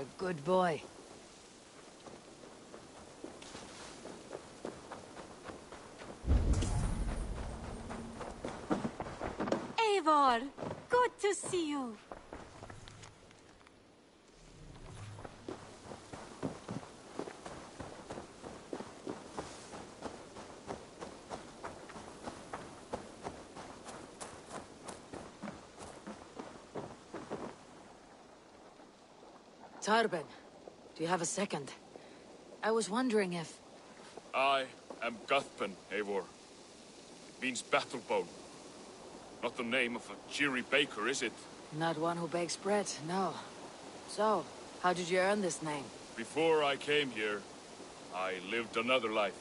a good boy. Eivor, good to see you. Tarben, do you have a second? I was wondering if... I am Guthpen, Eivor. It means battle bone. Not the name of a cheery baker, is it? Not one who bakes bread, no. So, how did you earn this name? Before I came here, I lived another life.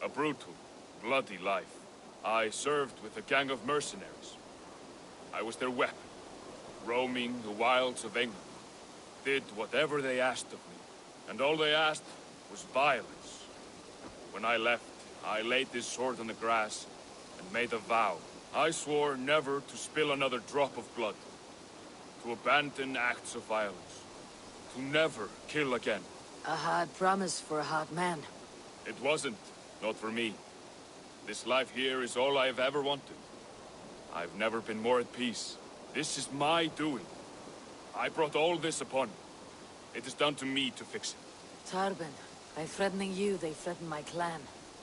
A brutal, bloody life. I served with a gang of mercenaries. I was their weapon, roaming the wilds of England. Did whatever they asked of me, and all they asked was violence. When I left, I laid this sword on the grass and made a vow. I swore never to spill another drop of blood, to abandon acts of violence, to never kill again. A hard promise for a hard man. It wasn't, not for me. This life here is all I've ever wanted. I've never been more at peace. This is my doing. I brought all this upon me. It is down to me to fix it. Tarben, by threatening you, they threaten my clan.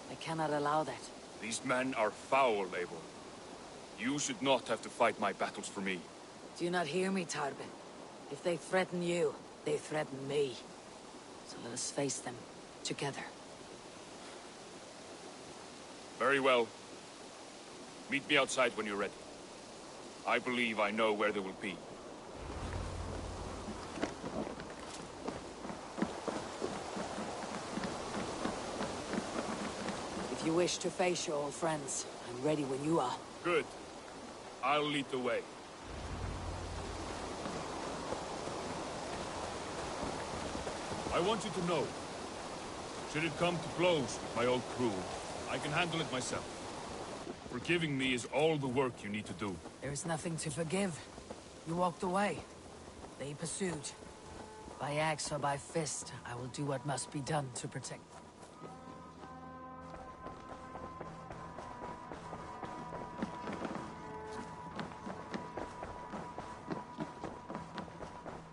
I cannot allow that. These men are foul, Eivor. You should not have to fight my battles for me. Do you not hear me, Tarben? If they threaten you, they threaten me. So let us face them, together. Very well. Meet me outside when you're ready. I believe I know where they will be. If you wish to face your old friends, I'm ready when you are. Good. I'll lead the way. I want you to know, should it come to blows with my old crew, I can handle it myself. Forgiving me is all the work you need to do. There is nothing to forgive. You walked away. They pursued. By axe or by fist, I will do what must be done to protect.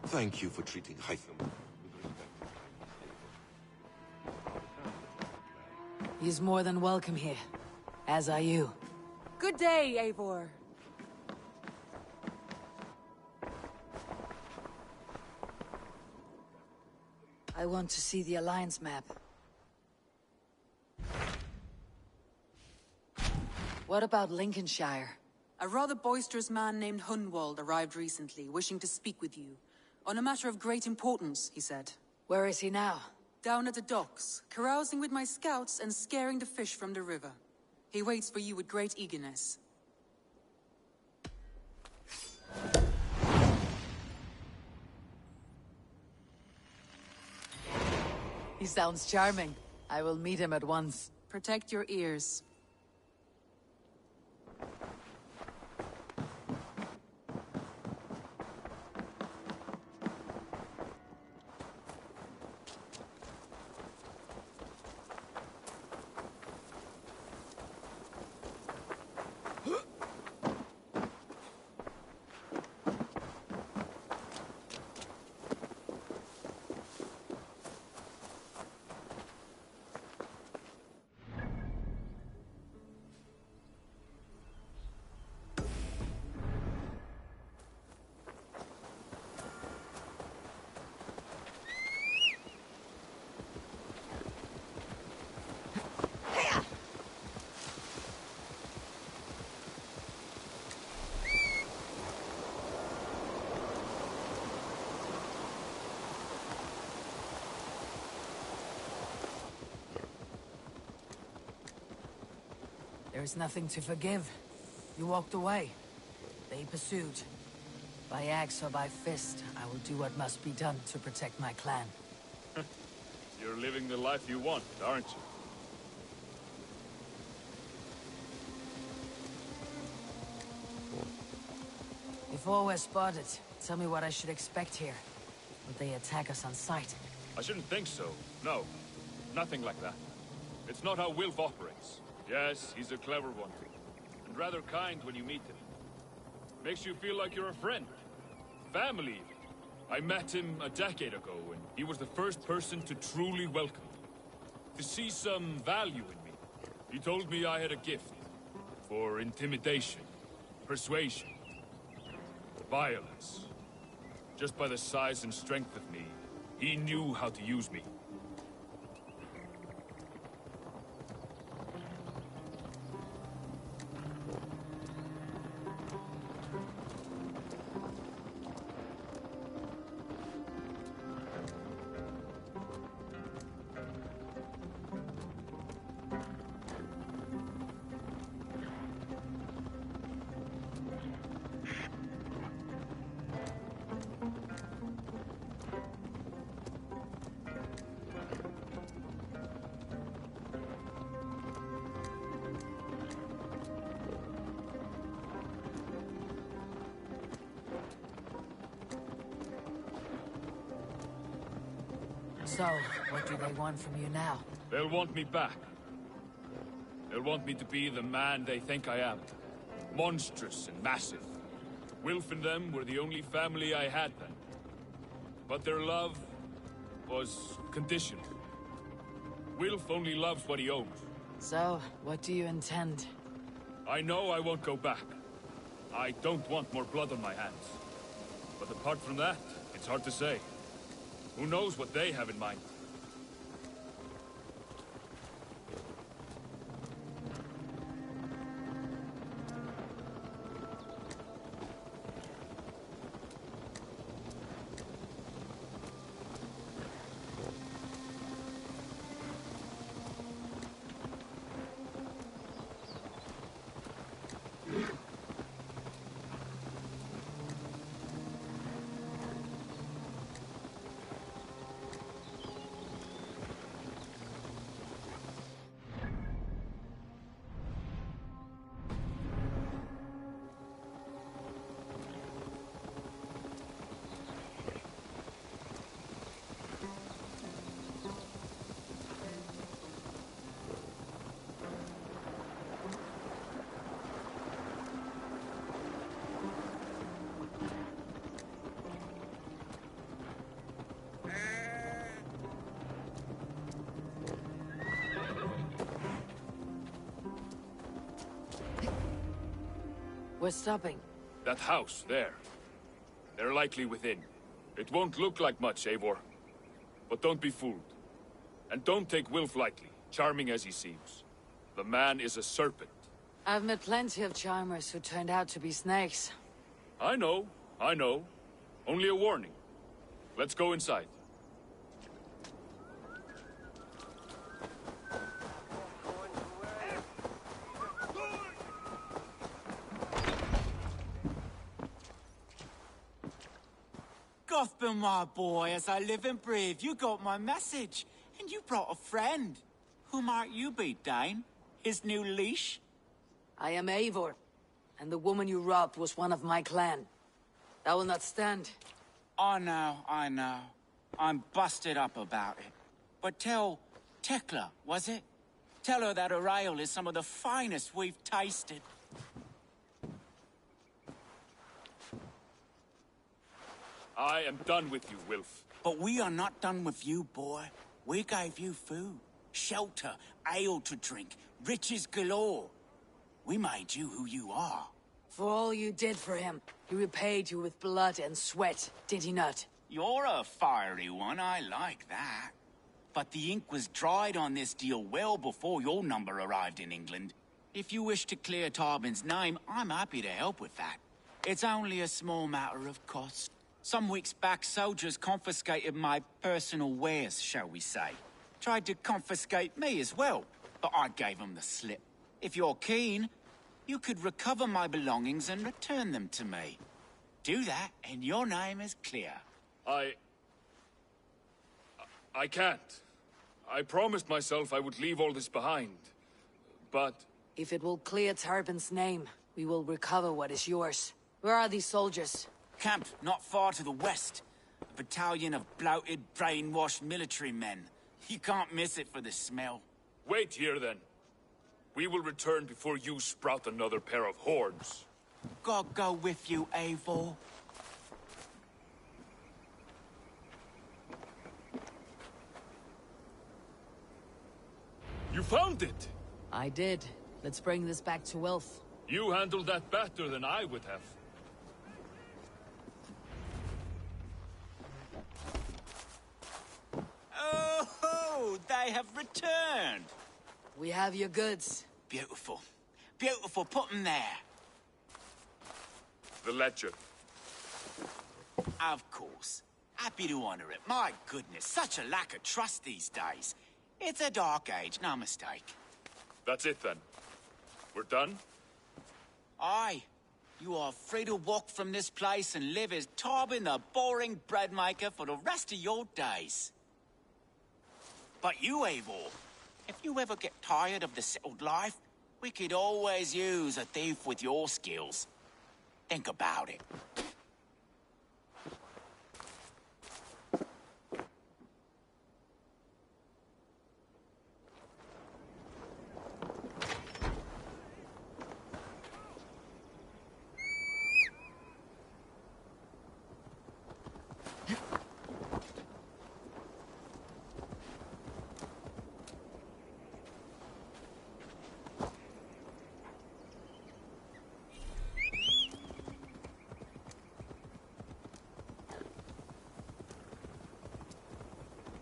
Thank you for treating Hytham. He's more than welcome here. As are you. Good day, Eivor. I want to see the Alliance map. What about Lincolnshire? A rather boisterous man named Hunwald arrived recently, wishing to speak with you. On a matter of great importance, he said. Where is he now? Down at the docks, carousing with my scouts and scaring the fish from the river. He waits for you with great eagerness. He sounds charming. I will meet him at once. Protect your ears. There is nothing to forgive. You walked away. They pursued. By axe or by fist, I will do what must be done to protect my clan. You're living the life you want, aren't you? Before we're spotted, tell me what I should expect here. Would they attack us on sight? I shouldn't think so. No. Nothing like that. It's not how Wilf operates. Yes, he's a clever one. And rather kind when you meet him. Makes you feel like you're a friend. Family, even. I met him a decade ago, and he was the first person to truly welcome me. To see some value in me. He told me I had a gift. For intimidation. Persuasion. Violence. Just by the size and strength of me, he knew how to use me. So, what do they want from you now? They'll want me back. They'll want me to be the man they think I am. Monstrous and massive. Wilf and them were the only family I had then. But their love was conditional. Wilf only loves what he owns. So, what do you intend? I know I won't go back. I don't want more blood on my hands. But apart from that, it's hard to say. Who knows what they have in mind? We're stopping. That house, there. They're likely within. It won't look like much, Eivor. But don't be fooled. And don't take Wilf lightly, charming as he seems. The man is a serpent. I've met plenty of charmers who turned out to be snakes. I know. Only a warning. Let's go inside. Gothbin, my boy, as I live and breathe, you got my message. And you brought a friend. Who might you be, Dane? His new leash? I am Eivor, and the woman you robbed was one of my clan. That will not stand. I know. I'm busted up about it. But tell Tekla, was it? Tell her that her ale is some of the finest we've tasted. I am done with you, Wilf. But we are not done with you, boy. We gave you food, shelter, ale to drink, riches galore. We made you who you are. For all you did for him, he repaid you with blood and sweat, did he not? You're a fiery one, I like that. But the ink was dried on this deal well before your number arrived in England. If you wish to clear Tarbin's name, I'm happy to help with that. It's only a small matter of cost. Some weeks back, soldiers confiscated my personal wares, shall we say. Tried to confiscate me as well, but I gave them the slip. If you're keen, you could recover my belongings and return them to me. Do that, and your name is clear. I can't. I promised myself I would leave all this behind. But... If it will clear Tarbin's name, we will recover what is yours. Where are these soldiers? Camped not far to the west. A battalion of bloated, brainwashed military men. You can't miss it for the smell. Wait here, then. We will return before you sprout another pair of horns. God go with you, Eivor. You found it! I did. Let's bring this back to Wilf. You handled that better than I would have. Oh, they have returned! We have your goods. Beautiful. Beautiful, put them there. The ledger. Of course. Happy to honor it. My goodness, such a lack of trust these days. It's a dark age, no mistake. That's it, then. We're done? Aye. You are free to walk from this place and live as Tarbin the boring bread maker for the rest of your days. But you, Eivor, if you ever get tired of the settled life, we could always use a thief with your skills. Think about it.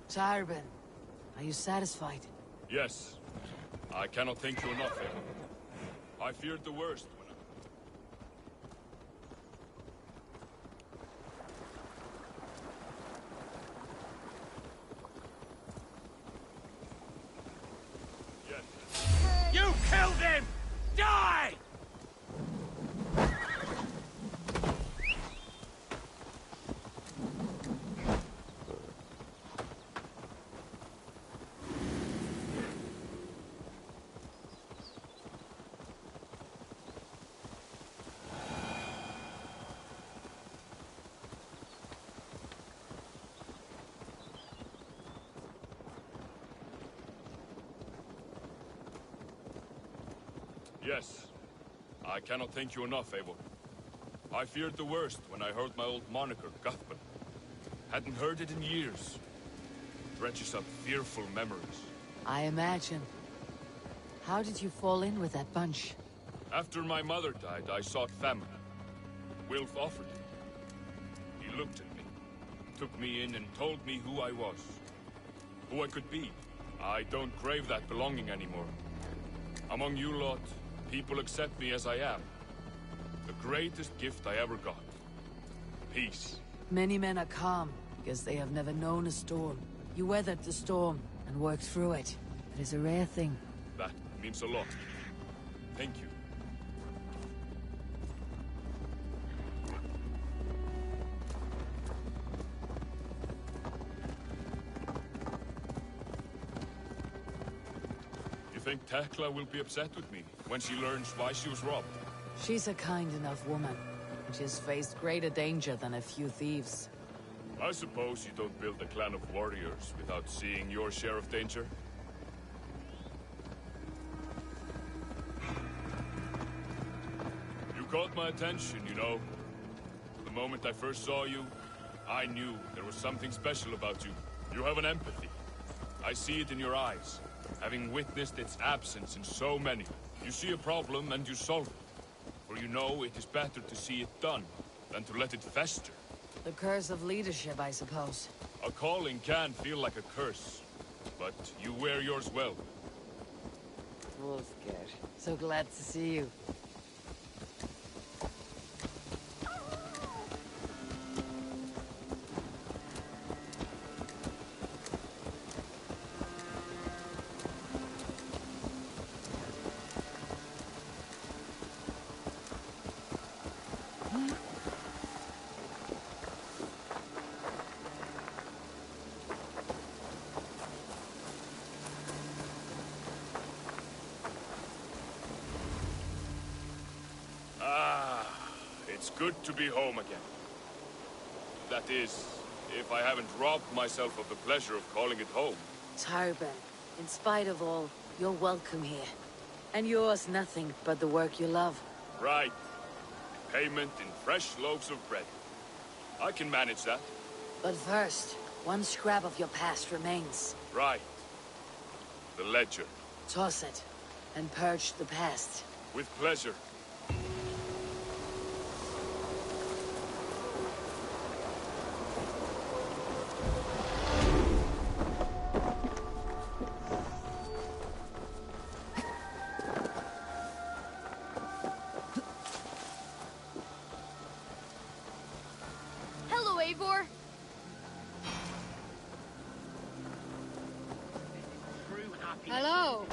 Tarbin, are you satisfied? Yes. I cannot thank you enough, Eivor. I feared the worst when Yes. You killed him! Die! Yes. I cannot thank you enough, Eivor. I feared the worst when I heard my old moniker, Guthman. Hadn't heard it in years. Dredges up fearful memories. I imagine. How did you fall in with that bunch? After my mother died, I sought famine. Wilf offered it. He looked at me, took me in and told me who I was. Who I could be. I don't crave that belonging anymore. Among you lot, people accept me as I am. The greatest gift I ever got. Peace. Many men are calm, because they have never known a storm. You weathered the storm, and worked through it. It is a rare thing. That means a lot. Thank you. You think Tekla will be upset with me when she learns why she was robbed? She's a kind enough woman, and she has faced greater danger than a few thieves. I suppose you don't build a clan of warriors without seeing your share of danger? You caught my attention, you know. The moment I first saw you, I knew there was something special about you. You have an empathy. I see it in your eyes, having witnessed its absence in so many. You see a problem and you solve it. For you know it is better to see it done than to let it fester. The curse of leadership, I suppose. A calling can feel like a curse, but you wear yours well. Wolfgar, so glad to see you. It's good to be home again. That is, If I haven't robbed myself of the pleasure of calling it home. Tarban, in spite of all, you're welcome here. And yours nothing but the work you love. Right. Payment in fresh loaves of bread. I can manage that. But first, one scrap of your past remains. Right. The ledger. Toss it, and purge the past. With pleasure. Hello, Eivor. Hello.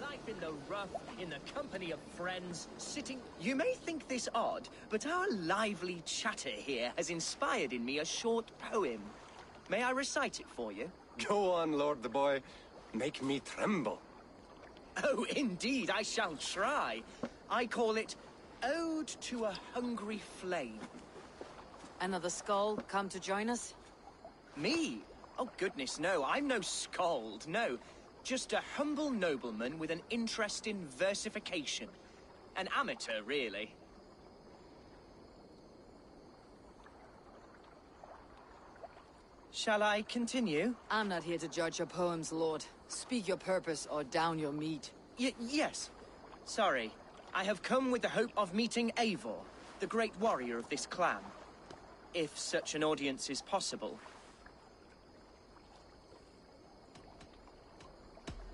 Life in the rough, in the company of friends, sitting... You may think this odd, but our lively chatter here has inspired in me a short poem. May I recite it for you? Go on, Lord the Boy. Make me tremble. Oh, indeed, I shall try. I call it Ode to a Hungry Flame. Another skull come to join us? Me? Oh, goodness, no. I'm no skald, no. Just a humble nobleman with an interest in versification. An amateur, really. Shall I continue? I'm not here to judge your poems, Lord. Speak your purpose or down your meat. Yes. Sorry. I have come with the hope of meeting Eivor, the great warrior of this clan. If such an audience is possible.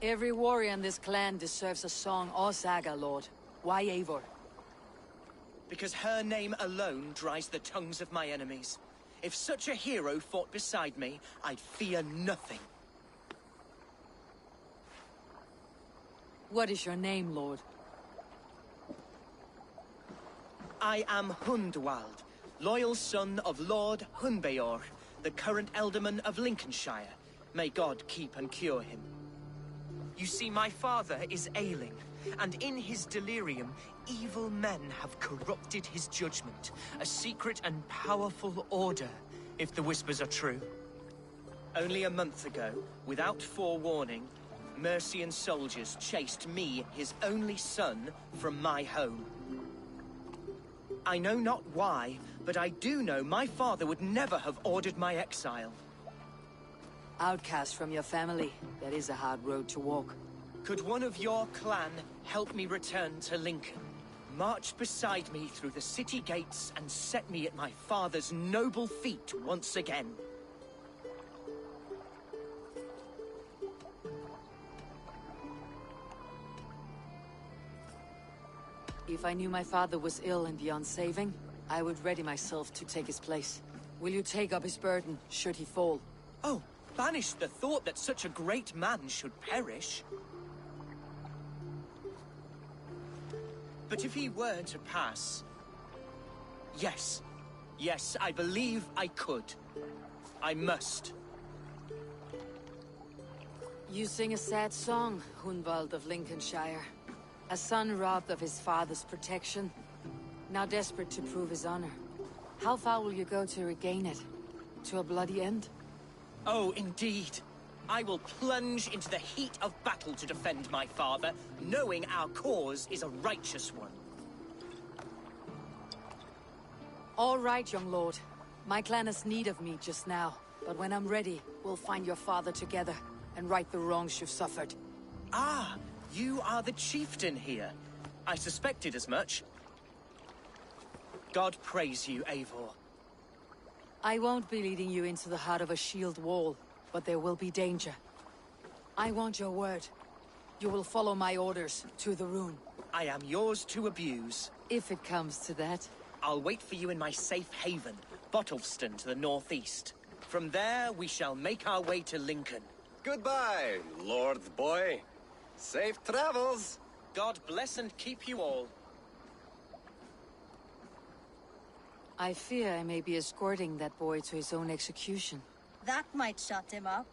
Every warrior in this clan deserves a song or saga, Lord. Why Eivor? Because her name alone dries the tongues of my enemies. If such a hero fought beside me, I'd fear nothing. What is your name, Lord? I am Hundwald, loyal son of Lord Hunbeor, the current Elderman of Lincolnshire. May God keep and cure him. You see, my father is ailing, and in his delirium, evil men have corrupted his judgment. A secret and powerful order, if the whispers are true. Only a month ago, without forewarning, Mercian soldiers chased me, his only son, from my home. I know not why, but I do know my father would never have ordered my exile. Outcast from your family. That is a hard road to walk. Could one of your clan help me return to Lincoln? March beside me through the city gates and set me at my father's noble feet once again. If I knew my father was ill and beyond saving, I would ready myself to take his place. Will you take up his burden, should he fall? Oh, banish the thought that such a great man should perish. But if he were to pass... Yes. Yes, I believe I could. I must. You sing a sad song, Hunwald of Lincolnshire. A son robbed of his father's protection, now desperate to prove his honor. How far will you go to regain it? To a bloody end? Oh, indeed. I will plunge into the heat of battle to defend my father, knowing our cause is a righteous one. All right, young lord. My clan has need of me just now, but when I'm ready, we'll find your father together and right the wrongs you've suffered. Ah, you are the chieftain here. I suspected as much. God praise you, Eivor. I won't be leading you into the heart of a shield wall, but there will be danger. I want your word. You will follow my orders to the rune. I am yours to abuse. If it comes to that. I'll wait for you in my safe haven, Bottleston to the northeast. From there, we shall make our way to Lincoln. Goodbye, Lord Boy. Safe travels. God bless and keep you all. I fear I may be escorting that boy to his own execution. That might shut him up.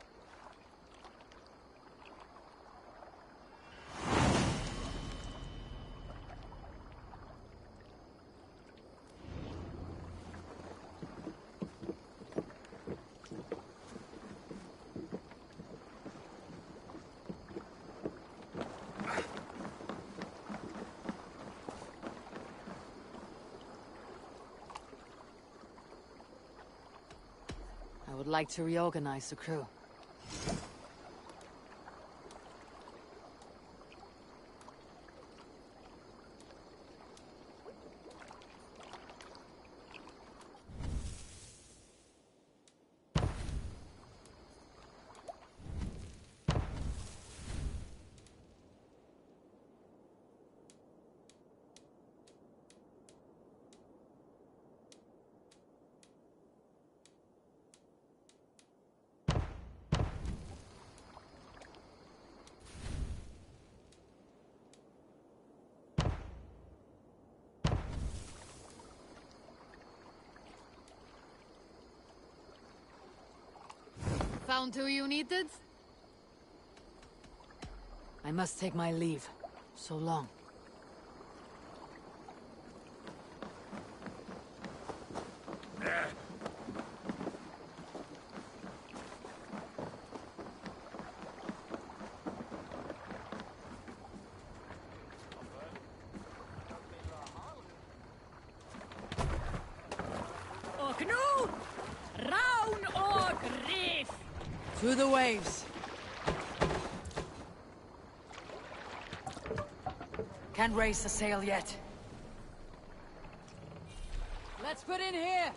would like to reorganize the crew. Found who you needed? I must take my leave. So long. Och no! Round och reef! To the waves! Can't raise the sail yet. Let's put in here!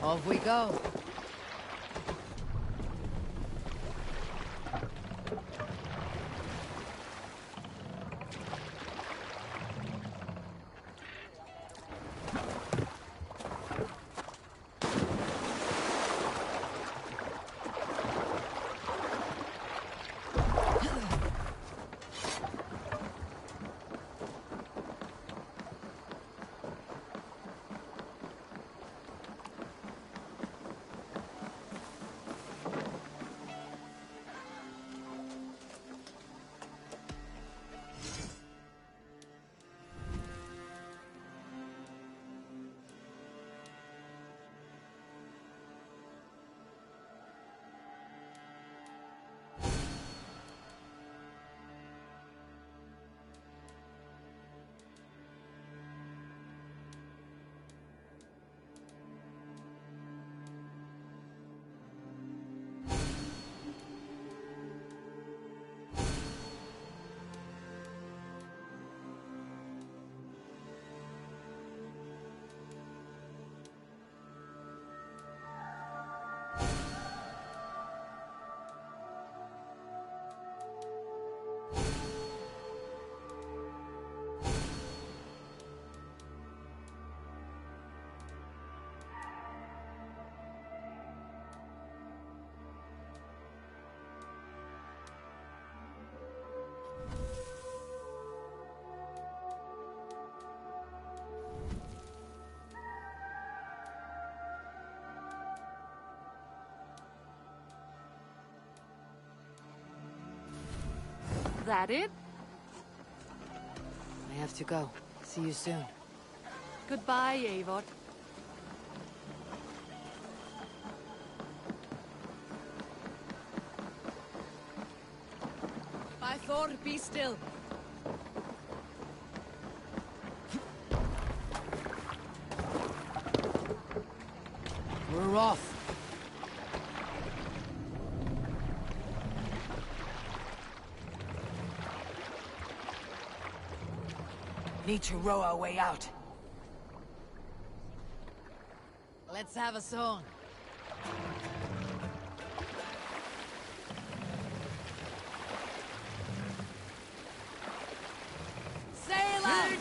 Off we go. That it? I have to go. See you soon. Goodbye, Eivor. By Thor, be still. We're off. Need to row our way out. Let's have a song. Sail out!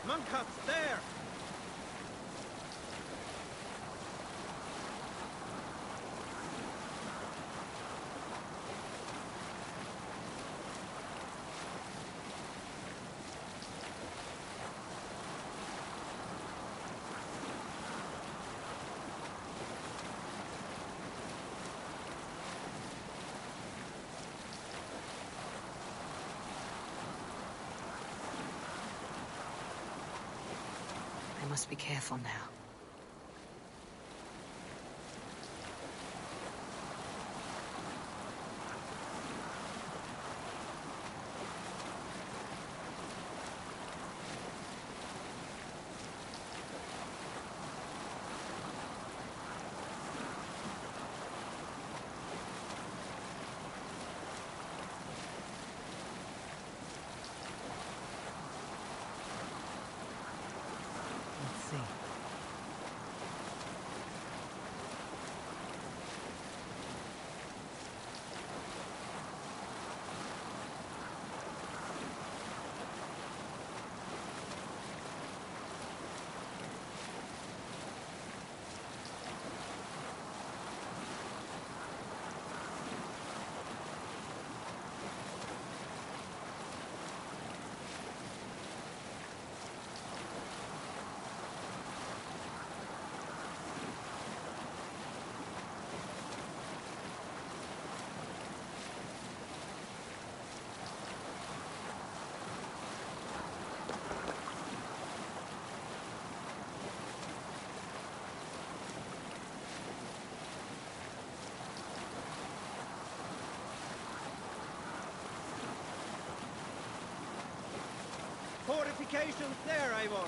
Monk-up, there! I must be careful now. Fortifications there, Eivor!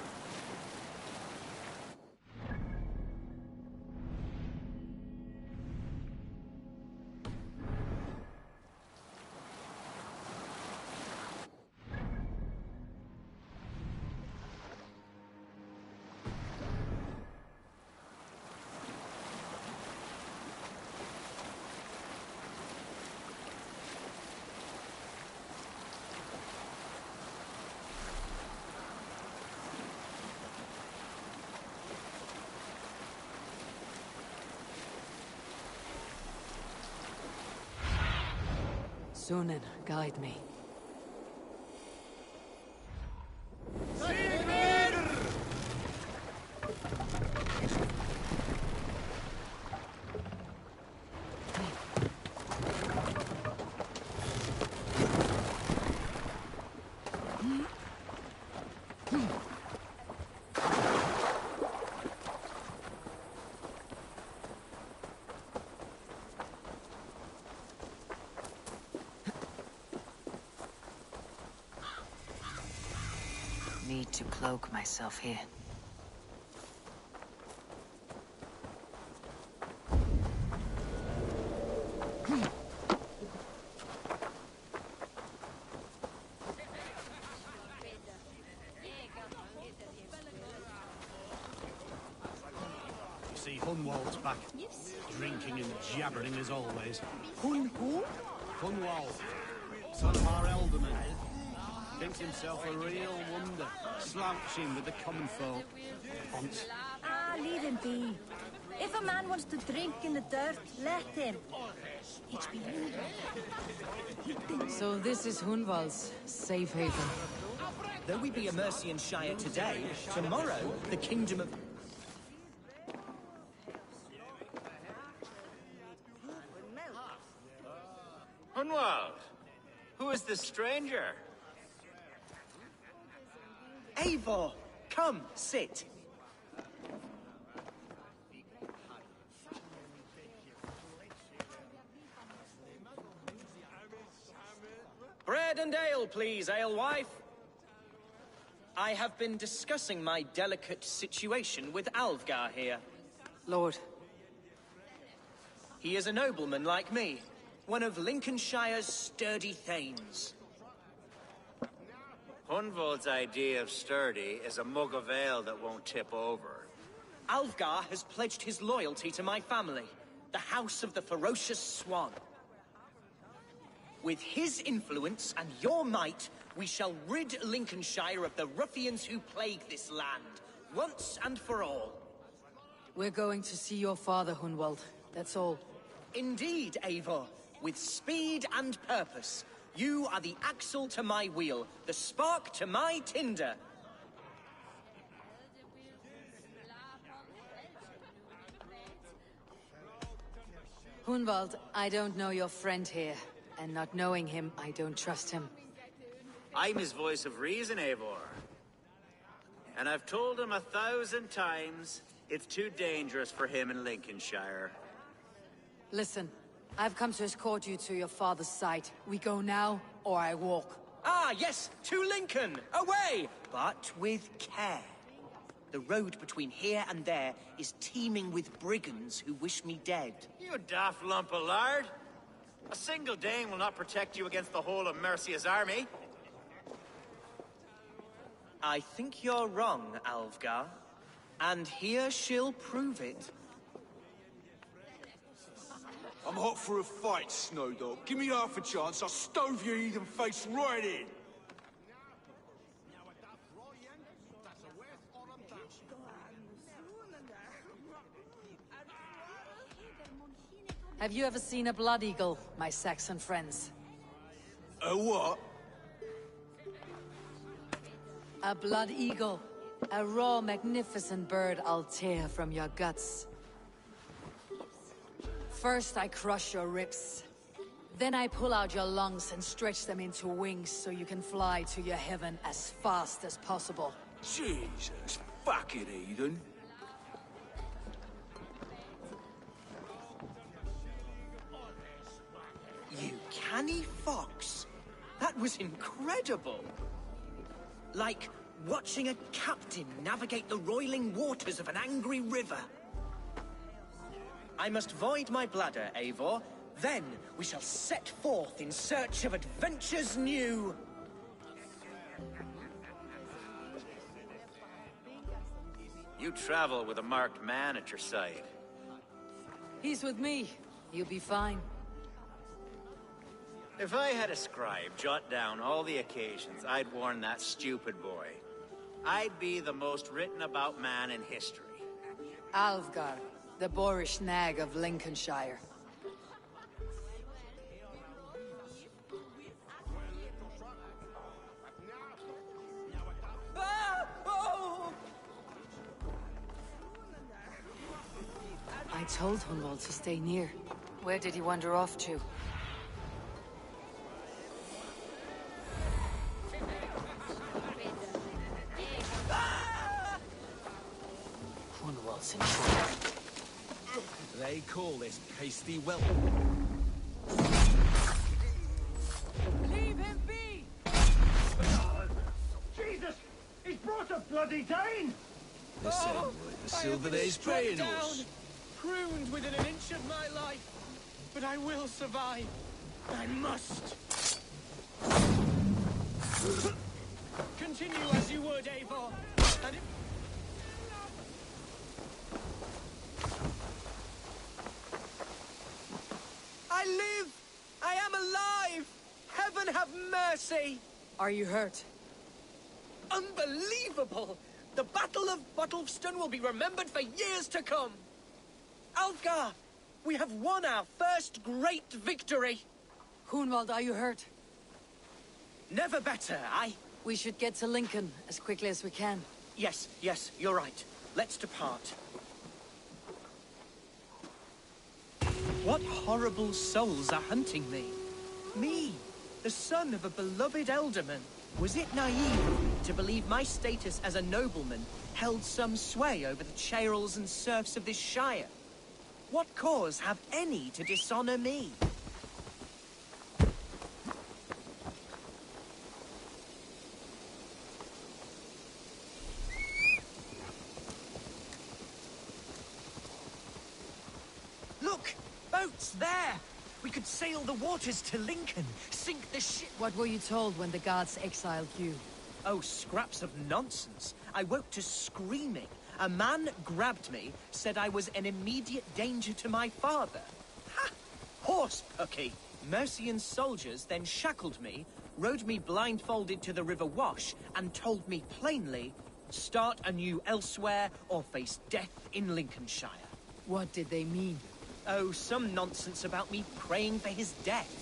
Sunan, guide me. Need to cloak myself here. You see, Hunwald's back. Drinking and jabbering as always. Hun who? Hunwald, son of our alderman. Thinks himself a real wonder, slouching with the common folk. Once. Ah, leave him be. If a man wants to drink in the dirt, let him. It's beyond. So this is Hunwald's safe haven. Though we be a Mercian Shire today, tomorrow the kingdom of... Hunwald, who is this stranger? Eivor! Come, sit! Bread and ale, please, alewife. I have been discussing my delicate situation with Alvgar here. Lord. He is a nobleman like me, one of Lincolnshire's sturdy thanes. Hunwald's idea of sturdy is a mug of ale that won't tip over. Alvgar has pledged his loyalty to my family, the House of the Ferocious Swan. With his influence and your might, We shall rid Lincolnshire of the ruffians who plague this land, once and for all. We're going to see your father, Hunwald. That's all. Indeed, Eivor. With speed and purpose. You are the axle to my wheel, the spark to my tinder. Hunwald, I don't know your friend here. And not knowing him, I don't trust him. I'm his voice of reason, Eivor. And I've told him 1,000 times it's too dangerous for him in Lincolnshire. Listen, I've come to escort you to your father's site. We go now, or I walk. Ah, yes, to Lincoln! Away! But with care. The road between here and there is teeming with brigands who wish me dead. You daft lump of lard! A single Dane will not protect you against the whole of Mercia's army. I think you're wrong, Alfgar. And here she'll prove it. I'm hot for a fight, Snowdog. Give me half a chance, I'll stove your heathen face right in. Have you ever seen a blood eagle, my Saxon friends? A what? A blood eagle. A raw, magnificent bird I'll tear from your guts. First I crush your ribs. Then I pull out your lungs and stretch them into wings so you can fly to your heaven as fast as possible. Jesus, fucking heathen. You canny fox. That was incredible. Like watching a captain navigate the roiling waters of an angry river. I must void my bladder, Eivor. Then we shall set forth in search of adventures new. You travel with a marked man at your side. He's with me. You'll be fine. If I had a scribe jot down all the occasions I'd warn that stupid boy, I'd be the most written about man in history. Alfgar, the boorish nag of Lincolnshire. Ah! Oh! I told Hunwald to stay near. Where did he wander off to? Hunwald's in trouble. They call this pasty well. Leave him be! Jesus! He's brought a bloody Dane! The same word the Silver Days praying us. Pruned within an inch of my life. But I will survive. I must. Continue as you would, Eivor. And I live! I am alive! Heaven have mercy! Are you hurt? Unbelievable! The Battle of Bottlefston will be remembered for years to come! Alfgar! We have won our first great victory! Hunwald, are you hurt? Never better, We should get to Lincoln as quickly as we can. Yes, you're right. Let's depart. What horrible souls are hunting me? Me, the son of a beloved elderman. Was it naive of me to believe my status as a nobleman held some sway over the churls and serfs of this shire? What cause have any to dishonor me? Look! Boats there! We could sail the waters to Lincoln, sink the ship. What were you told when the guards exiled you? Oh, scraps of nonsense. I woke to screaming. A man grabbed me, said I was an immediate danger to my father. Ha! Horse pucky! Mercian soldiers then shackled me, rode me blindfolded to the River Wash and told me plainly, start anew elsewhere or face death in Lincolnshire. What did they mean? Oh, some nonsense about me praying for his death.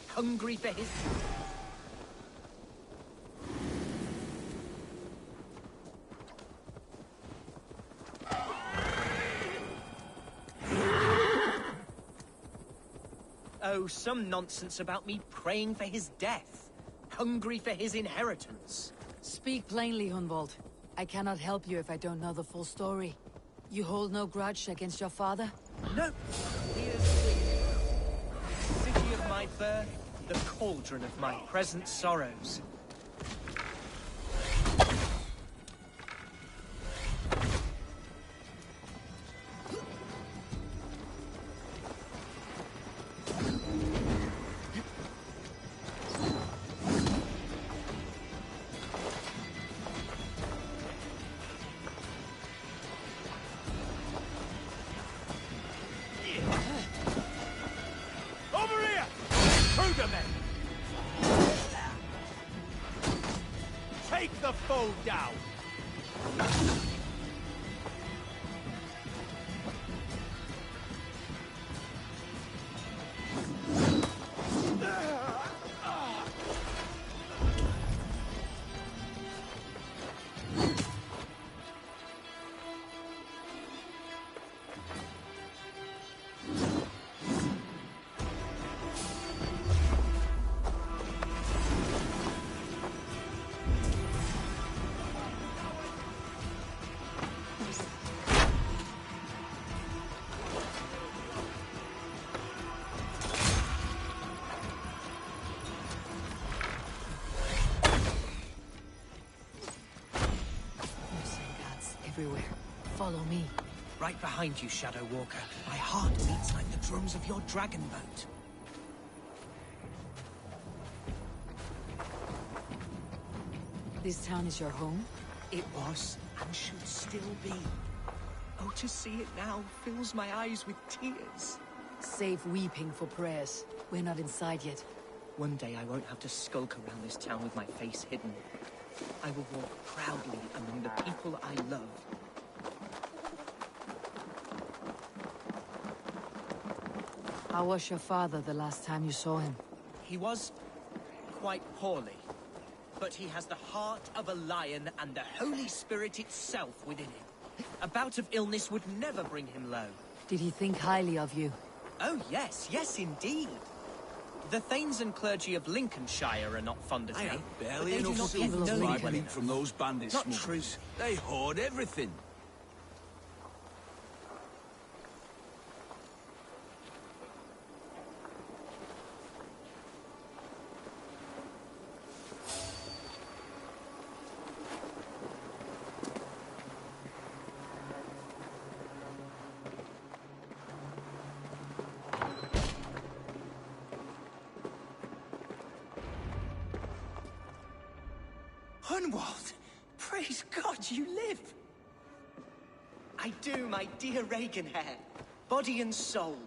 Hungry for his... Oh, some nonsense about me praying for his death. Hungry for his inheritance. Speak plainly, Hunwald. I cannot help you if I don't know the full story. You hold no grudge against your father? No. Here's the city of my birth, the cauldron of my present sorrows. Take the foe down! Everywhere. Follow me. Right behind you, Shadow Walker. My heart beats like the drums of your dragon boat. This town is your home? It was, and should still be. Oh, to see it now fills my eyes with tears. Save weeping for prayers. We're not inside yet. One day I won't have to skulk around this town with my face hidden. I will walk proudly among the people I love. How was your father the last time you saw him? He was quite poorly. But he has the heart of a lion and the Holy Spirit itself within him. A bout of illness would never bring him low. Did he think highly of you? Oh, yes, yes, indeed. The thanes and clergy of Lincolnshire are not fond of me. I have barely but they do enough not silver know to me buy well meat enough. from those bandit Not smugglers. They hoard everything. Hunwald! Praise God you live! I do, my dear Reaganhair. Body and soul.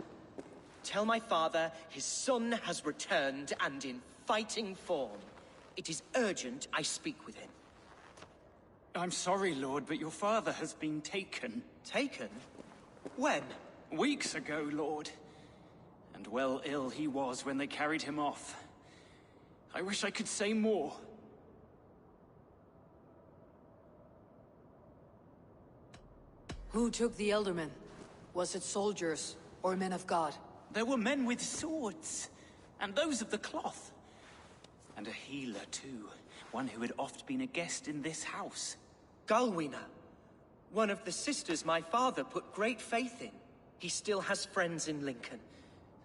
Tell my father his son has returned and in fighting form. It is urgent I speak with him. I'm sorry, Lord, but your father has been taken. Taken? When? Weeks ago, Lord. And well ill he was when they carried him off. I wish I could say more. Who took the Eldermen? Was it soldiers or men of God? There were men with swords, and those of the cloth. And a healer, too. One who had oft been a guest in this house. Galwina. One of the sisters my father put great faith in. He still has friends in Lincoln.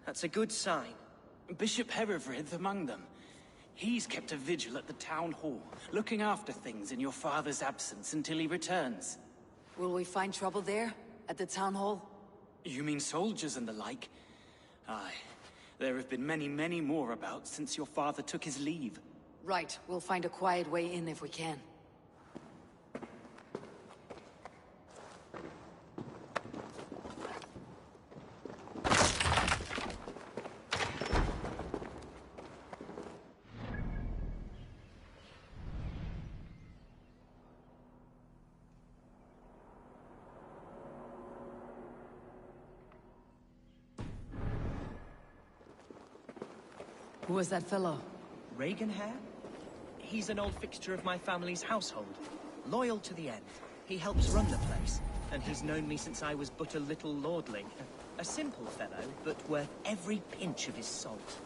That's a good sign. Bishop Herefrith among them. He's kept a vigil at the town hall, looking after things in your father's absence until he returns. Will we find trouble there? At the town hall? You mean soldiers and the like? Aye. There have been many, many more about since your father took his leave. Right. We'll find a quiet way in if we can. Who was that fellow? Regenhair? He's an old fixture of my family's household. Loyal to the end. He helps run the place, and he's known me since I was but a little lordling. A simple fellow, but worth every pinch of his salt.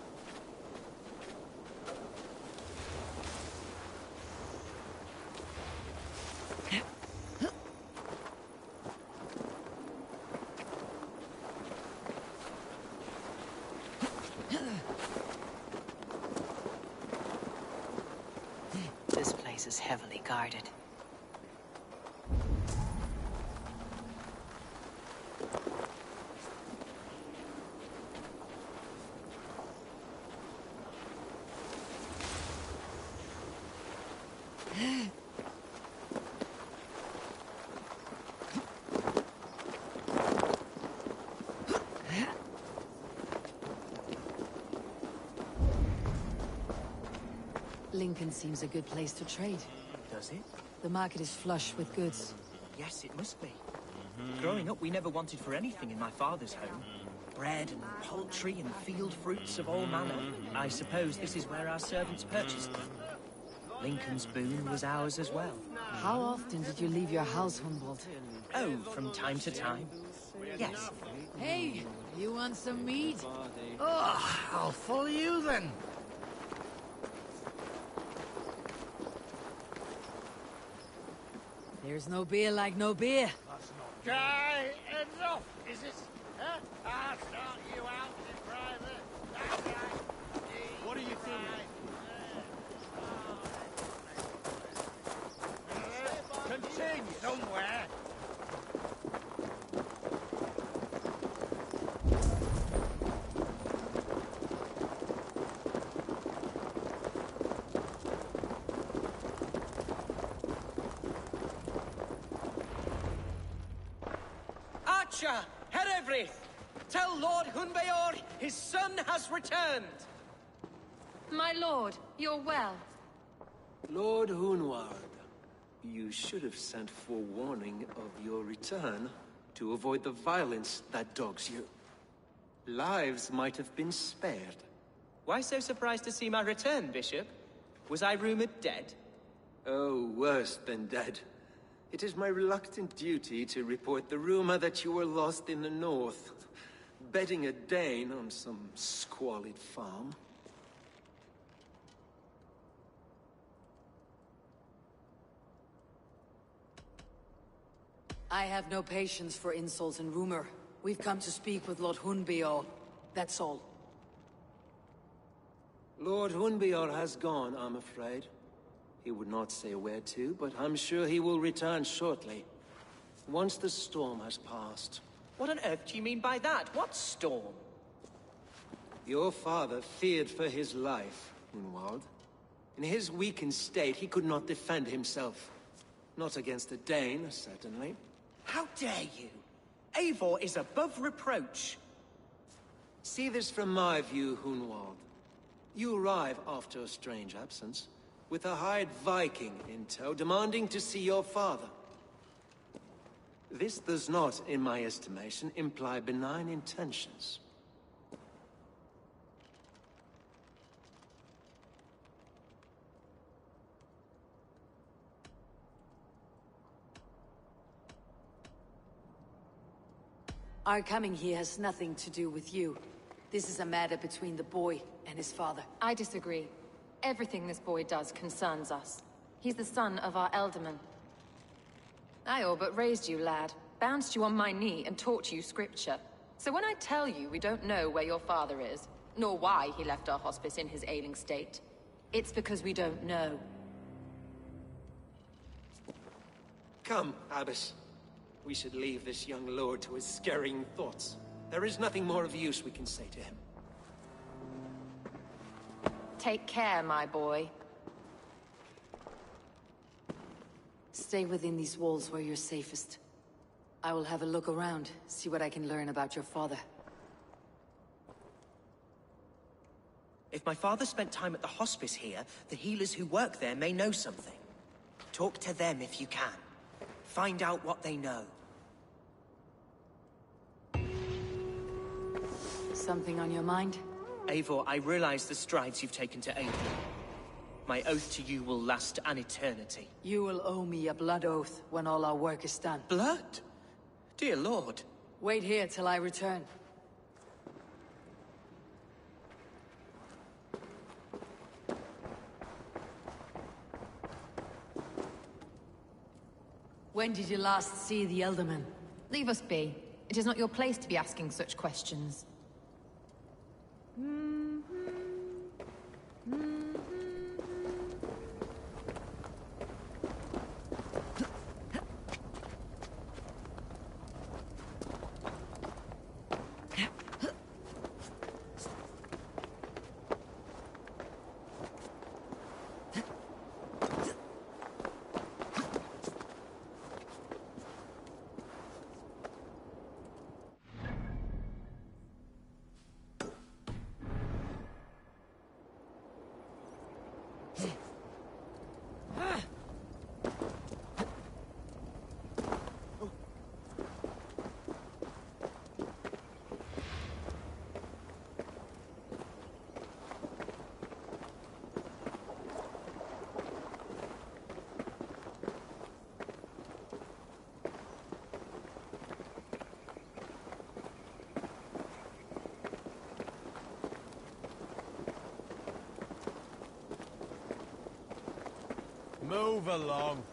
This place is heavily guarded. Lincoln seems a good place to trade. Does it? The market is flush with goods. Yes, it must be. Growing up, we never wanted for anything in my father's home. Bread and poultry and field fruits of all manner. I suppose this is where our servants purchased them. Lincoln's boon was ours as well. How often did you leave your house, Humboldt? Oh, from time to time. Yes. Hey, you want some meat? Oh, I'll follow you then. There's no beer like no beer. Guy, heads off, is it? Huh? I'll start you out in private. What are you thinking? Continue somewhere. Archer, Herevri, tell Lord Hunbeor his son has returned. My lord, you're well. Lord Hunward, you should have sent forewarning of your return to avoid the violence that dogs you. Lives might have been spared. Why so surprised to see my return, Bishop? Was I rumored dead? Oh, worse than dead. It is my reluctant duty to report the rumor that you were lost in the north, bedding a Dane on some squalid farm. I have no patience for insults and rumor. We've come to speak with Lord Hunbeor. That's all. Lord Hunbeor has gone, I'm afraid. He would not say where to, but I'm sure he will return shortly. Once the storm has passed. What on earth do you mean by that? What storm? Your father feared for his life, Hunwald. In his weakened state, he could not defend himself. Not against a Dane, certainly. How dare you? Eivor is above reproach. See this from my view, Hunwald. You arrive after a strange absence, with a hired Viking in tow, demanding to see your father. This does not, in my estimation, imply benign intentions. Our coming here has nothing to do with you. This is a matter between the boy and his father. I disagree. Everything this boy does concerns us. He's the son of our Elderman. I all but raised you, lad. Bounced you on my knee and taught you scripture. So when I tell you we don't know where your father is, nor why he left our hospice in his ailing state, it's because we don't know. Come, Abbess. We should leave this young lord to his scurrying thoughts. There is nothing more of use we can say to him. Take care, my boy. Stay within these walls where you're safest. I will have a look around, see what I can learn about your father. If my father spent time at the hospice here, the healers who work there may know something. Talk to them if you can. Find out what they know. Something on your mind? Eivor, I realize the strides you've taken to aid me. My oath to you will last an eternity. You will owe me a blood oath when all our work is done. Blood? Dear Lord. Wait here till I return. When did you last see the Elderman? Leave us be. It is not your place to be asking such questions. Move along.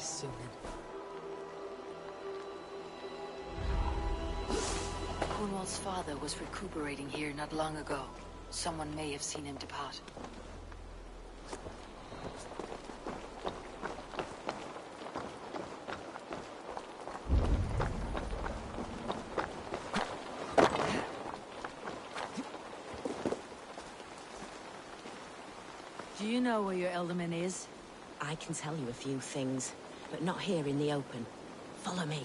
Soon. Cornwall's father was recuperating here not long ago. Someone may have seen him depart. Do you know where your Elderman is? I can tell you a few things, but not here in the open. Follow me.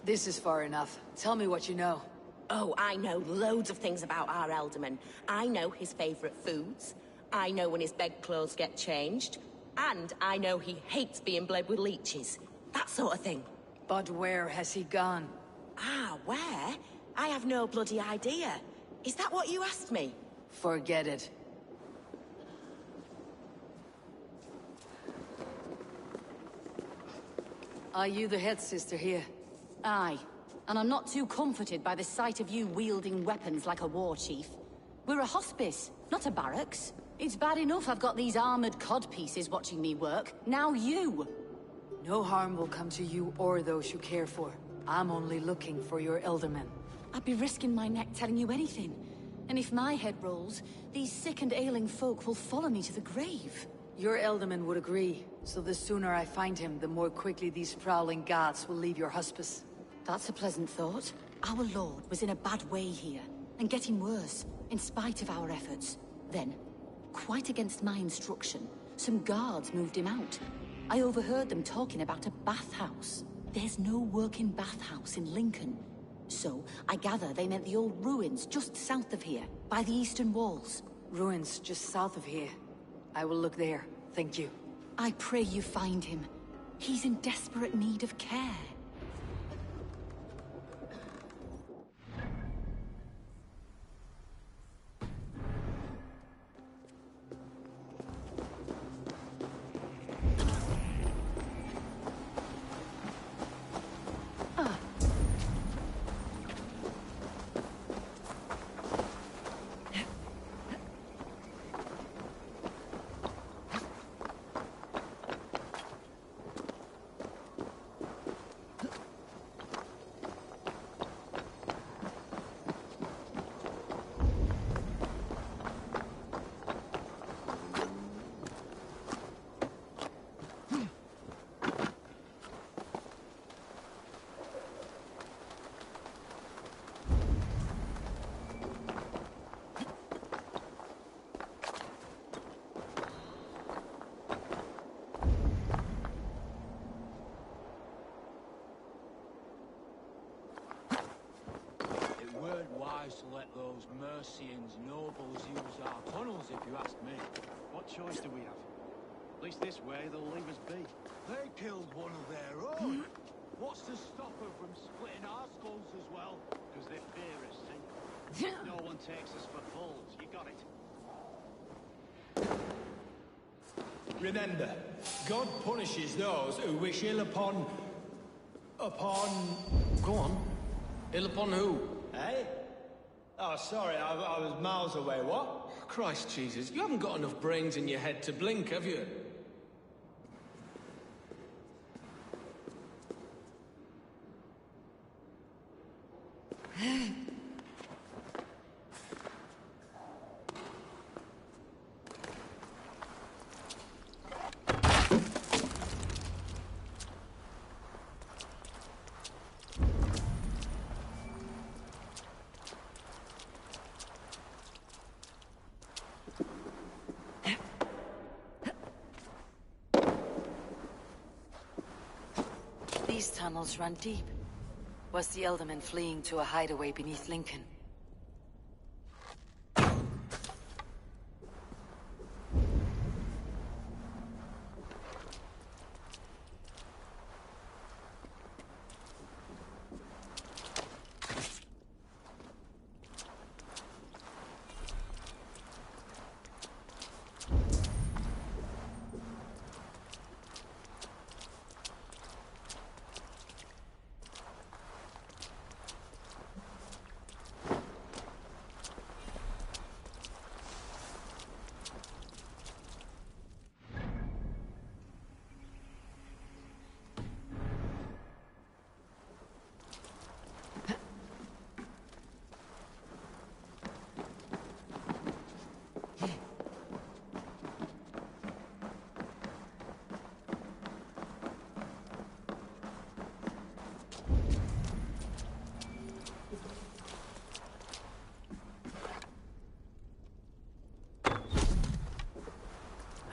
This is far enough. Tell me what you know. Oh, I know loads of things about our Elderman. I know his favorite foods. I know when his bedclothes get changed. And I know he hates being bled with leeches. That sort of thing. But where has he gone? Ah, where? I have no bloody idea. Is that what you asked me? Forget it. Are you the head sister here? Aye. And I'm not too comforted by the sight of you wielding weapons like a war chief. We're a hospice, not a barracks. It's bad enough I've got these armored codpieces watching me work. Now you! No harm will come to you or those you care for. I'm only looking for your Elderman. I'd be risking my neck telling you anything. And if my head rolls, these sick and ailing folk will follow me to the grave. Your Ealdorman would agree, so the sooner I find him, the more quickly these prowling gods will leave your hospice. That's a pleasant thought. Our lord was in a bad way here, and getting worse, in spite of our efforts. Then, quite against my instruction, some guards moved him out. I overheard them talking about a bathhouse. There's no working bathhouse in Lincoln. So, I gather they meant the old ruins just south of here, by the eastern walls. Ruins just south of here. I will look there, thank you. I pray you find him. He's in desperate need of care. To let those Mercians nobles use our tunnels, if you ask me. What choice do we have? At least this way, they'll leave us be. They killed one of their own. What's to stop them from splitting our skulls as well? Because they fear us, see? No one takes us for fools. You got it. Remember, God punishes those who wish ill upon... Go on. Ill upon who? Eh? Oh, sorry, I was miles away, what? Christ Jesus, you haven't got enough brains in your head to blink, have you? These tunnels run deep. Was the Ealdorman fleeing to a hideaway beneath Lincoln?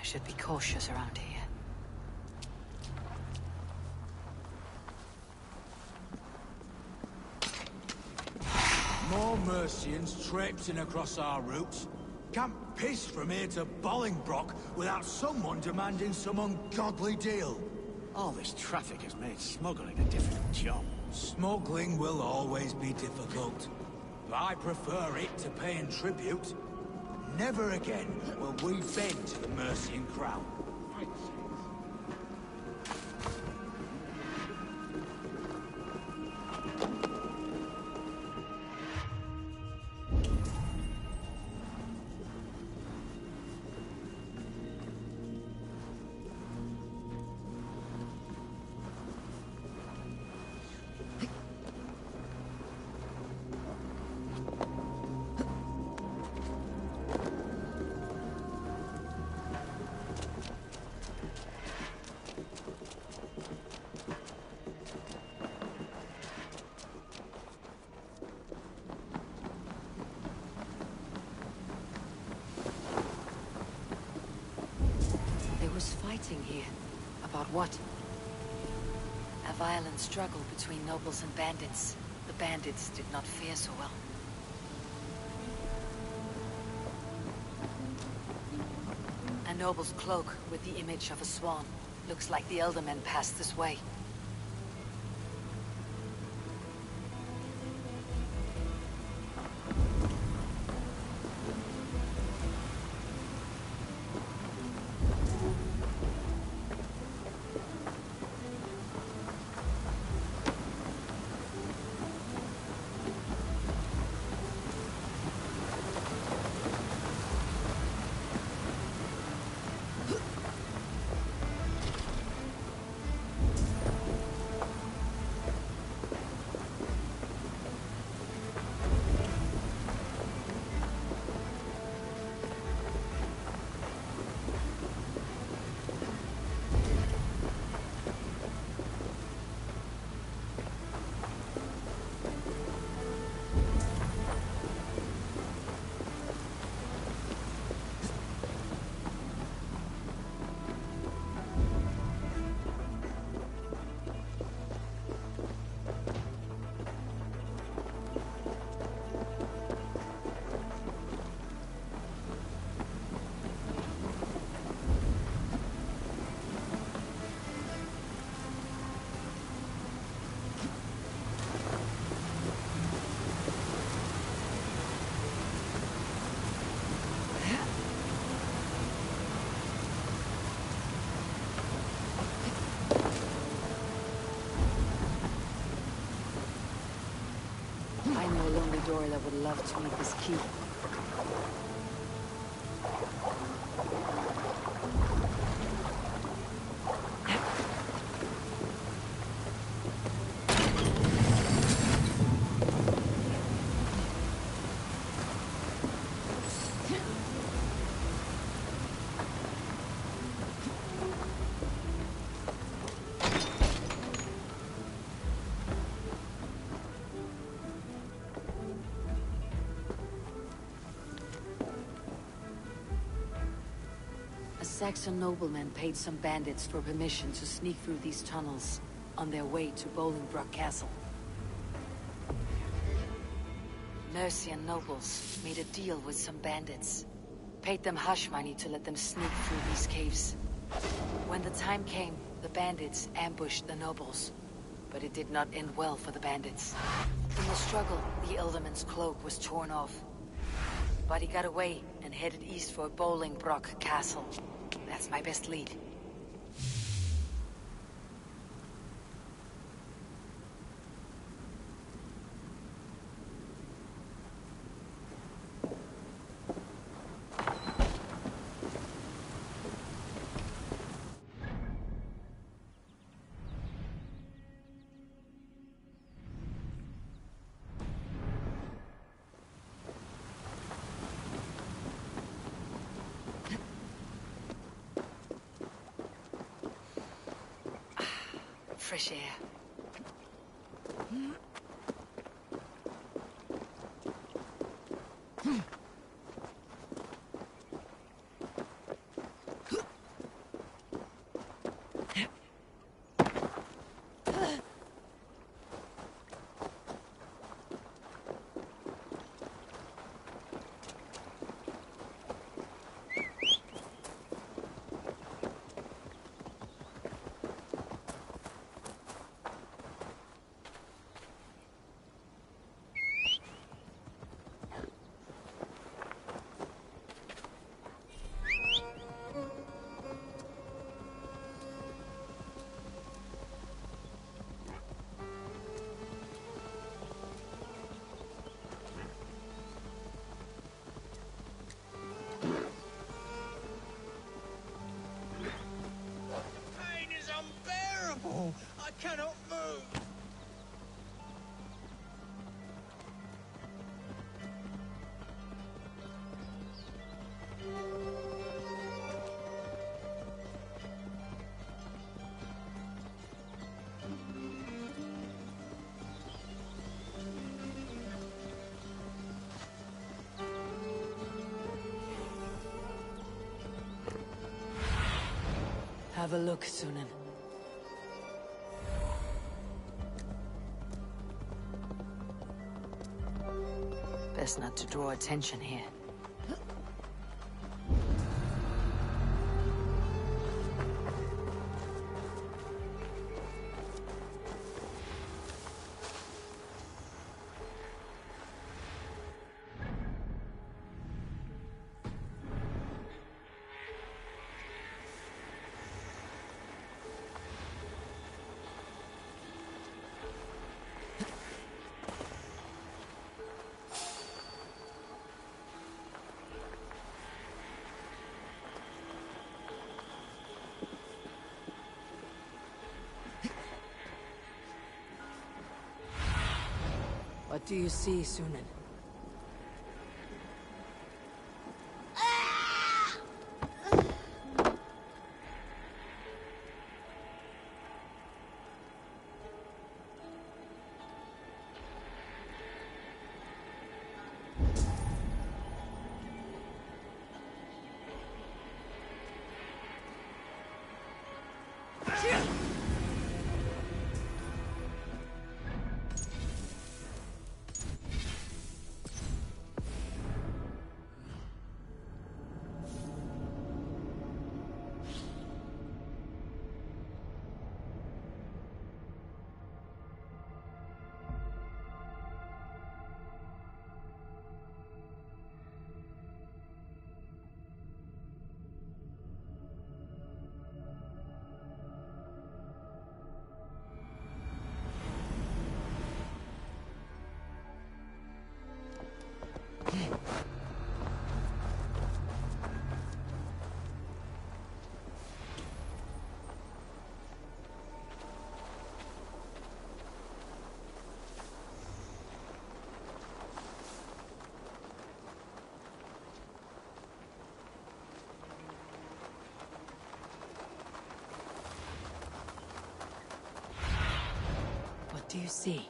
Should be cautious around here. More Mercians traipsing across our routes. Can't piss from here to Bolingbroke without someone demanding some ungodly deal. All this traffic has made smuggling a difficult job. Smuggling will always be difficult. But I prefer it to paying tribute. Never again will we bend to the Mercian crown. fighting here. About what? A violent struggle between nobles and bandits. The bandits did not fare so well. A noble's cloak with the image of a swan. Looks like the Eldermen passed this way. I know a lonely door that would love to meet this key. Saxon noblemen paid some bandits for permission to sneak through these tunnels on their way to Bolingbroke Castle. Mercian nobles made a deal with some bandits, paid them hush money to let them sneak through these caves. When the time came, the bandits ambushed the nobles, but it did not end well for the bandits. In the struggle, the Elderman's cloak was torn off, but he got away and headed east for Bolingbroke Castle. That's my best lead. Fresh air. I cannot move! Have a look, Sunan. Best not to draw attention here. What do you see, Sunan? What do you see?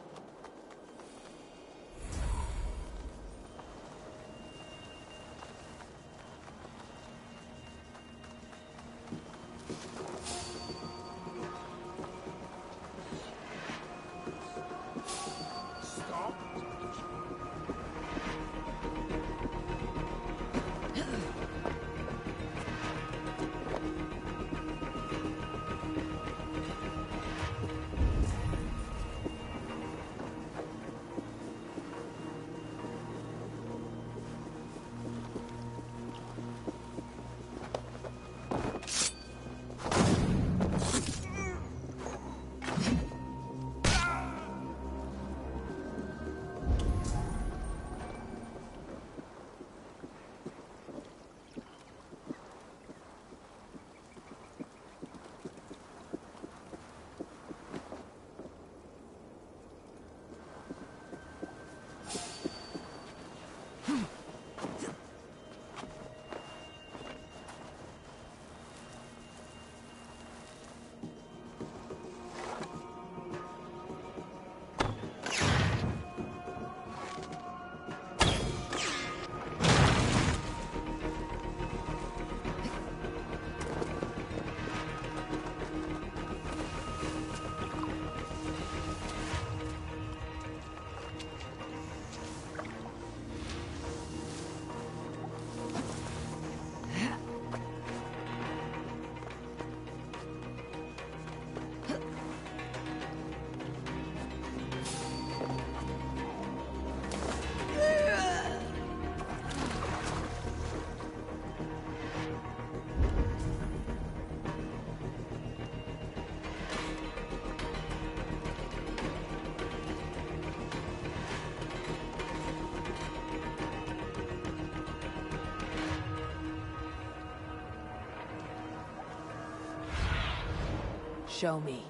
Show me.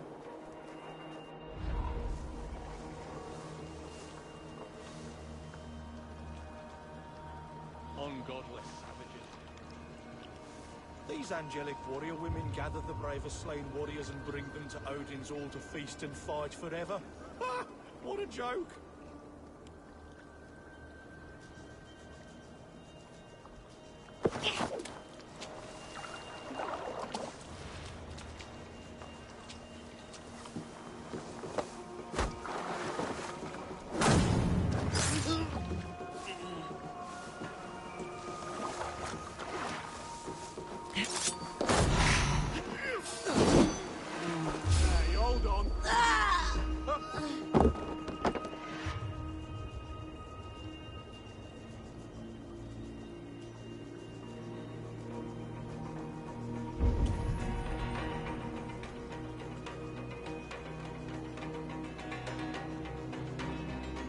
Ungodless savages. These angelic warrior women gather the bravest slain warriors and bring them to Odin's Hall to feast and fight forever. Ha! What a joke!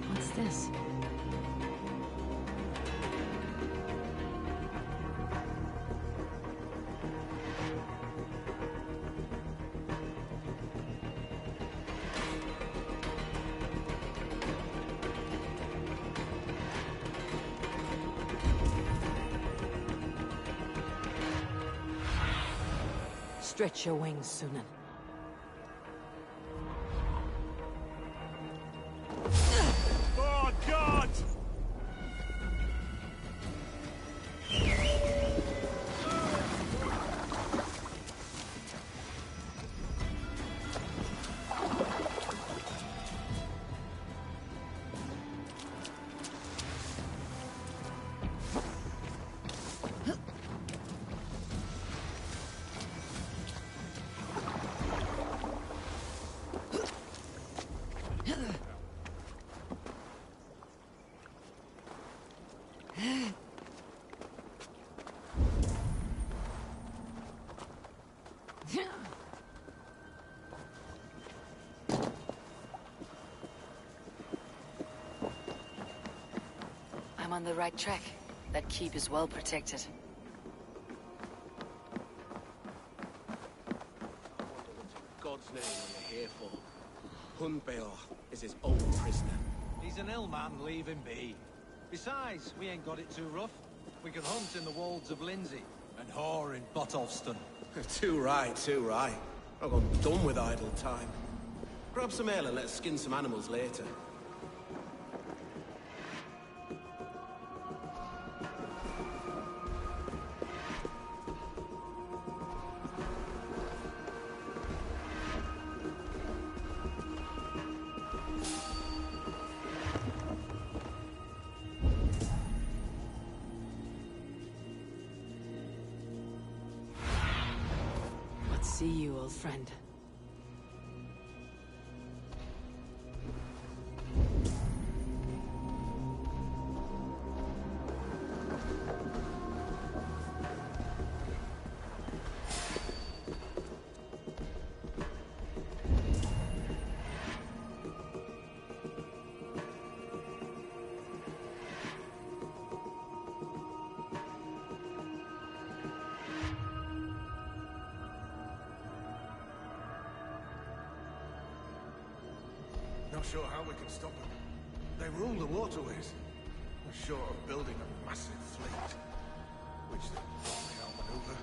What's this? Stretch your wings, Sunan. Oh, God! I'm on the right track. That keep is well protected. God's name are you here for? Hunbeor is his old prisoner. He's an ill man, leave him be. Besides, we ain't got it too rough. We can hunt in the wolds of Lindsey. And whore in Botolston. Too right, too right. I've gone done with idle time. Grab some ale and let's skin some animals later. See you, old friend. Not sure how we can stop them. They rule the waterways. We're short of building a massive fleet, which they probably outmaneuver.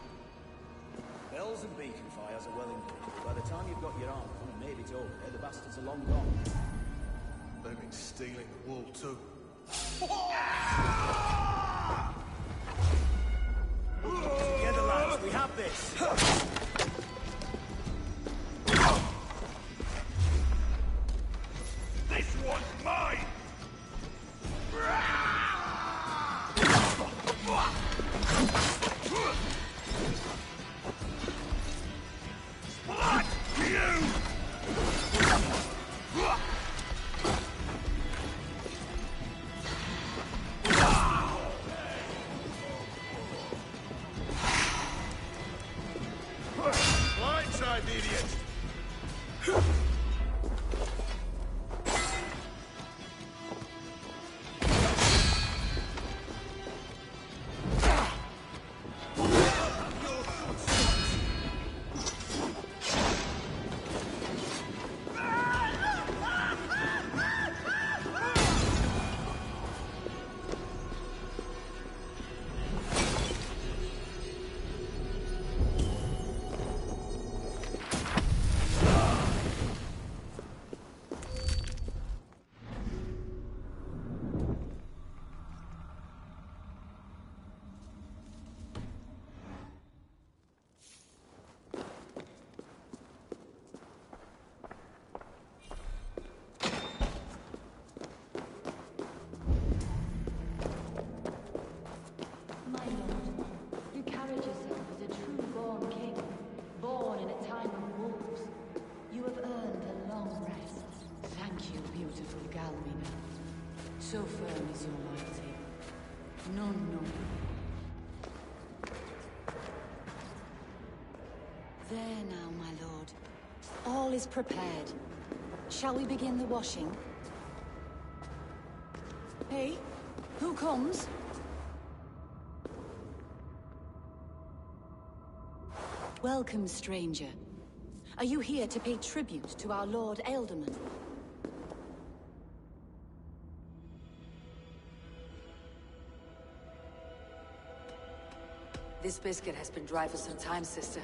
Bells and beacon fires are well and good, but by the time you've got your arm on and made it over there, the bastards are long gone. They've been stealing the wool too. Together, lads, we have this! This one's mine! Splat you! Blindside, idiot! So firm is your loyalty. None know. There now, my lord. All is prepared. Shall we begin the washing? Hey, who comes? Welcome, stranger. Are you here to pay tribute to our Lord Ealdorman? This biscuit has been dry for some time, sister.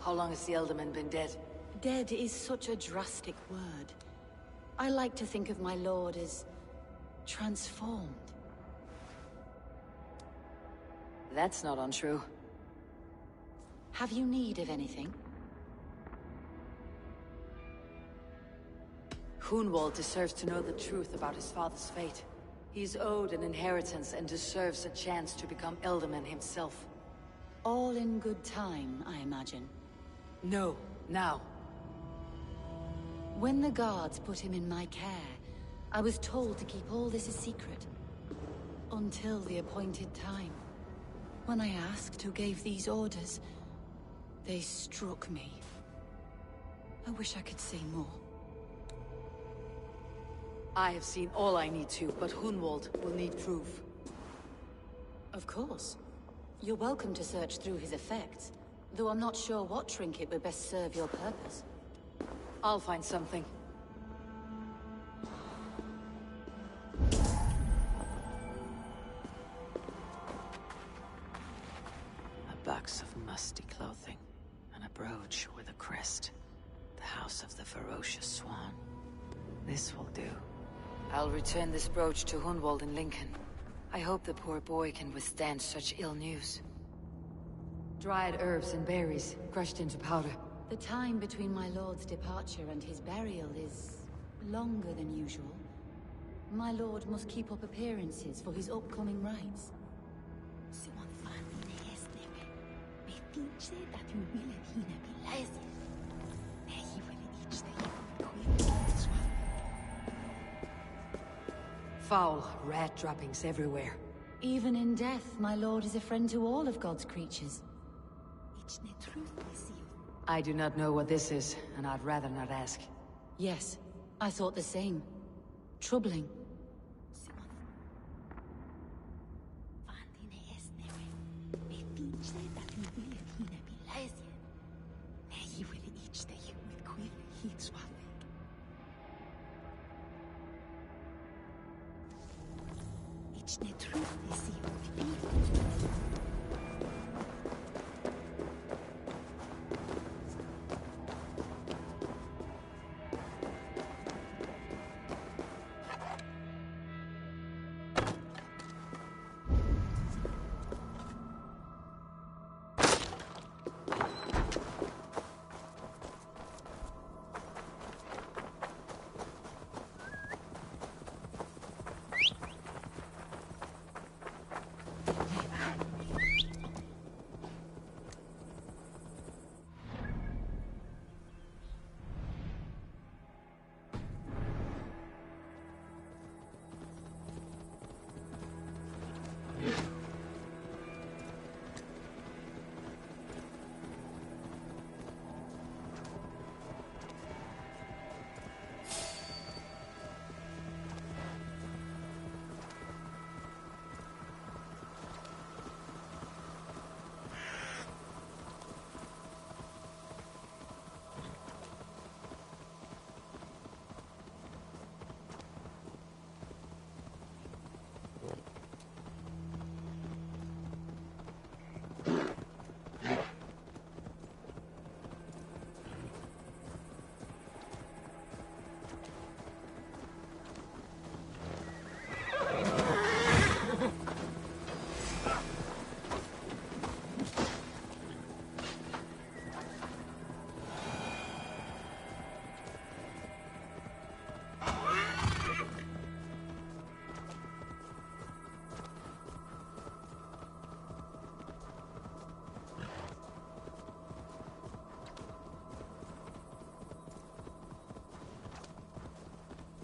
How long has the Ealdorman been dead? Dead is such a drastic word. I like to think of my lord as transformed. That's not untrue. Have you need of anything? Hunwald deserves to know the truth about his father's fate. He's owed an inheritance and deserves a chance to become Ealdorman himself. All in good time, I imagine. No, now. When the guards put him in my care, I was told to keep all this a secret. Until the appointed time. When I asked who gave these orders, they struck me. I wish I could say more. I have seen all I need to, but Hunwald will need proof. Of course. You're welcome to search through his effects, though I'm not sure what trinket would best serve your purpose. I'll find something. A box of musty clothing, and a brooch with a crest. The house of the ferocious swan. This will do. I'll return this brooch to Hunwald in Lincoln. I hope the poor boy can withstand such ill news. Dried herbs and berries, crushed into powder. The time between my lord's departure and his burial is longer than usual. My lord must keep up appearances for his upcoming rites. Foul rat droppings everywhere. Even in death, my lord is a friend to all of God's creatures. I do not know what this is, and I'd rather not ask. Yes, I thought the same. Troubling.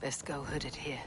Best go hooded here.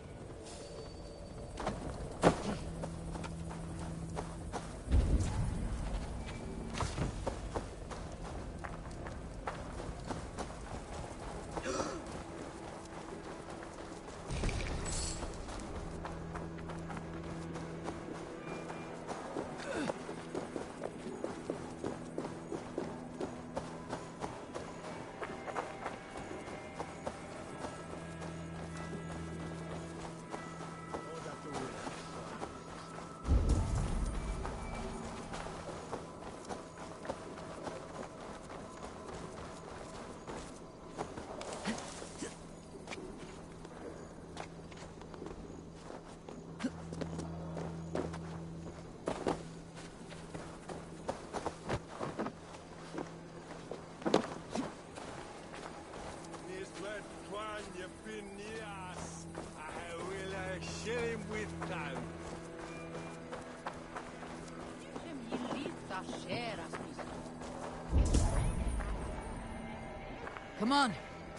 Come on,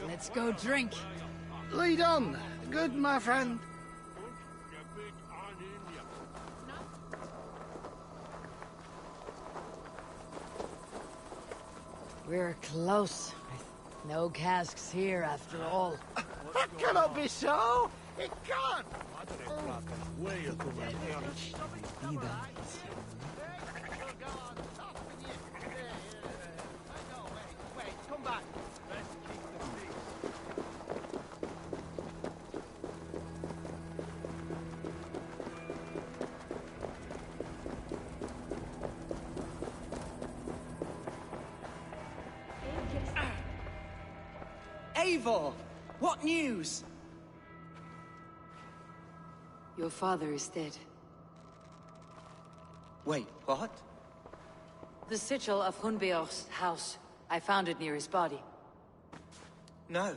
let's go drink. Lead on. Good, my friend. We're close. No casks here, after all. That cannot be so! It can't! Come back. Eivor! What news? Your father is dead. Wait, what? The sigil of Hunbeor's house. I found it near his body. No.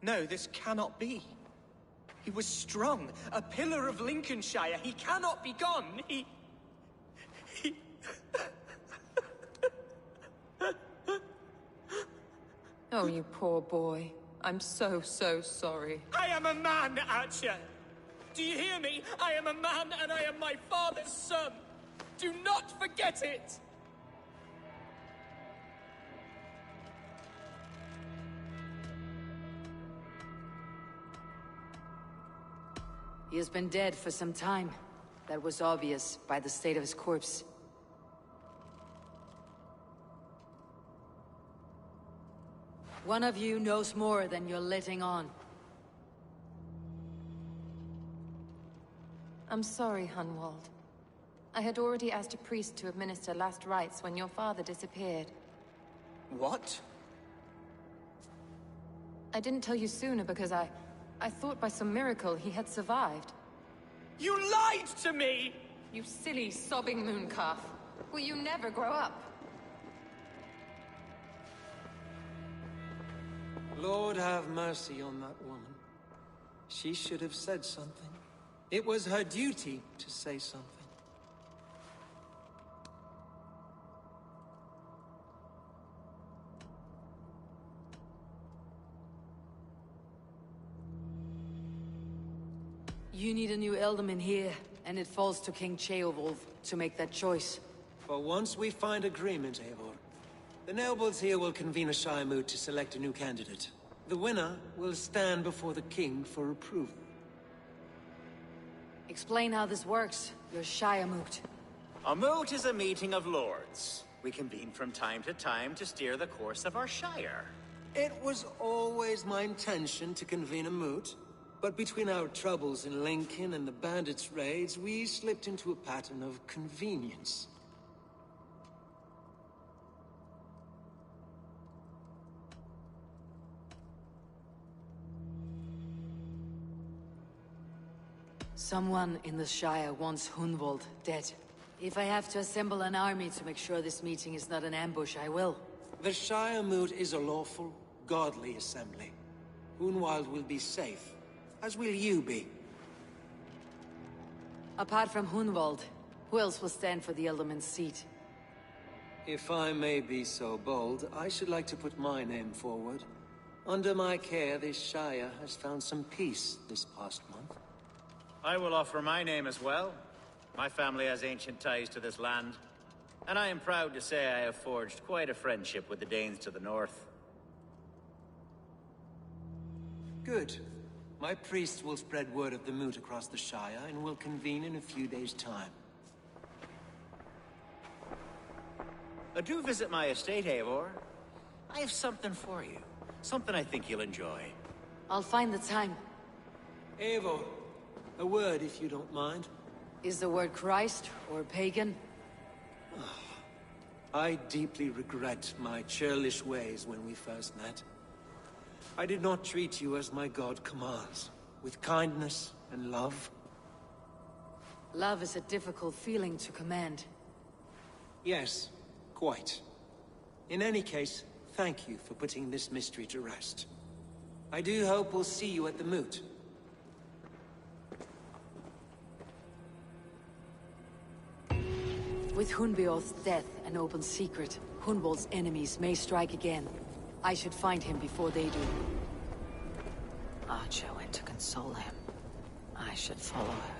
No, this cannot be. He was strong, a pillar of Lincolnshire. He cannot be gone. He... Oh, you poor boy. I'm so sorry. I am a man, Archer! Do you hear me? I am a man and I am my father's son! Do not forget it! He has been dead for some time. That was obvious by the state of his corpse. One of you knows more than you're letting on. I'm sorry, Hunwald. I had already asked a priest to administer last rites when your father disappeared. What? I didn't tell you sooner because I thought by some miracle he had survived. You lied to me! You silly, sobbing mooncalf. Will you never grow up? Lord have mercy on that woman. She should have said something. It was her duty to say something. You need a new Ealdorman here, and it falls to King Ceolwulf to make that choice. But once we find agreement, Eivor, the nobles here will convene a Shire moot to select a new candidate. The winner will stand before the king for approval. Explain how this works, your Shire moot. A moot is a meeting of lords. We convene from time to time to steer the course of our Shire. It was always my intention to convene a moot, but between our troubles in Lincoln and the bandits' raids, we slipped into a pattern of convenience. Someone in the Shire wants Hunwald dead. If I have to assemble an army to make sure this meeting is not an ambush, I will. The Shire moot is a lawful, godly assembly. Hunwald will be safe, as will you be. Apart from Hunwald, who else will stand for the Ealdorman's seat? If I may be so bold, I should like to put my name forward. Under my care, this Shire has found some peace this past month. I will offer my name as well. My family has ancient ties to this land, and I am proud to say I have forged quite a friendship with the Danes to the north. Good. My priests will spread word of the moot across the Shire, and will convene in a few days' time. Do visit my estate, Eivor. I have something for you. Something I think you'll enjoy. I'll find the time. Eivor, a word if you don't mind. Is the word Christ or pagan? I deeply regret my churlish ways when we first met. I did not treat you as my god commands, with kindness and love. Love is a difficult feeling to command. Yes, quite. In any case, thank you for putting this mystery to rest. I do hope we'll see you at the moot. With Hunbeor's death an open secret, Hunwald's enemies may strike again. I should find him before they do. Archer went to console him. I should follow her.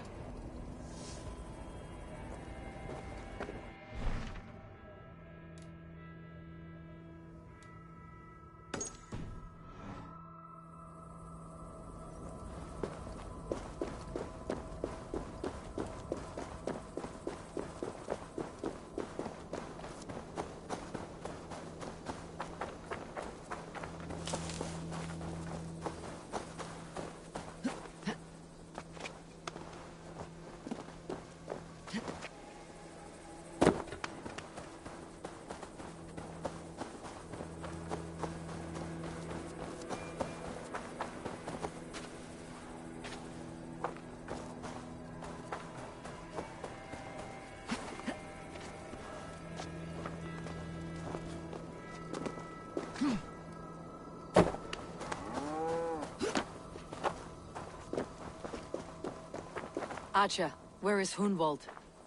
Archer, where is Hunwald?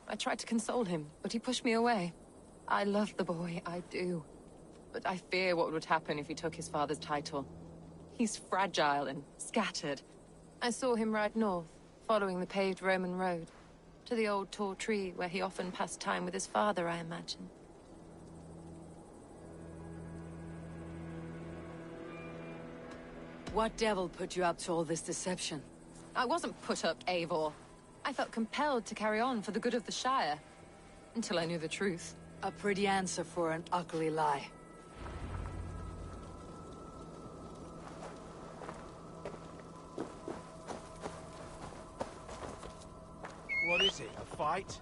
I tried to console him, but he pushed me away. I love the boy, I do. But I fear what would happen if he took his father's title. He's fragile and scattered. I saw him ride north, following the paved Roman road. To the old tall tree where he often passed time with his father, I imagine. What devil put you up to all this deception? I wasn't put up, Eivor. I felt compelled to carry on for the good of the Shire. Until I knew the truth. A pretty answer for an ugly lie. What is it, a fight?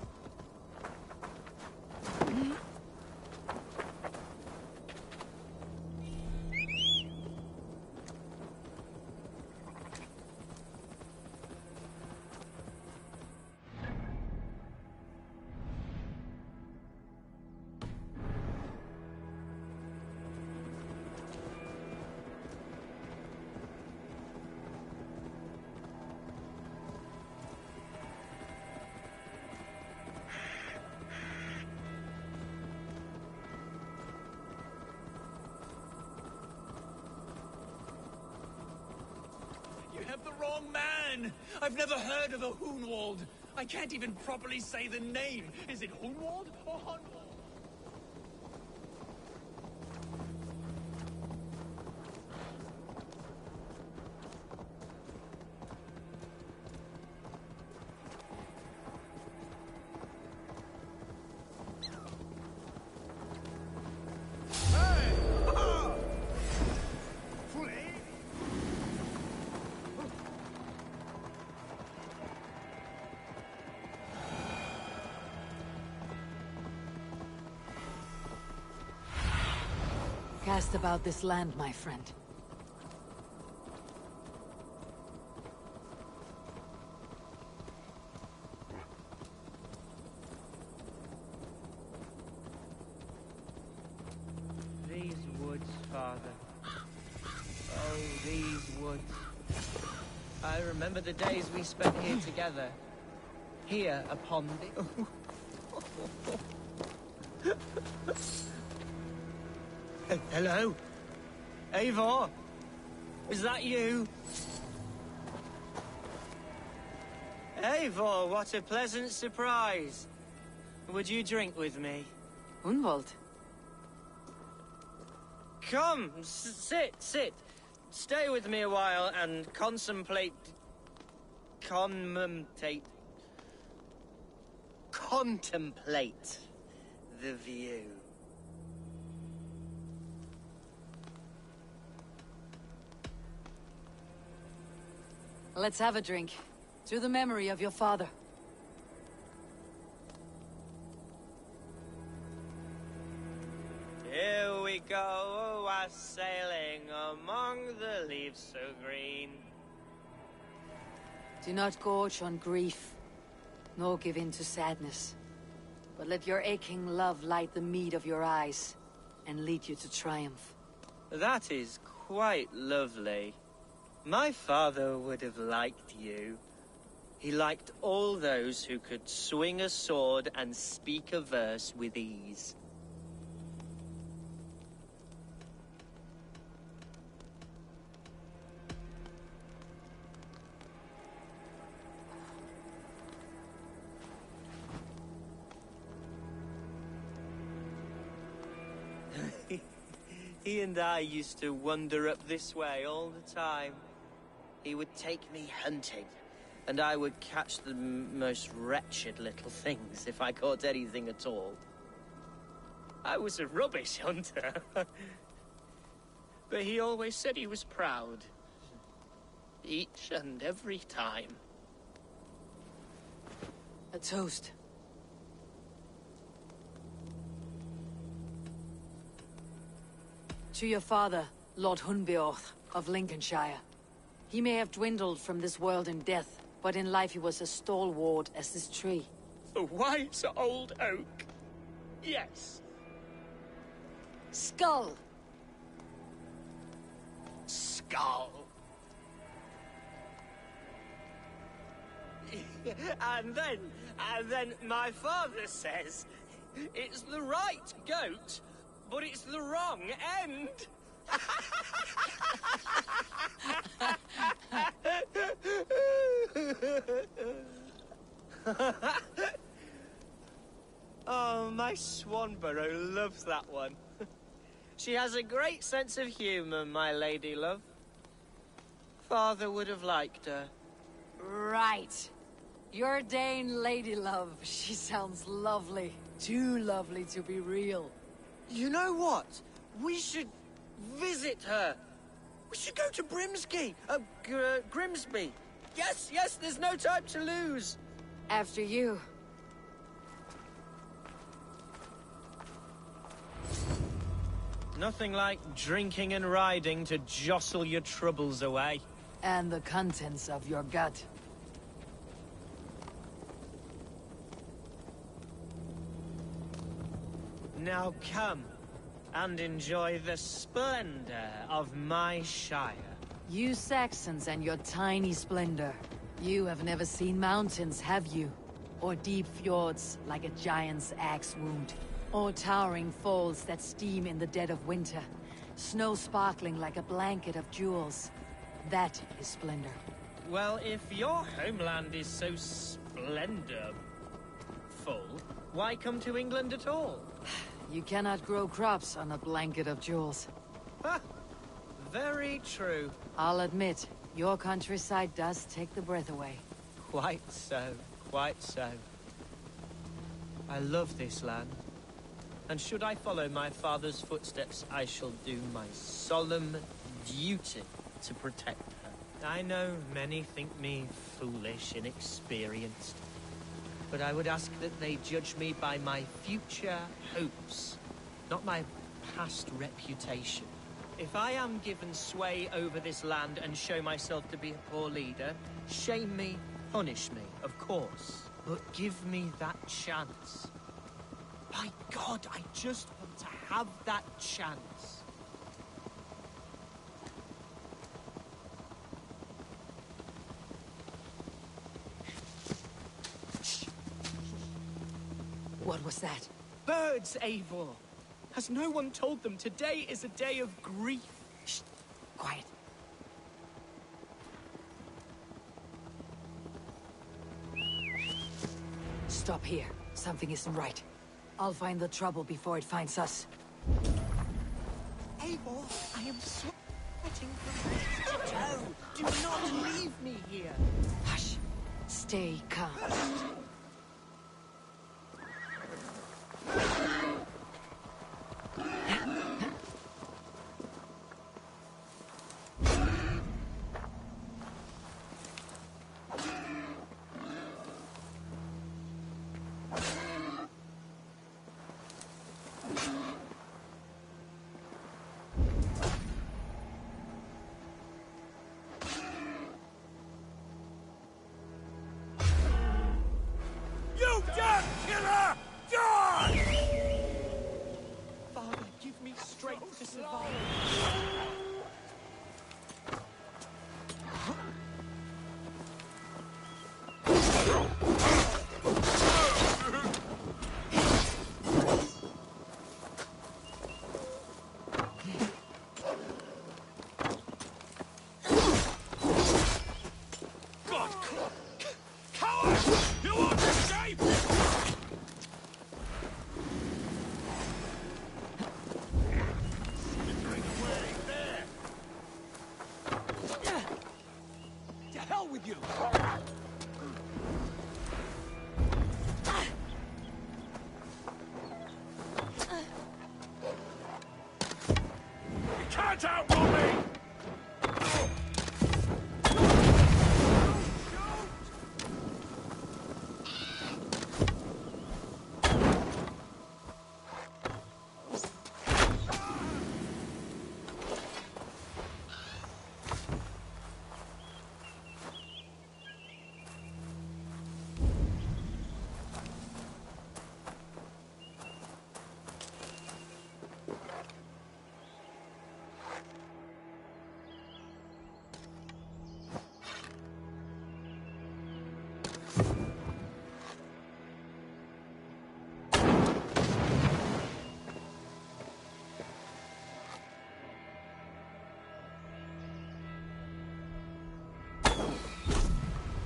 The wrong man! I've never heard of a Hunwald. I can't even properly say the name. Is it Hunwald or Hunwald? Cast about this land, my friend. These woods, Father. Oh, these woods. I remember the days we spent here together. Here upon the... Hello? Eivor? Is that you? Eivor, what a pleasant surprise. Would you drink with me? Hunwald? Come, sit. Stay with me a while and contemplate the view. Let's have a drink. To the memory of your father. Here we go, sailing among the leaves so green. Do not gorge on grief, nor give in to sadness. But let your aching love light the mead of your eyes, and lead you to triumph. That is quite lovely. My father would have liked you. He liked all those who could swing a sword and speak a verse with ease. He and I used to wander up this way all the time. He would take me hunting, and I would catch the most wretched little things if I caught anything at all. I was a rubbish hunter. But he always said he was proud. Each and every time. A toast. To your father, Lord Hunbeorth of Lincolnshire. He may have dwindled from this world in death, but in life he was as stalwart as this tree. A wise old oak. Yes. Skull! Skull. And then my father says, it's the right goat, but it's the wrong end. Oh, my Swanborough loves that one. She has a great sense of humor, my lady love. Father would have liked her. Right. Your Dane lady love. She sounds lovely. Too lovely to be real. You know what? We should visit her. We should go to Grimsby. Yes, there's no time to lose. After you. Nothing like drinking and riding to jostle your troubles away. And the contents of your gut. Now come and enjoy the splendor of my shire. You Saxons and your tiny splendor. You have never seen mountains, have you? Or deep fjords like a giant's axe wound. Or towering falls that steam in the dead of winter. Snow sparkling like a blanket of jewels. That is splendor. Well, if your homeland is so splendorful, why come to England at all? You cannot grow crops on a blanket of jewels. Ha! Very true. I'll admit, your countryside does take the breath away. Quite so, quite so. I love this land. And should I follow my father's footsteps, I shall do my solemn duty to protect her. I know many think me foolish, inexperienced. But I would ask that they judge me by my future hopes, not my past reputation. If I am given sway over this land and show myself to be a poor leader, shame me, punish me, of course. But give me that chance. My God, I just want to have that chance. What was that? Birds, Eivor! Has no one told them today is a day of grief? Shh! Quiet. Stop here. Something isn't right. I'll find the trouble before it finds us. Eivor, I am sweating from head to toe. Do not leave me here. Hush. Stay calm. You damn killer! Die! Father, give me strength to survive. you! You can't outrun me!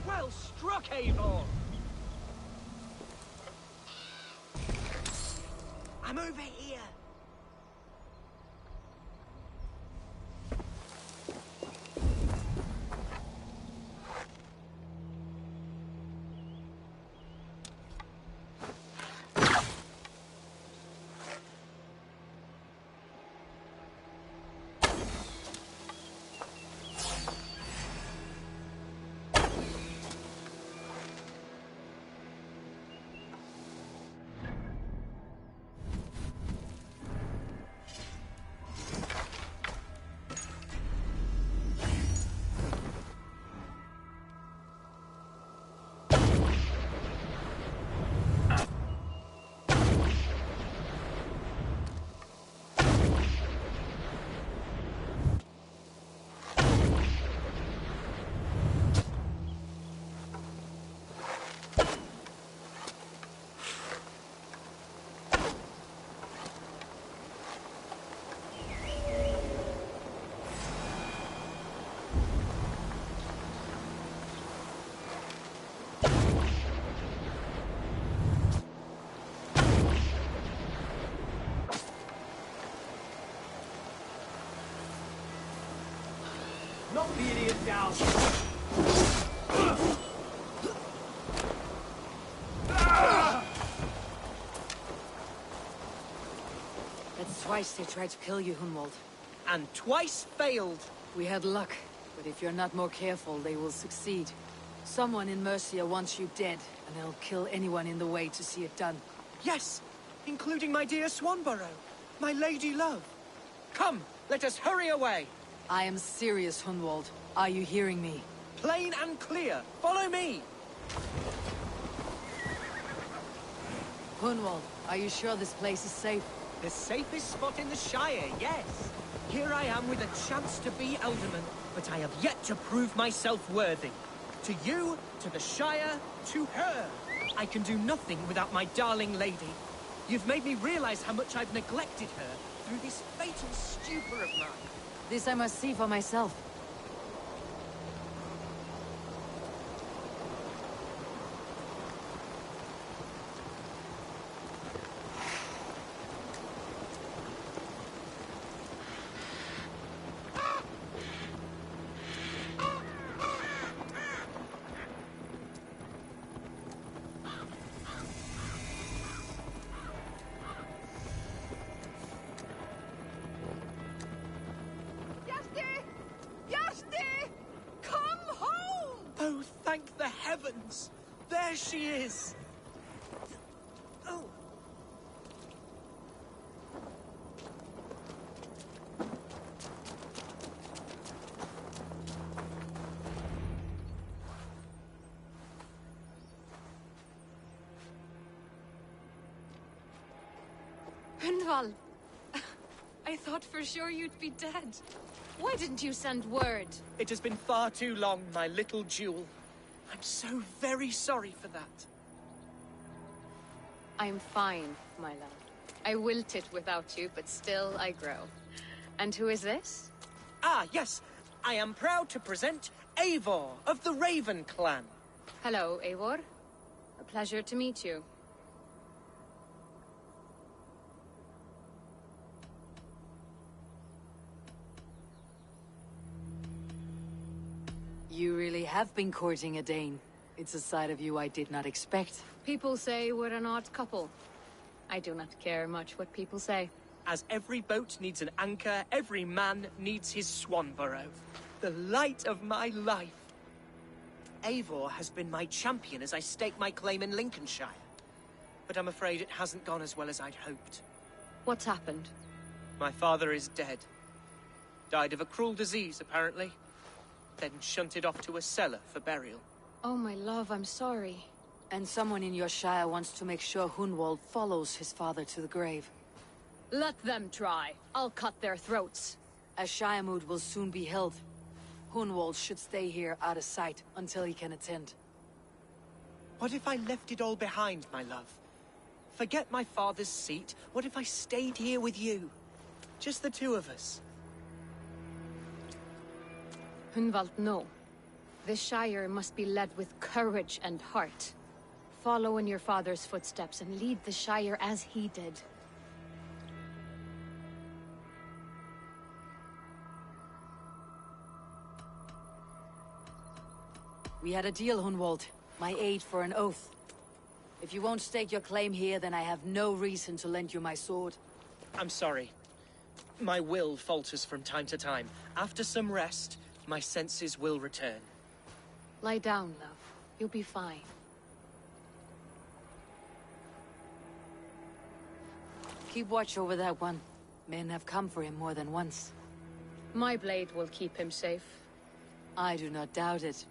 Well struck, Eivor! I'm over here. Knock the idiot down! That's twice they tried to kill you, Hunwald. And twice failed. We had luck, but if you're not more careful, they will succeed. Someone in Mercia wants you dead, and they'll kill anyone in the way to see it done. Yes, including my dear Swanborough, my lady love. Come, let us hurry away. I am serious, Hunwald. Are you hearing me? Plain and clear. Follow me. Hunwald, are you sure this place is safe? The safest spot in the Shire, yes. Here I am with a chance to be Alderman, but I have yet to prove myself worthy. To you, to the Shire, to her. I can do nothing without my darling lady. You've made me realize how much I've neglected her through this fatal stupor of mine. This I must see for myself. Oh, thank the heavens! There she is! Oh. Hundwald! I thought for sure you'd be dead. Why didn't you send word? It has been far too long, my little jewel. I'm so very sorry for that. I'm fine, my love. I wilted without you, but still I grow. And who is this? Ah, yes. I am proud to present Eivor of the Raven clan. Hello, Eivor. A pleasure to meet you. You really have been courting a Dane. It's a side of you I did not expect. People say we're an odd couple. I do not care much what people say. As every boat needs an anchor, every man needs his Swanborough. The light of my life. Eivor has been my champion as I stake my claim in Lincolnshire. But I'm afraid it hasn't gone as well as I'd hoped. What's happened? My father is dead. Died of a cruel disease, apparently. Then shunted off to a cellar for burial. Oh, my love, I'm sorry. And someone in your shire wants to make sure Hunwald follows his father to the grave. Let them try. I'll cut their throats. A shire mood will soon be held. Hunwald should stay here out of sight until he can attend. What if I left it all behind, my love? Forget my father's seat. What if I stayed here with you? Just the two of us. Hunwald, no. This Shire must be led with courage and heart. Follow in your father's footsteps and lead the Shire as he did. We had a deal, Hunwald. My aid for an oath. If you won't stake your claim here, then I have no reason to lend you my sword. I'm sorry. My will falters from time to time. After some rest, my senses will return. Lie down, love. You'll be fine. Keep watch over that one. Men have come for him more than once. My blade will keep him safe. I do not doubt it.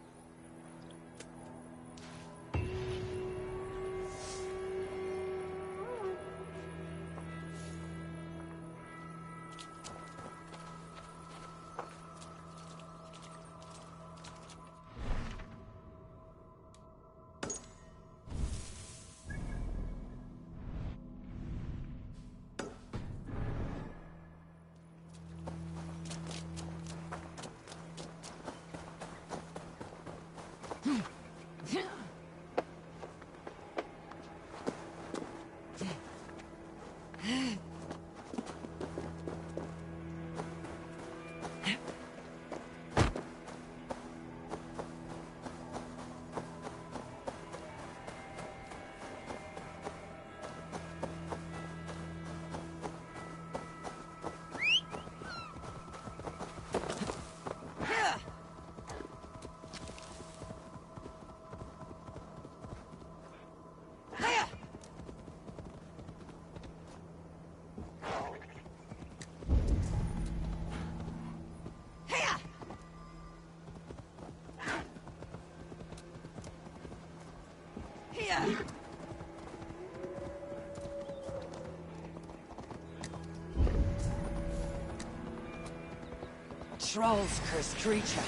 Troll's cursed creature.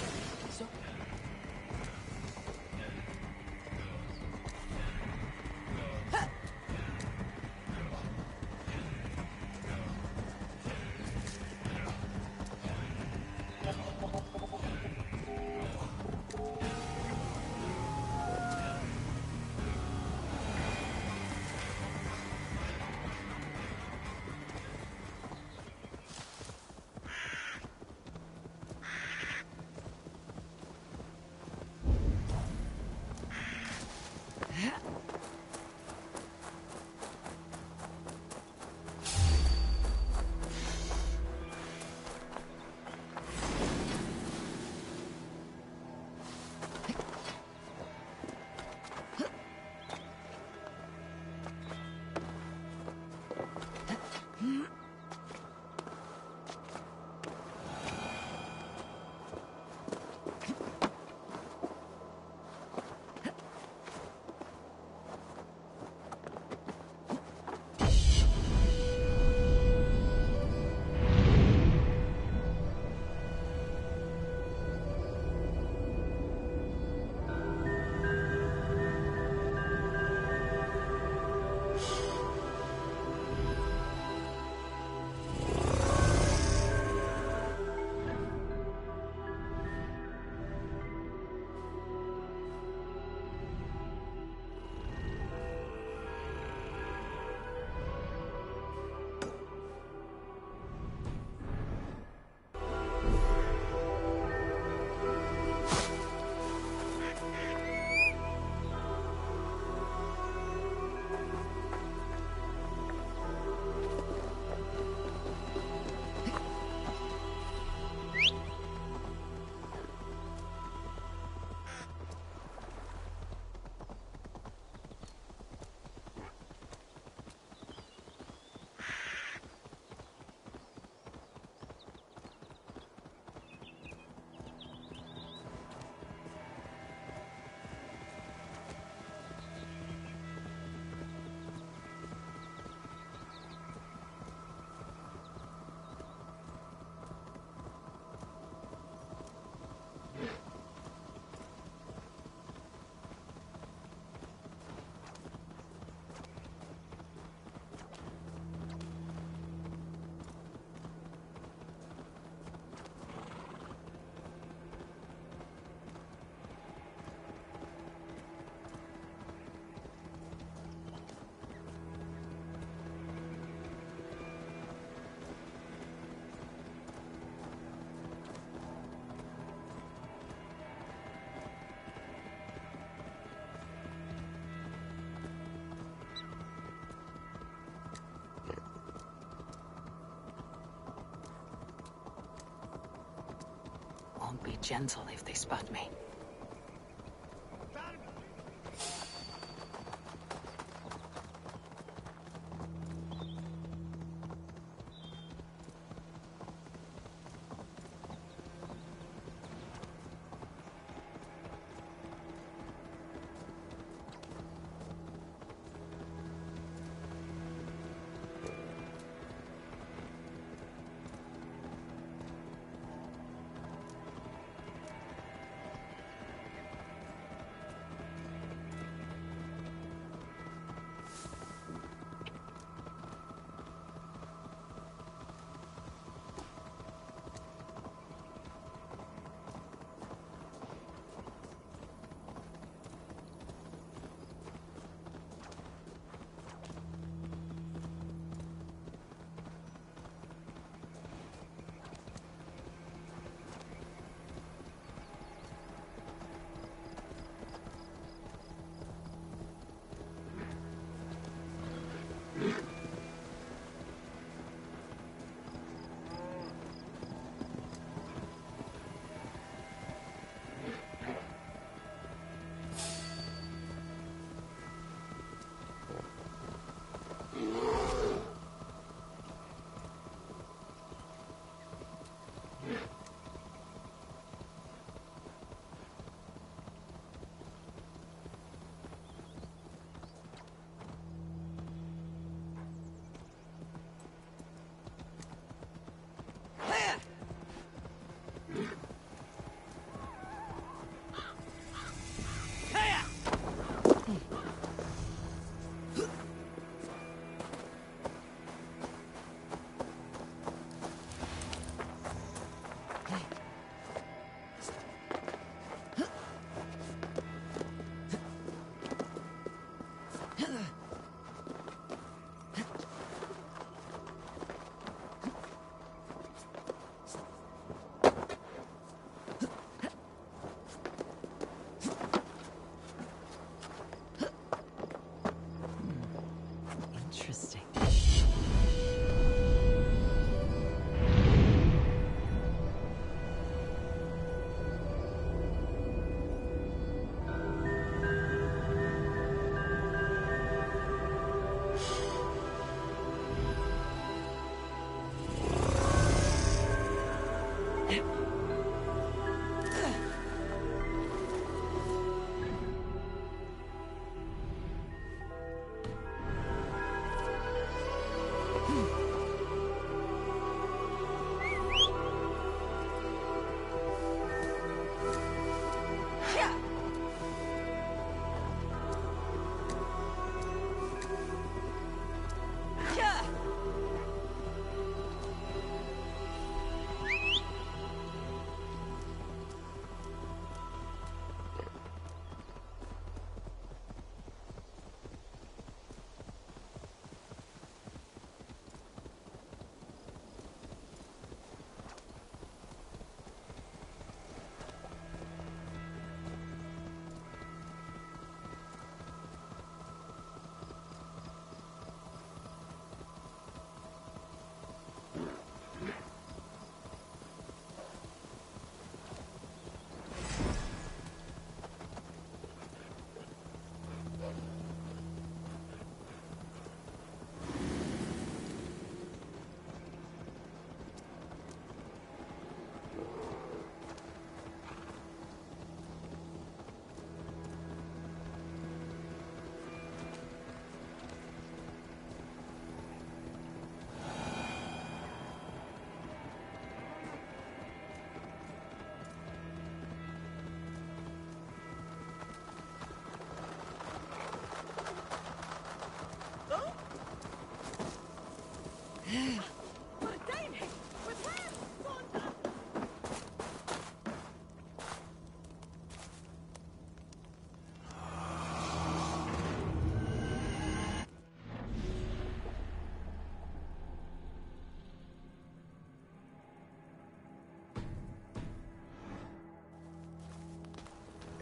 Be gentle if they spot me.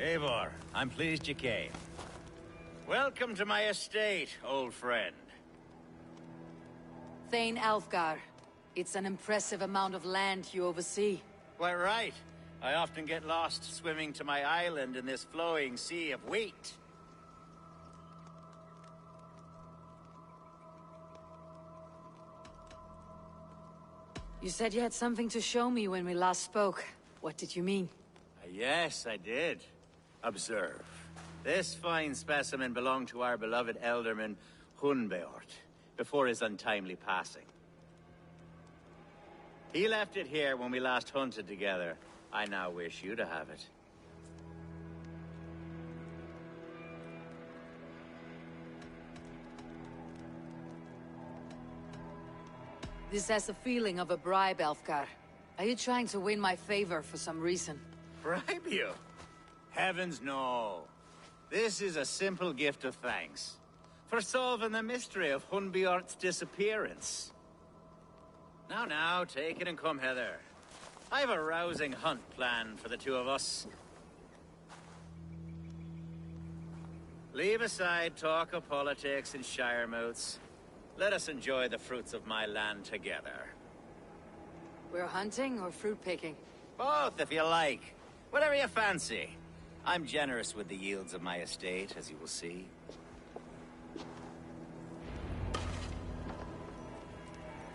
Eivor, I'm pleased you came. Welcome to my estate, old friend. Thane Alfgar. It's an impressive amount of land you oversee. Quite right. I often get lost swimming to my island in this flowing sea of wheat. You said you had something to show me when we last spoke. What did you mean? Yes, I did. Observe. This fine specimen belonged to our beloved elderman, Hunbeort, before his untimely passing. He left it here when we last hunted together. I now wish you to have it. This has the feeling of a bribe, Elfgar. Are you trying to win my favor for some reason? Bribe you? Heavens no. This is a simple gift of thanks. For solving the mystery of Hunbeort's disappearance. Now, take it and come hither. I have a rousing hunt planned for the two of us. Leave aside talk of politics and shire moats. Let us enjoy the fruits of my land together. We're hunting or fruit picking? Both, if you like. Whatever you fancy. I'm generous with the yields of my estate, as you will see.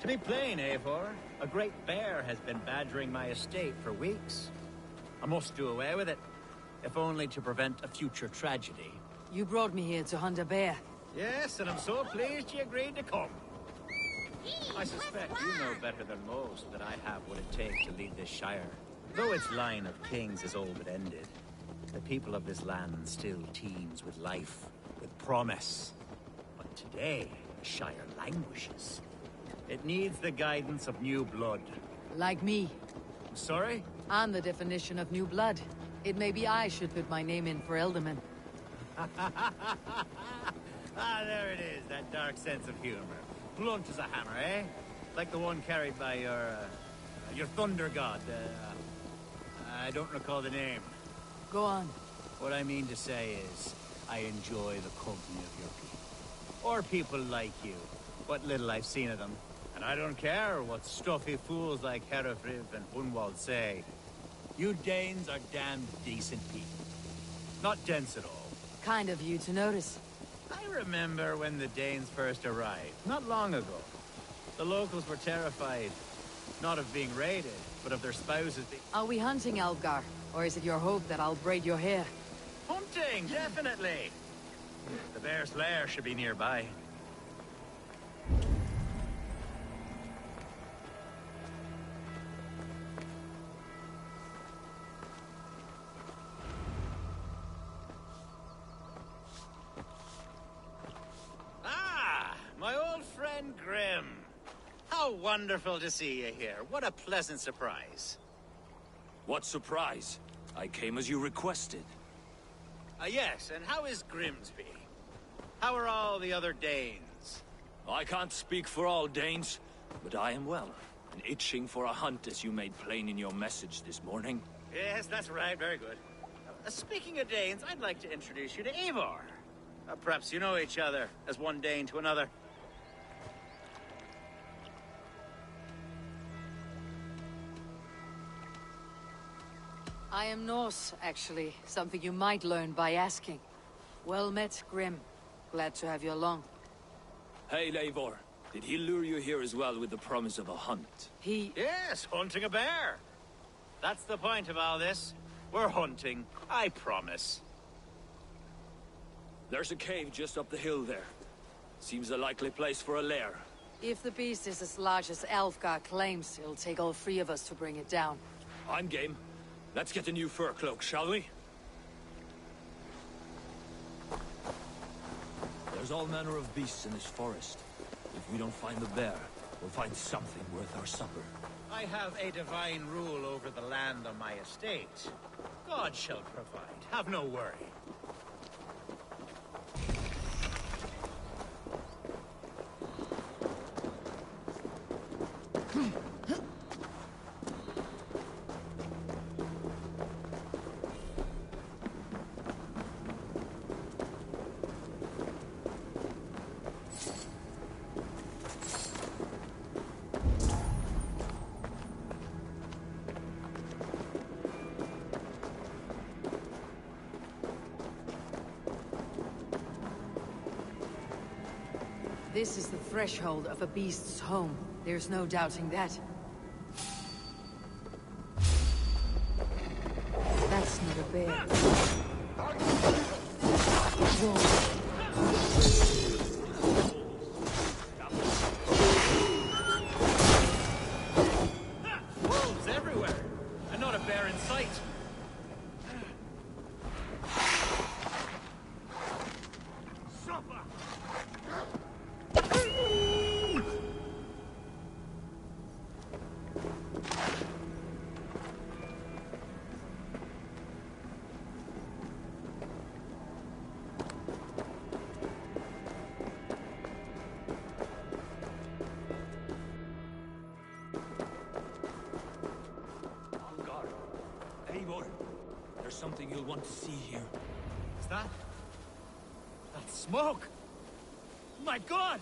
To be plain, Eivor, a great bear has been badgering my estate for weeks. I must do away with it, if only to prevent a future tragedy. You brought me here to hunt a bear. Yes, and I'm so pleased you agreed to come. I suspect you know better than most that I have what it takes to lead this shire. Though its line of kings is all but ended, the people of this land still teems with life, with promise. But today, the shire languishes. It needs the guidance of new blood. Like me. Sorry? I'm the definition of new blood. It may be I should put my name in for Elderman. There it is, that dark sense of humor. Blunt as a hammer, eh? Like the one carried by your thunder god. I don't recall the name. Go on. What I mean to say is, I enjoy the company of your people. Or people like you. What little I've seen of them. And I don't care what stuffy fools like Herefriv and Hunwald say. You Danes are damned decent people. Not dense at all. Kind of you to notice. I remember when the Danes first arrived, not long ago. The locals were terrified, not of being raided, but of their spouses being... Are we hunting, Elfgar? Or is it your hope that I'll braid your hair? Hunting, definitely! The bear's lair should be nearby. My old friend Grim. How wonderful to see you here. What a pleasant surprise. What surprise? I came as you requested. Yes, and how is Grimsby? How are all the other Danes? I can't speak for all Danes, but I am well, and itching for a hunt as you made plain in your message this morning. Yes, that's right. Very good. Speaking of Danes, I'd like to introduce you to Eivor. Perhaps you know each other, as one Dane to another. I am Norse, actually. Something you might learn by asking. Well met, Grim. Glad to have you along. Hey, Eivor. Did he lure you here as well with the promise of a hunt? Yes, hunting a bear. That's the point of all this. We're hunting, I promise. There's a cave just up the hill there. Seems a likely place for a lair. If the beast is as large as Elfgar claims, it'll take all three of us to bring it down. I'm game. Let's get a new fur cloak, shall we? There's all manner of beasts in this forest. If we don't find the bear, we'll find something worth our supper. I have a divine rule over the land on my estate. God shall provide. Have no worry. This is the threshold of a beast's home. There's no doubting that. That's not a bear. Whoa. Wolves everywhere! And not a bear in sight! There's something you'll want to see here. Is that smoke? My God!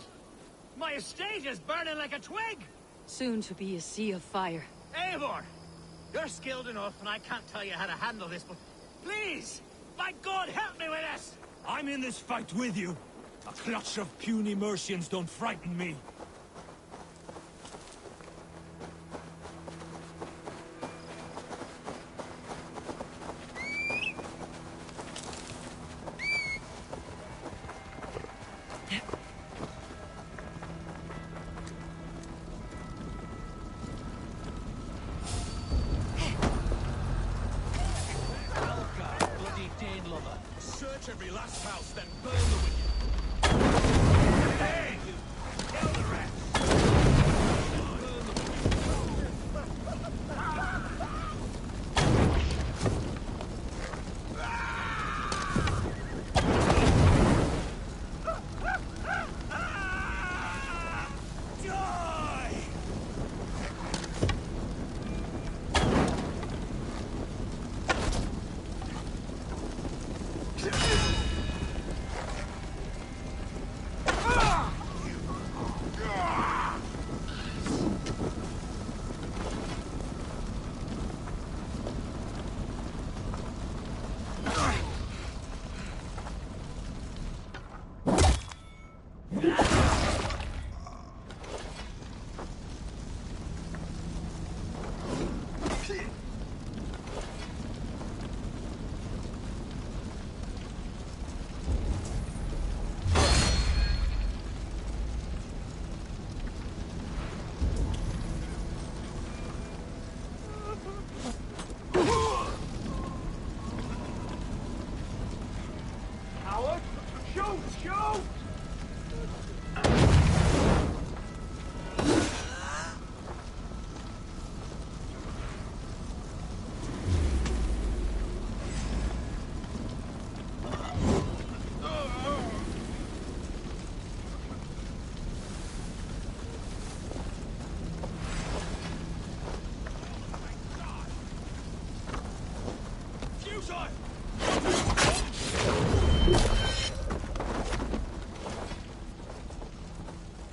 My estate is burning like a twig! Soon to be a sea of fire. Eivor! You're skilled enough, and I can't tell you how to handle this, but please! My God, help me with this! I'm in this fight with you. A clutch of puny Mercians don't frighten me. Search every last house, then burn the wicked. Hey! Kill the rest!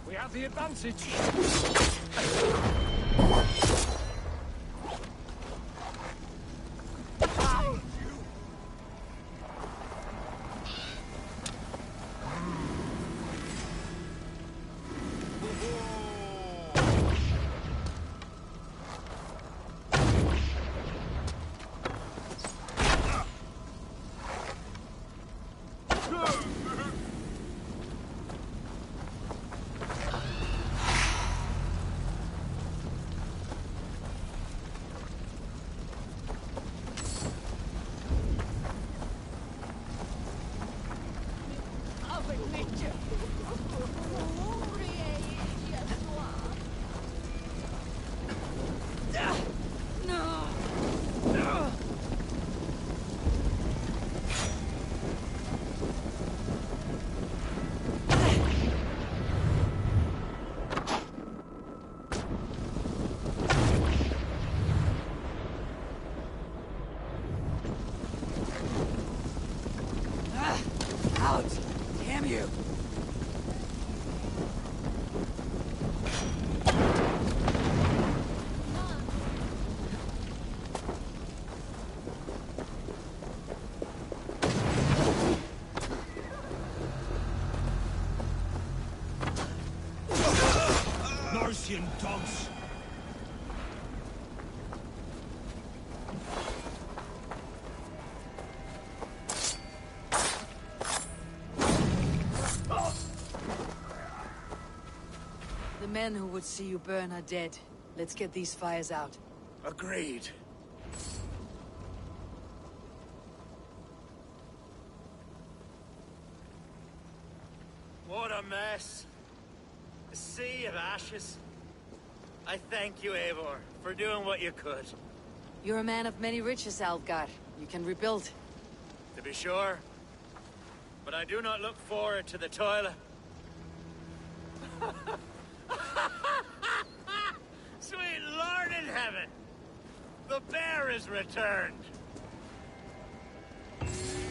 We have the advantage. Out! Damn you! thieving dogs! The men who would see you burn are dead. Let's get these fires out. Agreed. What a mess. A sea of ashes. I thank you, Eivor, for doing what you could. You're a man of many riches, Algar. You can rebuild. To be sure. But I do not look forward to the toilet. Sweet Lord in heaven! The bear is returned!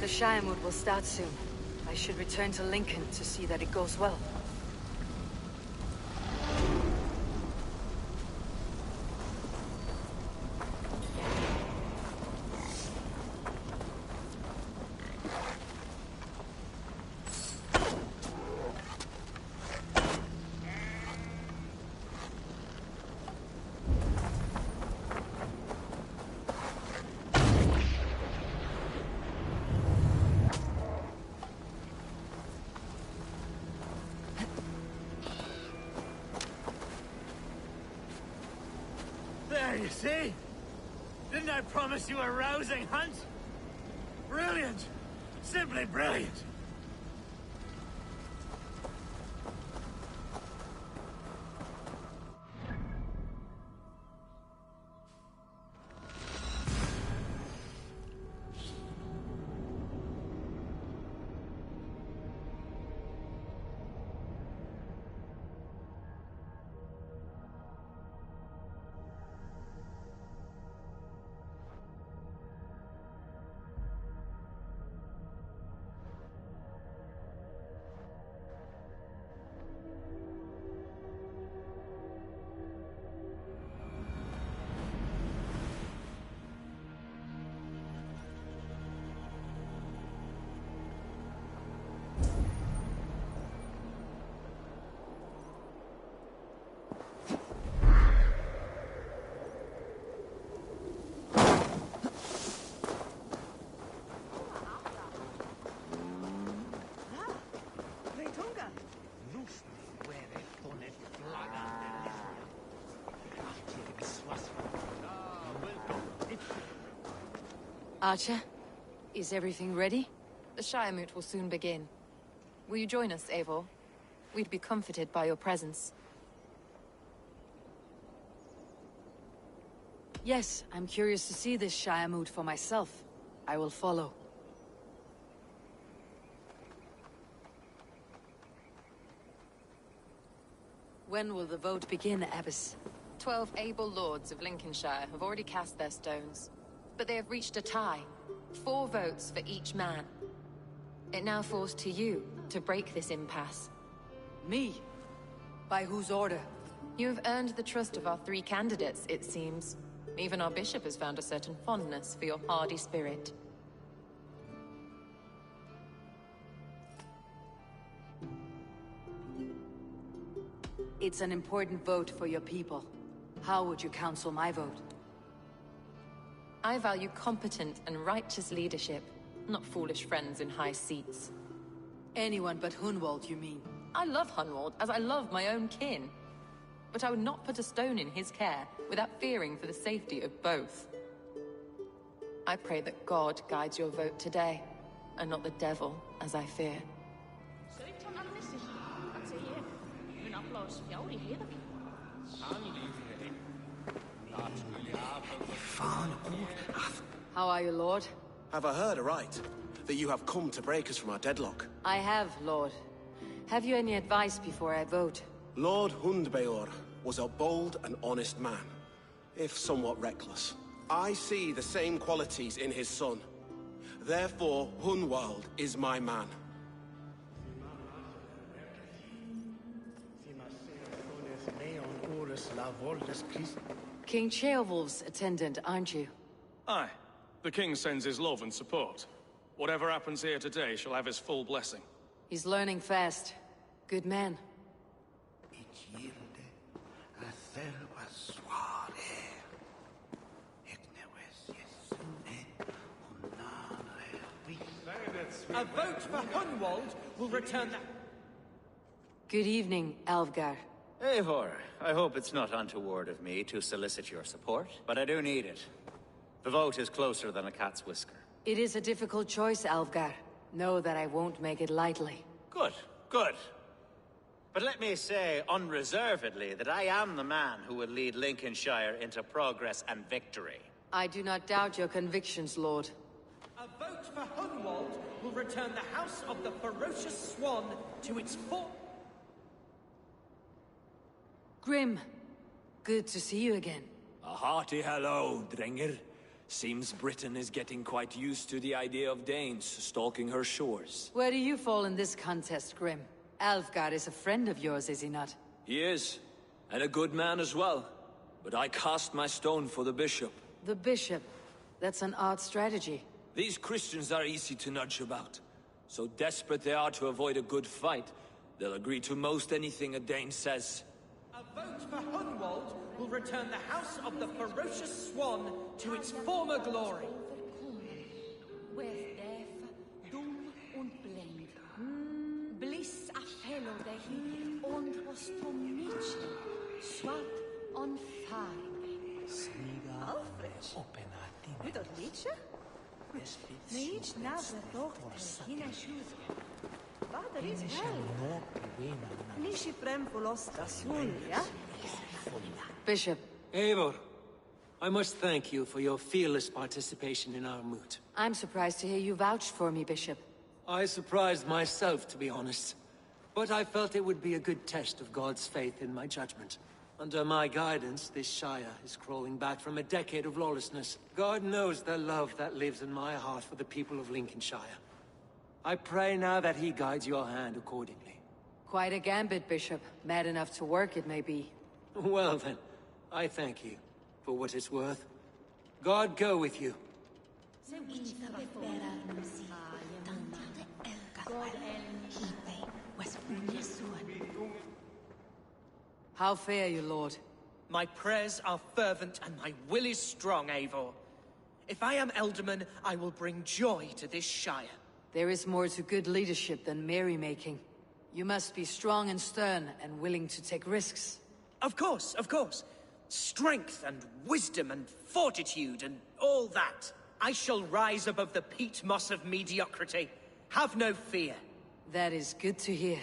The Shiremoot will start soon. I should return to Lincoln to see that it goes well. There, you see? Didn't I promise you a rousing hunt? Brilliant! Simply brilliant! Archer, is everything ready? The Shiremoot will soon begin. Will you join us, Eivor? We'd be comforted by your presence. Yes, I'm curious to see this Shiremoot for myself. I will follow. When will the vote begin, Abbess? 12 able lords of Lincolnshire have already cast their stones. But they have reached a tie. 4 votes for each man. It now falls to you to break this impasse. Me? By whose order? You have earned the trust of our 3 candidates, it seems. Even our bishop has found a certain fondness for your hardy spirit. It's an important vote for your people. How would you counsel my vote? I value competent and righteous leadership, not foolish friends in high seats. Anyone but Hunwald, you mean? I love Hunwald, as I love my own kin. But I would not put a stone in his care without fearing for the safety of both. I pray that God guides your vote today, and not the devil, as I fear. How are you, Lord? Have I heard aright? That you have come to break us from our deadlock? I have, Lord. Have you any advice before I vote? Lord Hundbeor was a bold and honest man, if somewhat reckless. I see the same qualities in his son. Therefore, Hunwald is my man. King Ceolwulf's attendant, aren't you? Aye. The king sends his love and support. Whatever happens here today shall have his full blessing. He's learning fast. Good man. A vote for Hunwald will return the... Good evening, Alvgar. Eivor, I hope it's not untoward of me to solicit your support, but I do need it. The vote is closer than a cat's whisker. It is a difficult choice, Alvgar. Know that I won't make it lightly. Good, good. But let me say unreservedly that I am the man who will lead Lincolnshire into progress and victory. I do not doubt your convictions, Lord. A vote for Hunwald will return the House of the Ferocious Swan to its Grim, good to see you again. A hearty hello, Drenger. Seems Britain is getting quite used to the idea of Danes stalking her shores. Where do you fall in this contest, Grim? Alfgar is a friend of yours, is he not? He is, and a good man as well. But I cast my stone for the bishop. The bishop? That's an odd strategy. These Christians are easy to nudge about. So desperate they are to avoid a good fight, they'll agree to most anything a Dane says. A vote for Hunwald will return the House of the Ferocious Swan to its former glory. Bliss a fellow the heat und was to meet swat on fire. Alfred, dat liedje? Niet na de dochter, hina shoes. Wat er is wel. Nishi prem volos da sul, ja? Bishop. Eivor, I must thank you for your fearless participation in our moot. I'm surprised to hear you vouched for me, Bishop. I surprised myself, to be honest. But I felt it would be a good test of God's faith in my judgment. Under my guidance, this Shire is crawling back from a decade of lawlessness. God knows the love that lives in my heart for the people of Lincolnshire. I pray now that he guides your hand accordingly. Quite a gambit, Bishop. Mad enough to work, it may be. Well then, I thank you, for what it's worth. God go with you. How fare you, Lord? My prayers are fervent and my will is strong, Eivor. If I am Elderman, I will bring joy to this Shire. There is more to good leadership than merrymaking. You must be strong and stern and willing to take risks. Of course, of course. Strength and wisdom and fortitude and all that. I shall rise above the peat moss of mediocrity. Have no fear. That is good to hear.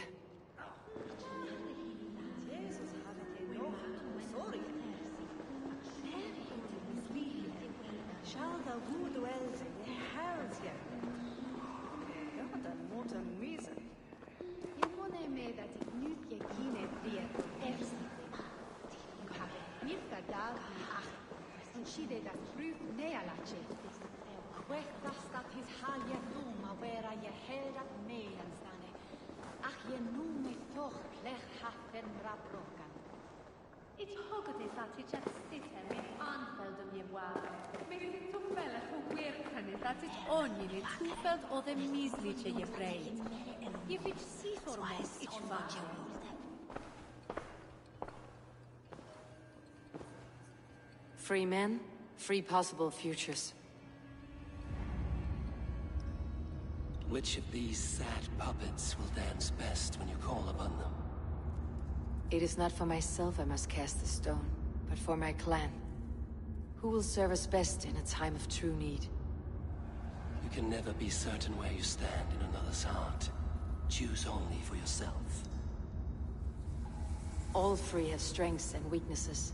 It's hogade that it's at sitter med anfeld of jewar. Men it's to fella for werkan that it's onion it tufeld or the misliche je braid. If it's sea for most it's fine. Free men, free possible futures. Which of these sad puppets will dance best when you call upon them? It is not for myself I must cast the stone, but for my clan. Who will serve us best in a time of true need? You can never be certain where you stand in another's heart. Choose only for yourself. All three have strengths and weaknesses.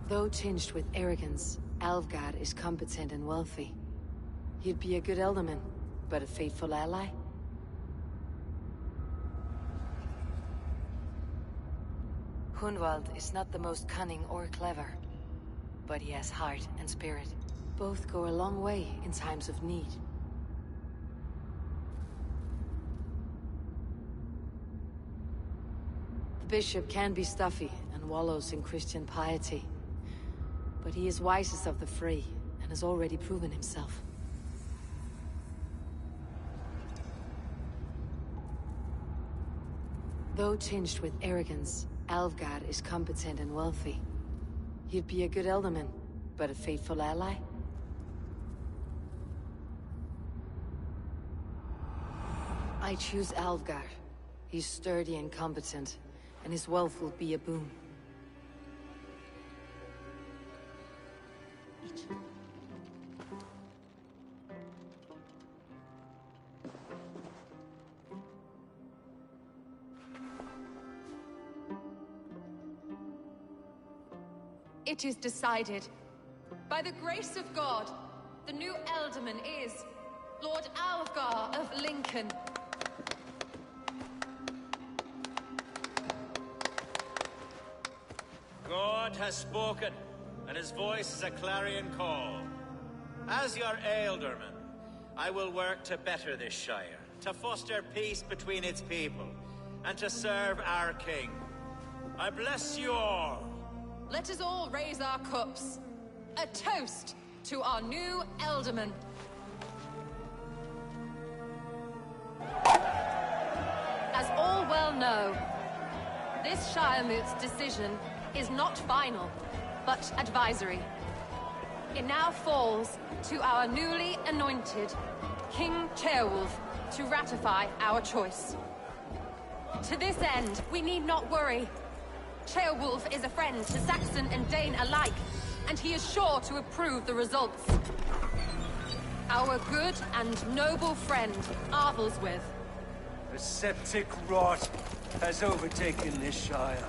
Though tinged with arrogance, Alvgard is competent and wealthy. He'd be a good elderman, but a faithful ally? Hunwald is not the most cunning or clever, but he has heart and spirit. Both go a long way in times of need. The bishop can be stuffy and wallows in Christian piety, but he is wisest of the three and has already proven himself. Though tinged with arrogance, Alvgard is competent and wealthy. He'd be a good elderman, but a faithful ally? I choose Alvgar. He's sturdy and competent, and his wealth will be a boon. It is decided. By the grace of God, the new Alderman is Lord Alvgar of Lincoln. God has spoken, and his voice is a clarion call. As your Alderman, I will work to better this Shire, to foster peace between its people, and to serve our king. I bless you all. Let us all raise our cups. A toast to our new Alderman. As all well know, this Shiremoot's decision is not final, but advisory. It now falls to our newly anointed King Ceolwulf to ratify our choice. To this end, we need not worry. Ceolwulf is a friend to Saxon and Dane alike, and he is sure to approve the results. Our good and noble friend, Arthelswith. A septic rot has overtaken this Shire.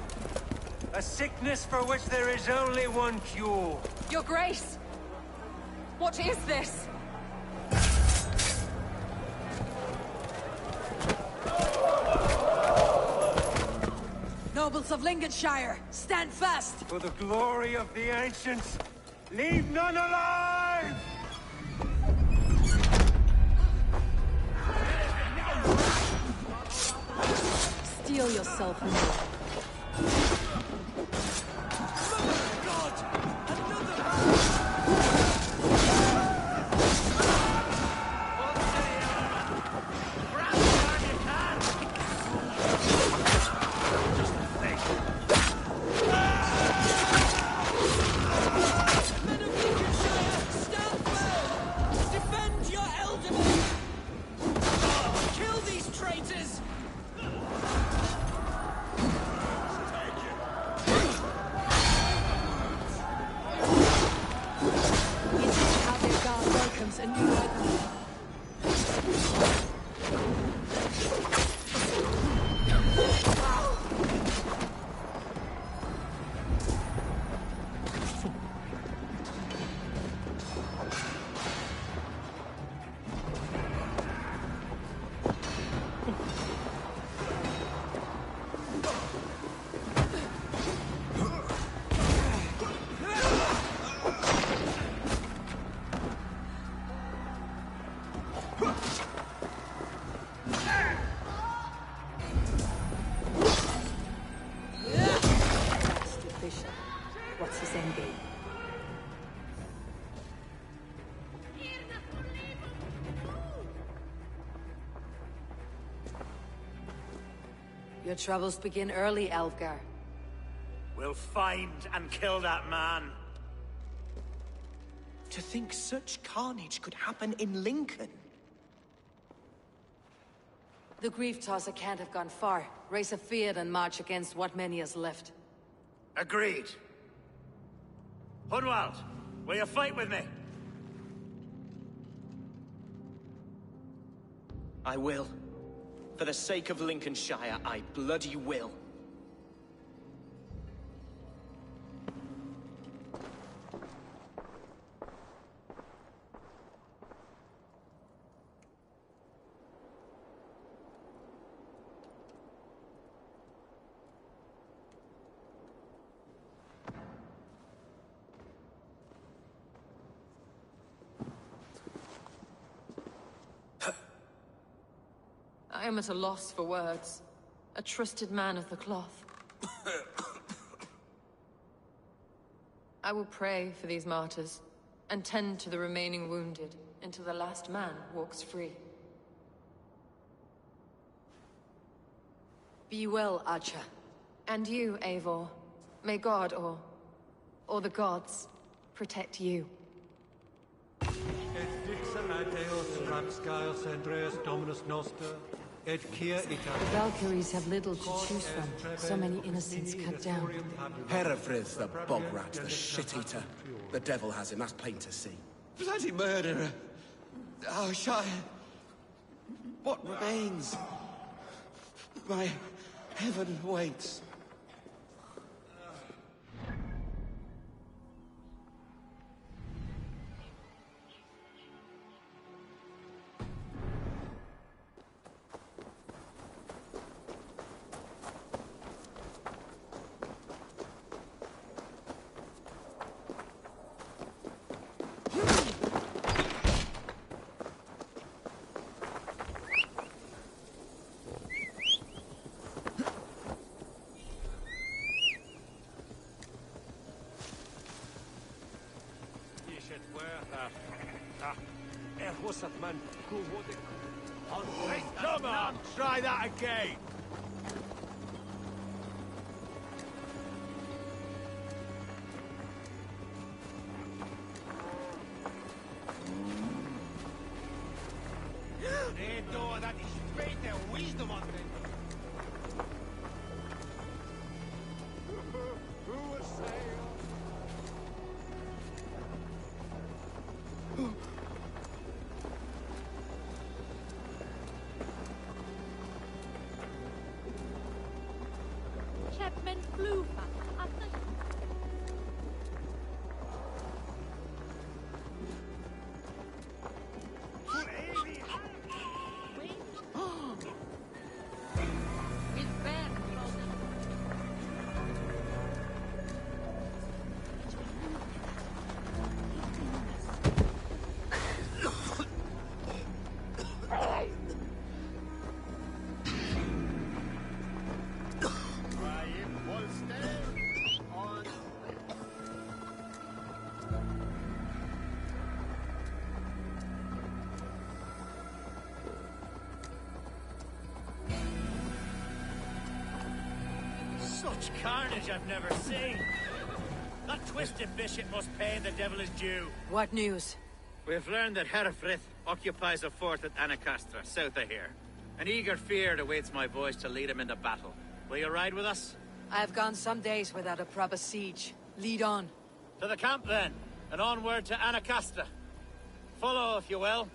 A sickness for which there is only one cure. Your Grace! What is this? Nobles of Lincolnshire, stand fast! For the glory of the ancients, leave none alive! Steel yourself more. What's his end game? Your troubles begin early, Alvgar. We'll find and kill that man. To think such carnage could happen in Lincoln. The grief tosser can't have gone far. Raise a fear and march against what many is left. Agreed. Hunwald, will you fight with me? I will. For the sake of Lincolnshire, I bloody will. I am at a loss for words. A trusted man of the cloth. I will pray for these martyrs, and tend to the remaining wounded, until the last man walks free. Be well, Archer. And you, Eivor. May God, or the gods, protect you. The Valkyries have little to choose from. So many innocents cut down. Herefrith, the bog rat, the shit-eater. The devil has him, that's plain to see. Bloody murderer! Our Shire... What remains? My heaven waits. Come on, try that again. Dat is faith and wisdom on them. Who will say? Chapman flew Such carnage I've never seen. That twisted bishop must pay the devil his due. What news? We've learned that Herefrith occupies a fort at Anacastra, south of here. An eager fear awaits my boys to lead him into battle. Will you ride with us? I have gone some days without a proper siege. Lead on. To the camp, then, and onward to Anacastra. Follow, if you will.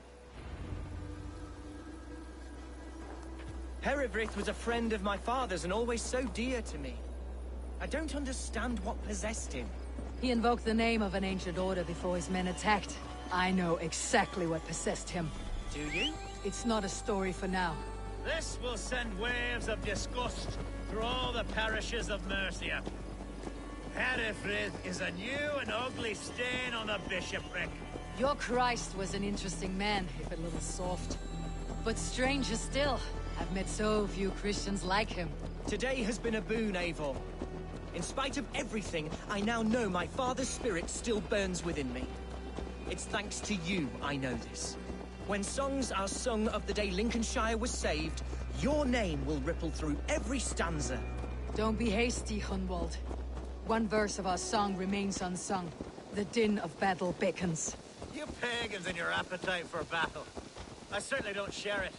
Herefrith was a friend of my father's and always so dear to me. I don't understand what possessed him. He invoked the name of an ancient order before his men attacked. I know exactly what possessed him. Do you? It's not a story for now. This will send waves of disgust through all the parishes of Mercia. Herefrith is a new and ugly stain on the bishopric. Your Christ was an interesting man, if a little soft. But stranger still, I've met so few Christians like him. Today has been a boon, Eivor. In spite of everything, I now know my father's spirit still burns within me. It's thanks to you I know this. When songs are sung of the day Lincolnshire was saved, your name will ripple through every stanza. Don't be hasty, Hunwald. One verse of our song remains unsung. The din of battle beckons. You pagans and your appetite for battle. I certainly don't share it.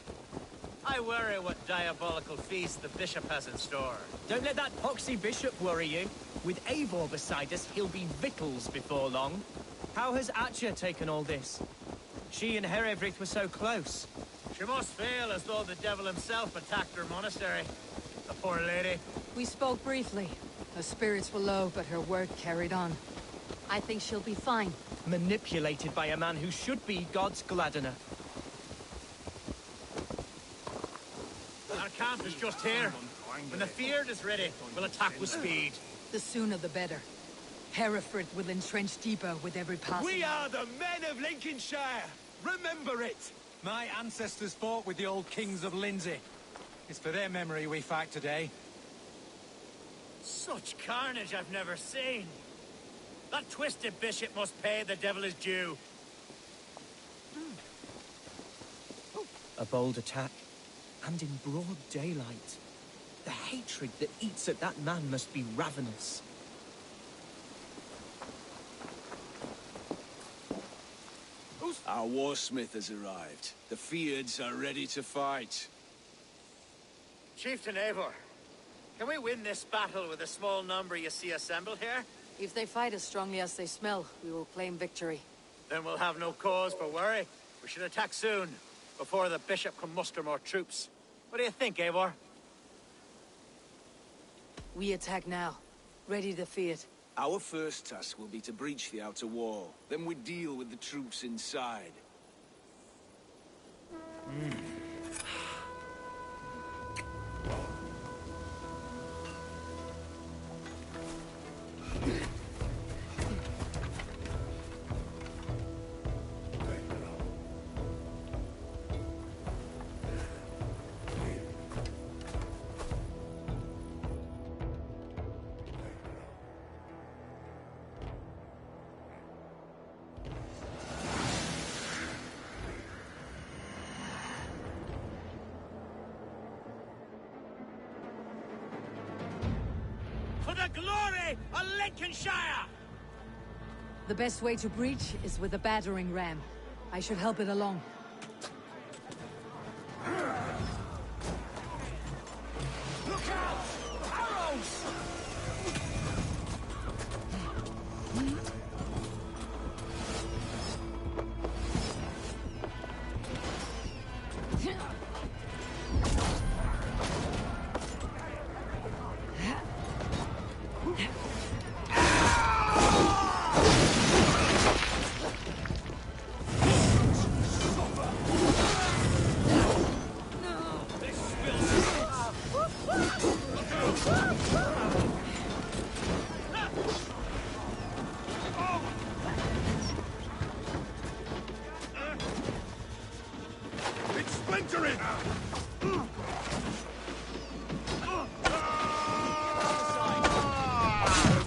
I worry what diabolical feast the bishop has in store. Don't let that poxy bishop worry you. With Eivor beside us, he'll be victuals before long. How has Atcha taken all this? She and Herefrith were so close. She must feel as though the devil himself attacked her monastery. The poor lady. We spoke briefly. Her spirits were low, but her word carried on. I think she'll be fine. Manipulated by a man who should be God's Gladdener. Our camp is just here. When the Feared is ready, we'll attack with speed. The sooner the better. Hereford will entrench deeper with every passing. We are the men of Lincolnshire! Remember it! My ancestors fought with the old kings of Lindsey. It's for their memory we fight today. Such carnage I've never seen. That twisted bishop must pay the devil his due. A bold attack, and in broad daylight. The hatred that eats at that man must be ravenous. Our warsmith has arrived. The Feards are ready to fight. Chieftain Eivor, can we win this battle with the small number you see assembled here? If they fight as strongly as they smell, we will claim victory. Then we'll have no cause for worry. We should attack soon, before the bishop can muster more troops. What do you think, Eivor? We attack now. Ready to fight. Our first task will be to breach the outer wall. Then we deal with the troops inside. For the glory of Lincolnshire! The best way to breach is with a battering ram. I should help it along. Look out! Arrows! It's splintering!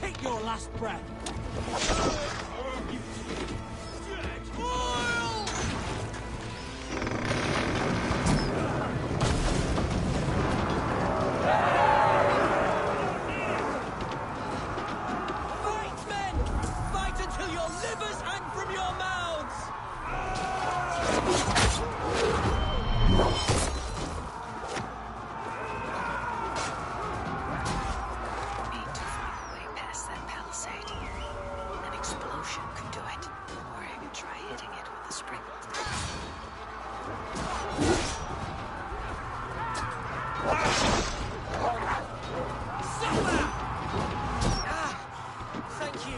Take your last breath. Fight, men! Fight until your livers hang from your mouths! Need to find a way past that palisade. An explosion could do it. Or I could try hitting it with a spring. Thank you.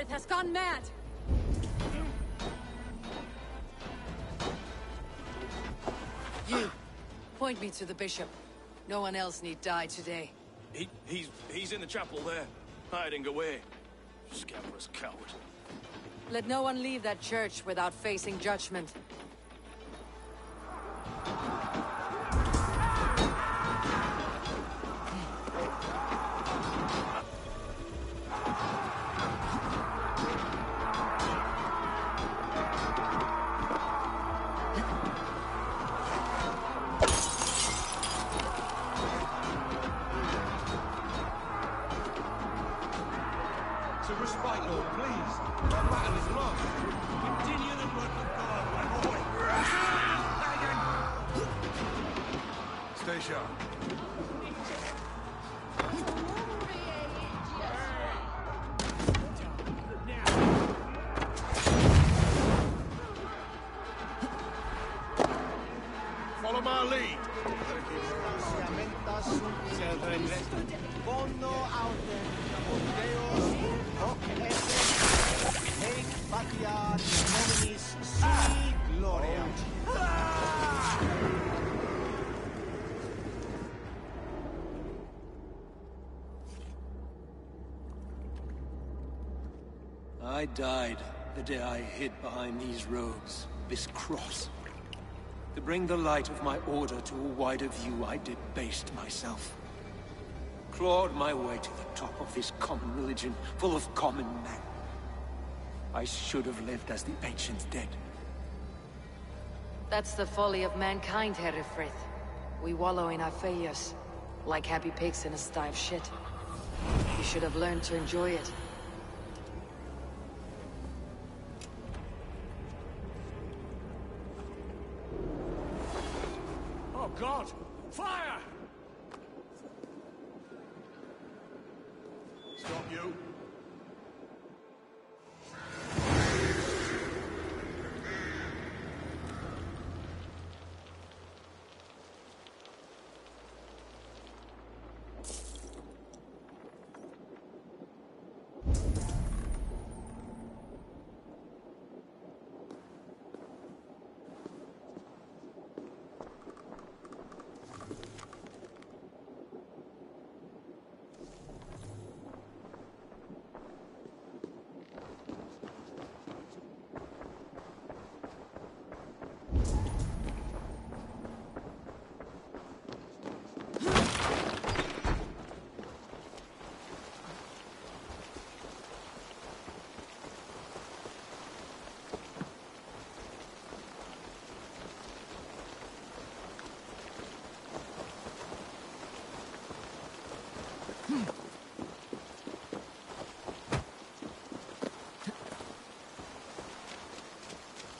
Herefrith has gone mad! You! Point me to the bishop. No one else need die today. He's in the chapel there, hiding away. Scabrous coward. Let no one leave that church without facing judgment. To respite, Lord, please. That battle is lost. Continue the work of God, my boy. Stay sharp. Follow my lead. I died the day I hid behind these robes, this cross. To bring the light of my order to a wider view, I debased myself. Clawed my way to the top of this common religion, full of common men. I should have lived as the ancients did. That's the folly of mankind, Herefrith. We wallow in our failures, like happy pigs in a sty of shit. You should have learned to enjoy it. Oh God! Fire! Stop you.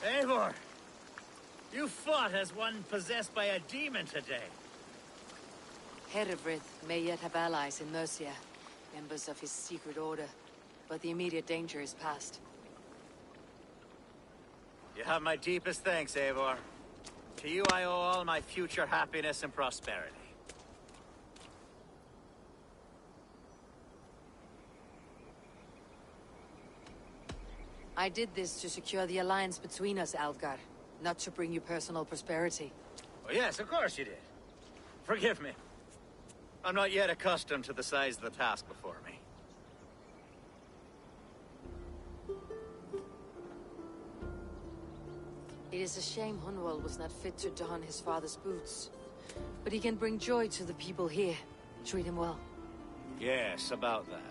Eivor! You fought as one possessed by a demon today. Herefrith may yet have allies in Mercia, members of his secret order, but the immediate danger is past. You have my deepest thanks, Eivor. To you I owe all my future happiness and prosperity. I did this to secure the alliance between us, Algar, not to bring you personal prosperity. Oh yes, of course you did. Forgive me. I'm not yet accustomed to the size of the task before me. It is a shame Hunwald was not fit to don his father's boots. But he can bring joy to the people here. Treat him well. Yes, about that.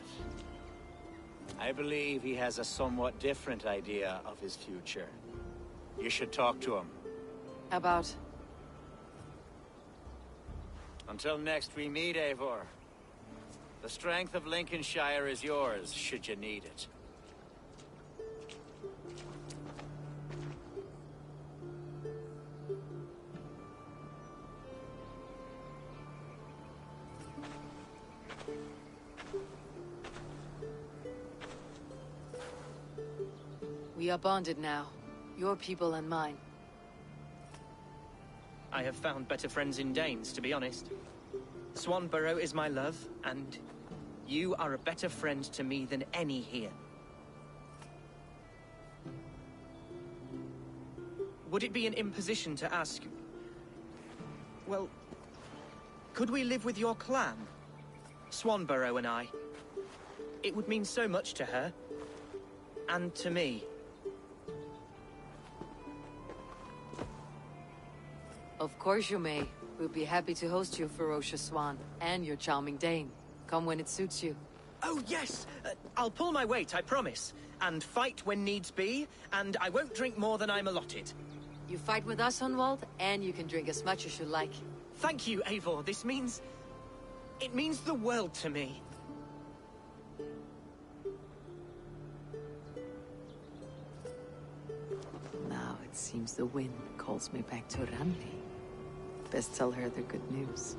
I believe he has a somewhat different idea of his future. You should talk to him. About? Until next we meet, Eivor. The strength of Lincolnshire is yours, should you need it. We are bonded now. Your people and mine. I have found better friends in Danes, to be honest. Swanborough is my love, and you are a better friend to me than any here. would it be an imposition to ask... Well, could we live with your clan? Swanborough and I. It would mean so much to her. And to me. Of course you may. We'll be happy to host you, ferocious swan, and your charming dame. Come when it suits you. Oh, yes! I'll pull my weight, I promise. And fight when needs be, and I won't drink more than I'm allotted. You fight with us, Hunwald, and you can drink as much as you like. Thank you, Eivor. This means... it means the world to me. Now it seems the wind calls me back to Ranli. Best tell her the good news.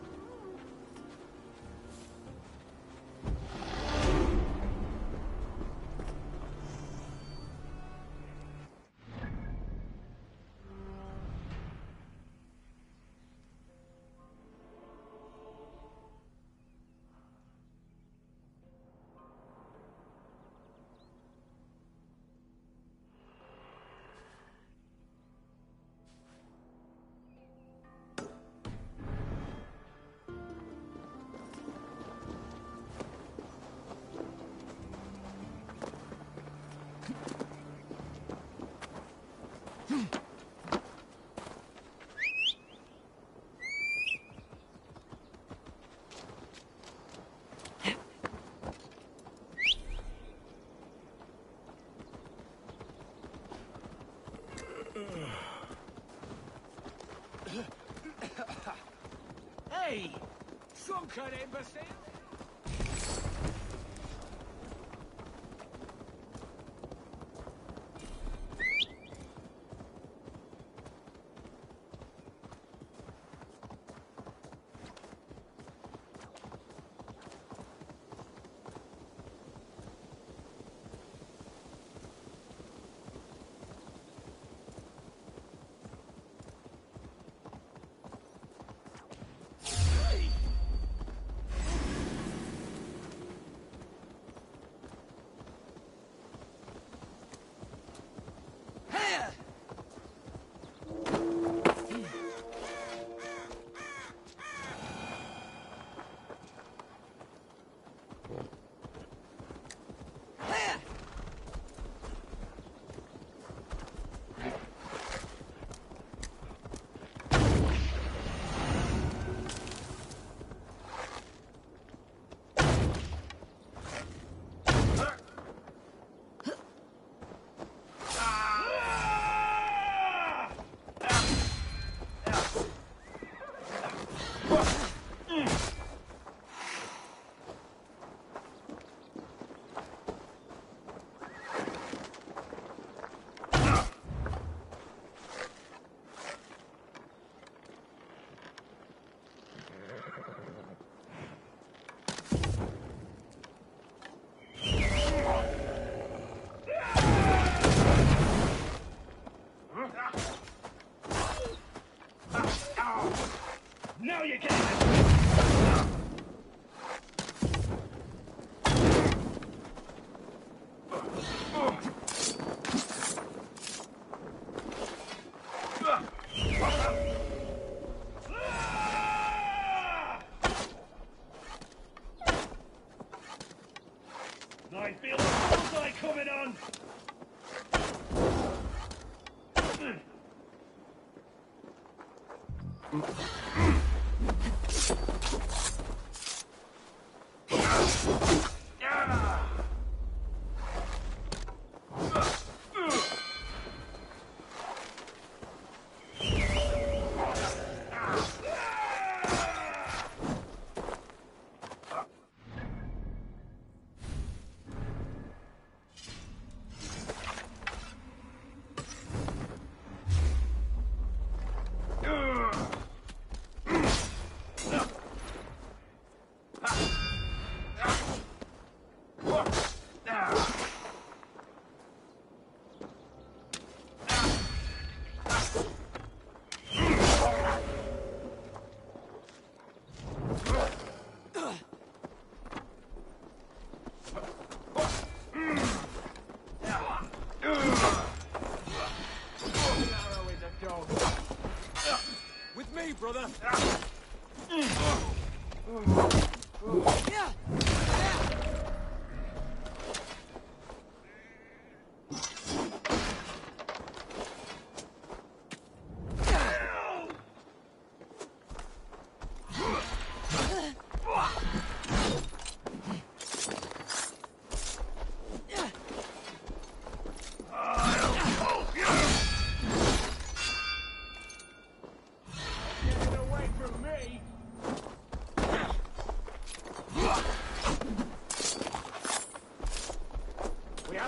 Hey! Sunken imbecile! Now you can! I feel the bullseye coming on! brother.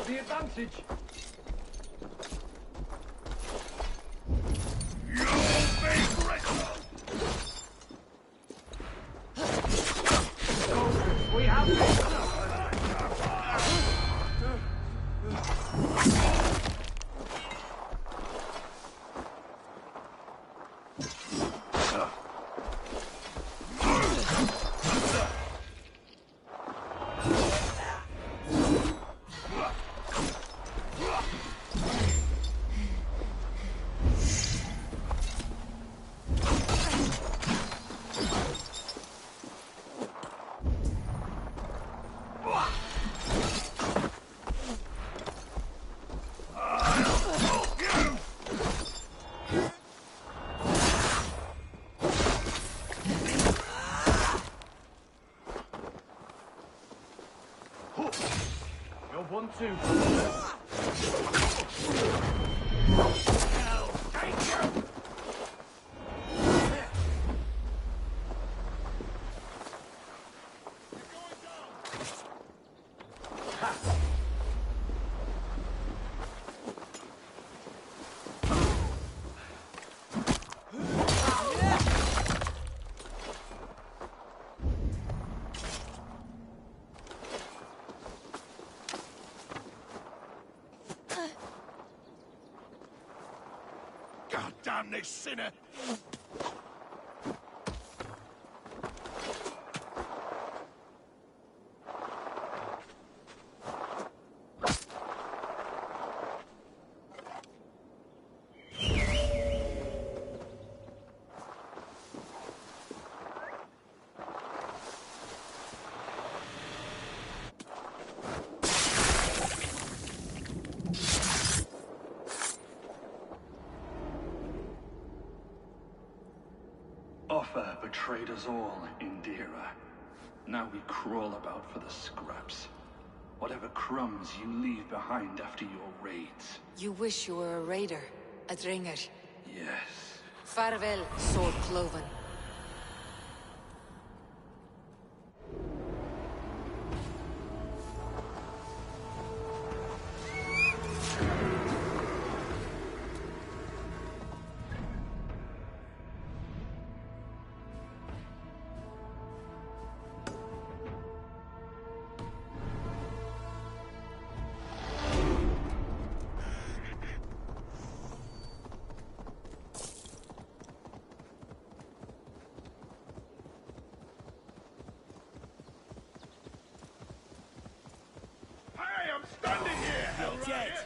The advantage. We have You're 1-2. God damn this sinner! Offa betrayed us all, Indira. Now we crawl about for the scraps. Whatever crumbs you leave behind after your raids. You wish you were a raider, a dringer. Yes. Farewell, sword cloven. Standing here, hell dead.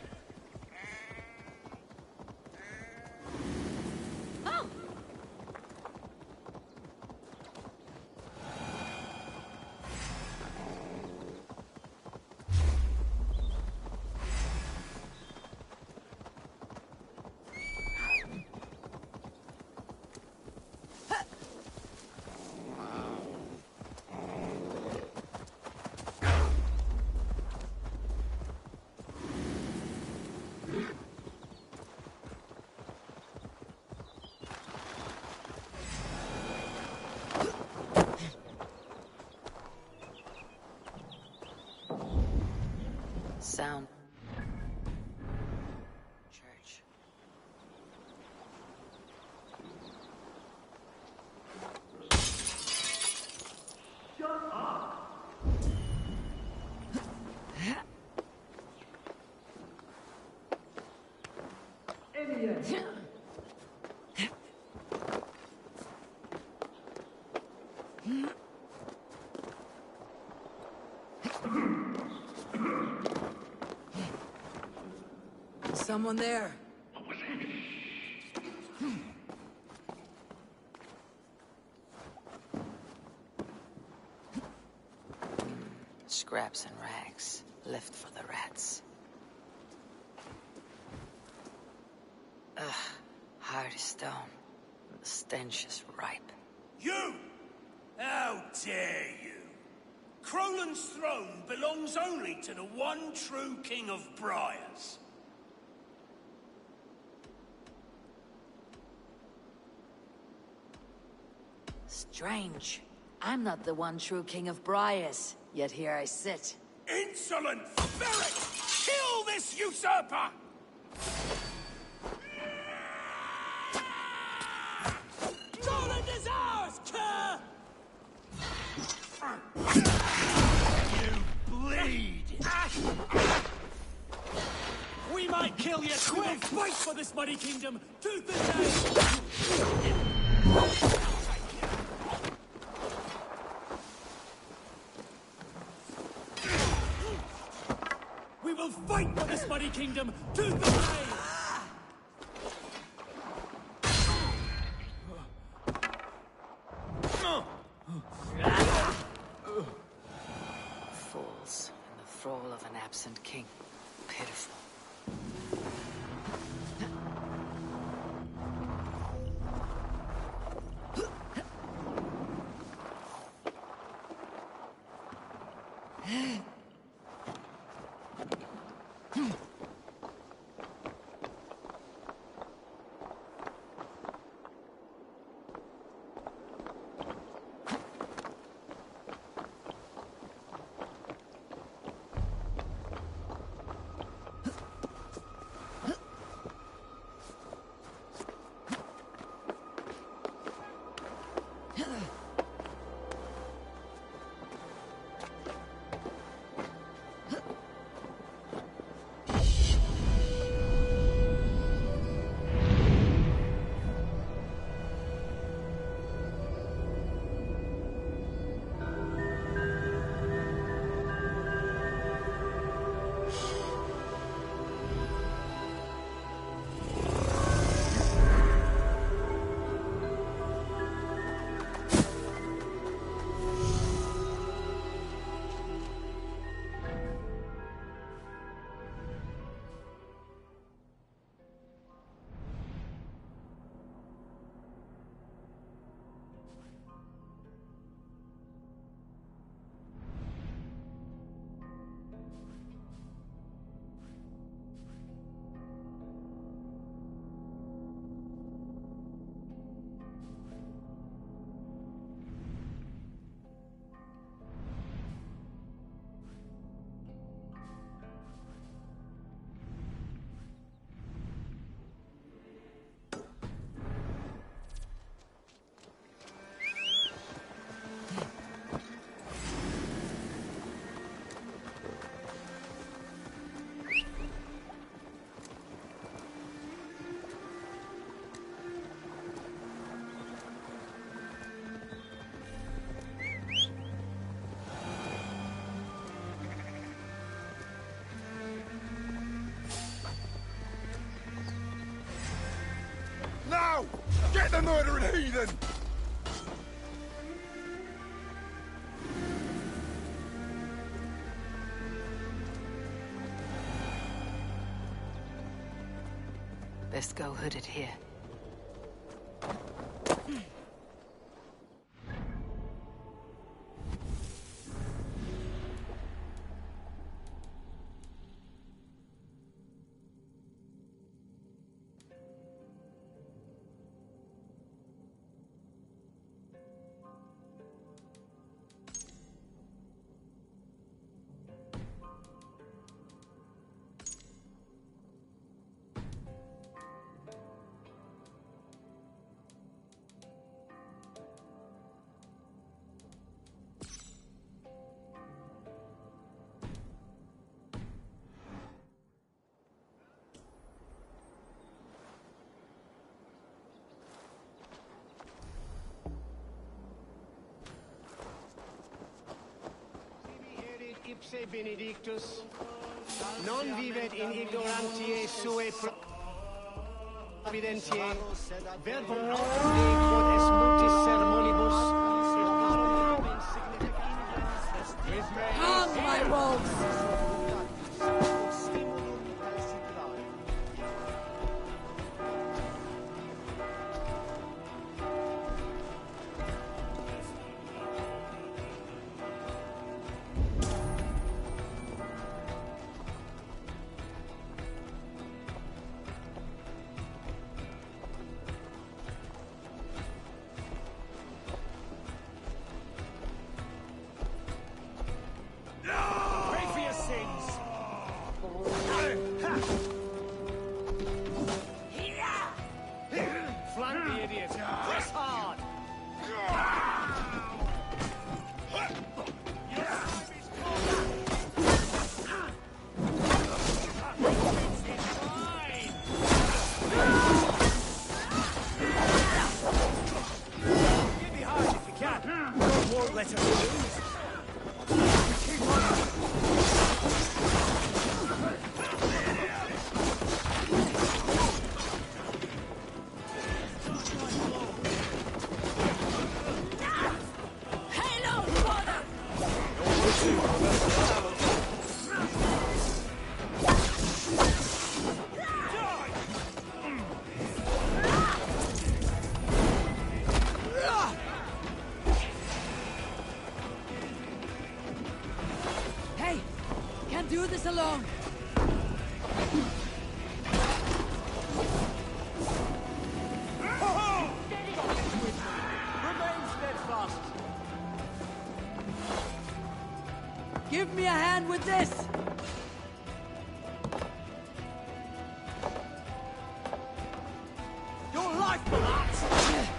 Oh! Sound. Church. Shut up! Idiot! Someone there. scraps and rags, left for the rats. Ugh, hard as stone. The stench is ripe. You! How dare you! Crolan's throne belongs only to the one true King of Briars. Strange. I'm not the one true King of Briars, yet here I sit. Insolent ferret! Kill this usurper! Crolan is ours, cur! You bleed! We might kill you! We will fight for this muddy kingdom, tooth and nail! We will fight for this muddy kingdom, tooth and nail! Fools in the thrall of an absent king. Pitiful. Now! Get the murdering heathen! Best go hooded here. Ipse benedictus, non vivet in ignorantiae suae providentiae, verbum nocte quod est multis sermonibus, Come, my werewolves! Do this alone. Remain steadfast. Give me a hand with this. Your life for that.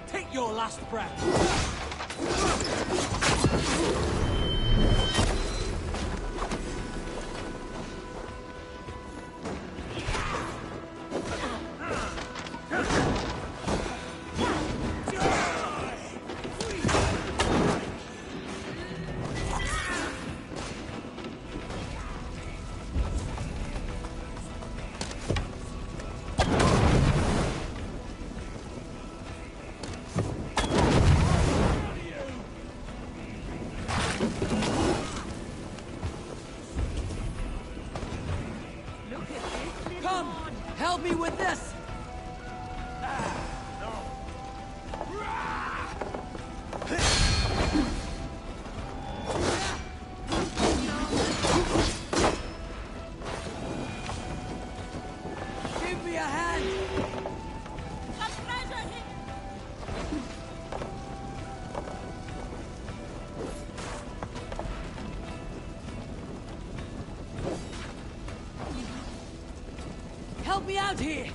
Take your last breath. Help me with this! Give me a hand! Help me out here!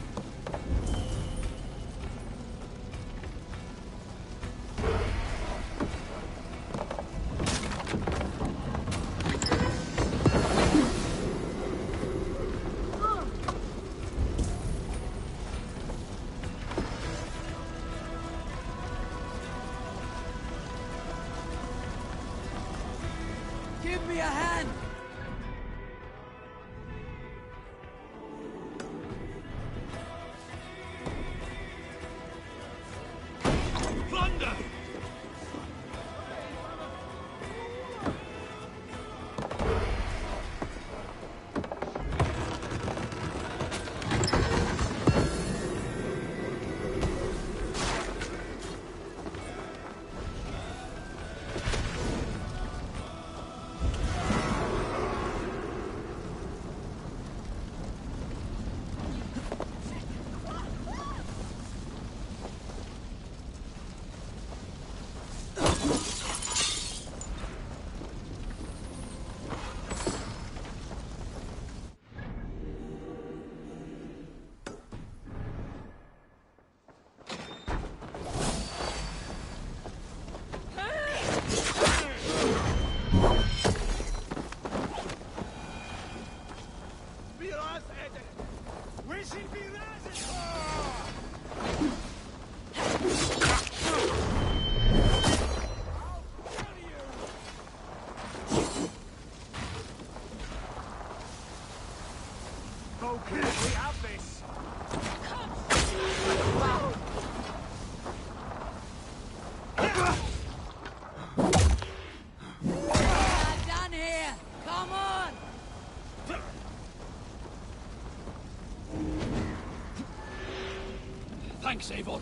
Give me a hand! Plunder! Okay, we have this. Done here! Thanks, Eivor.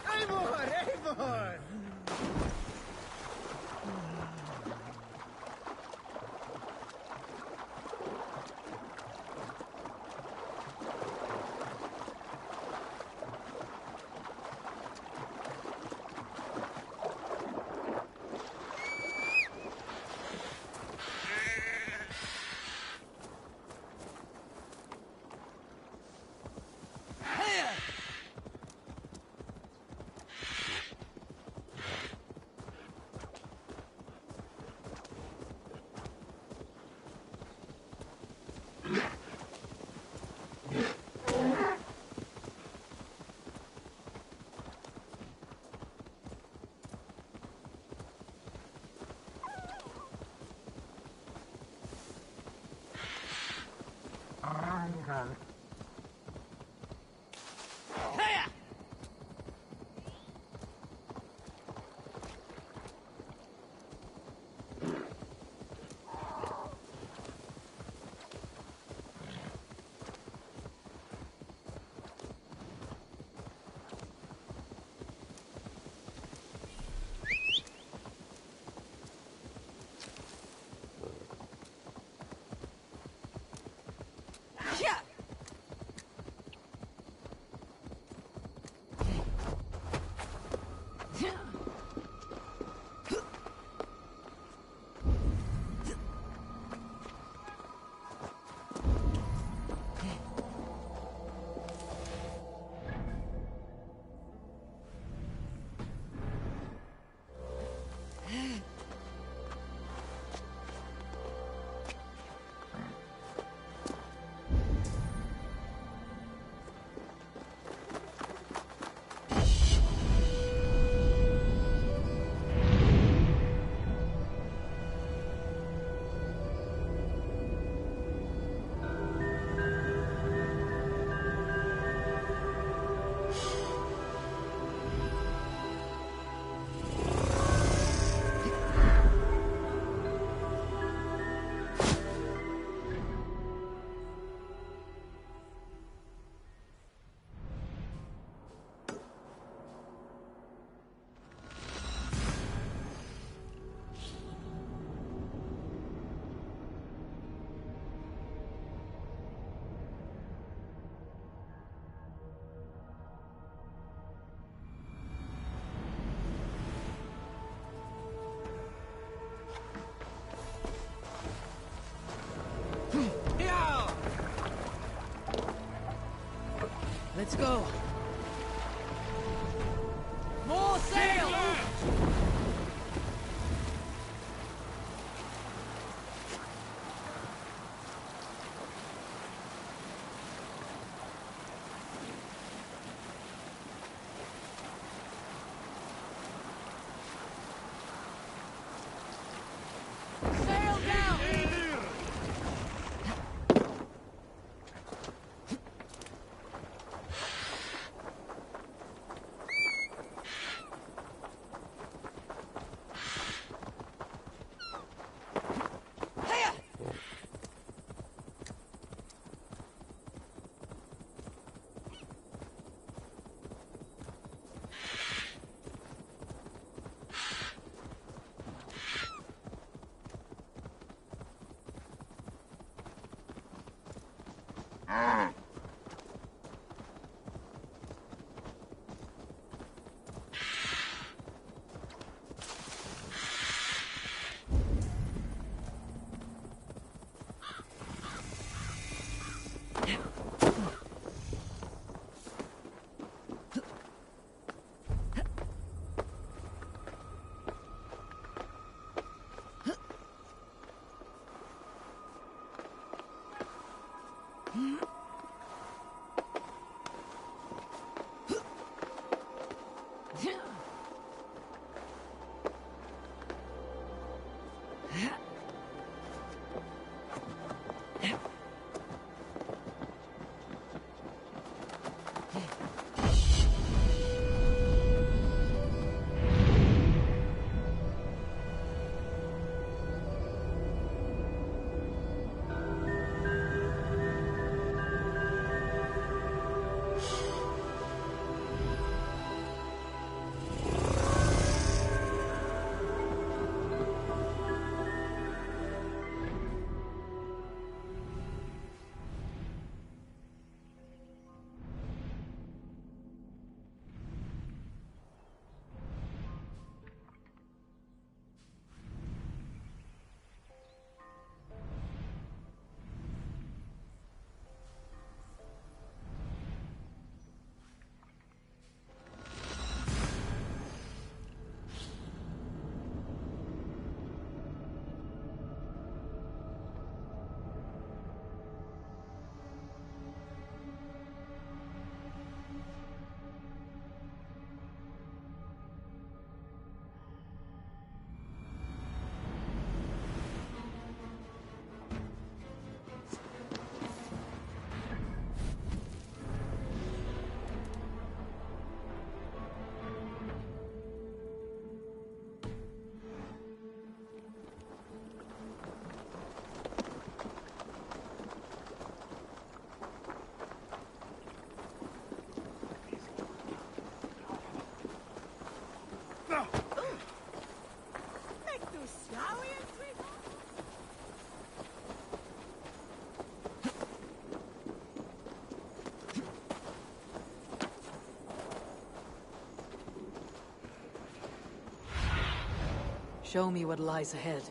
Eivor! Let's go. More sail! Show me what lies ahead.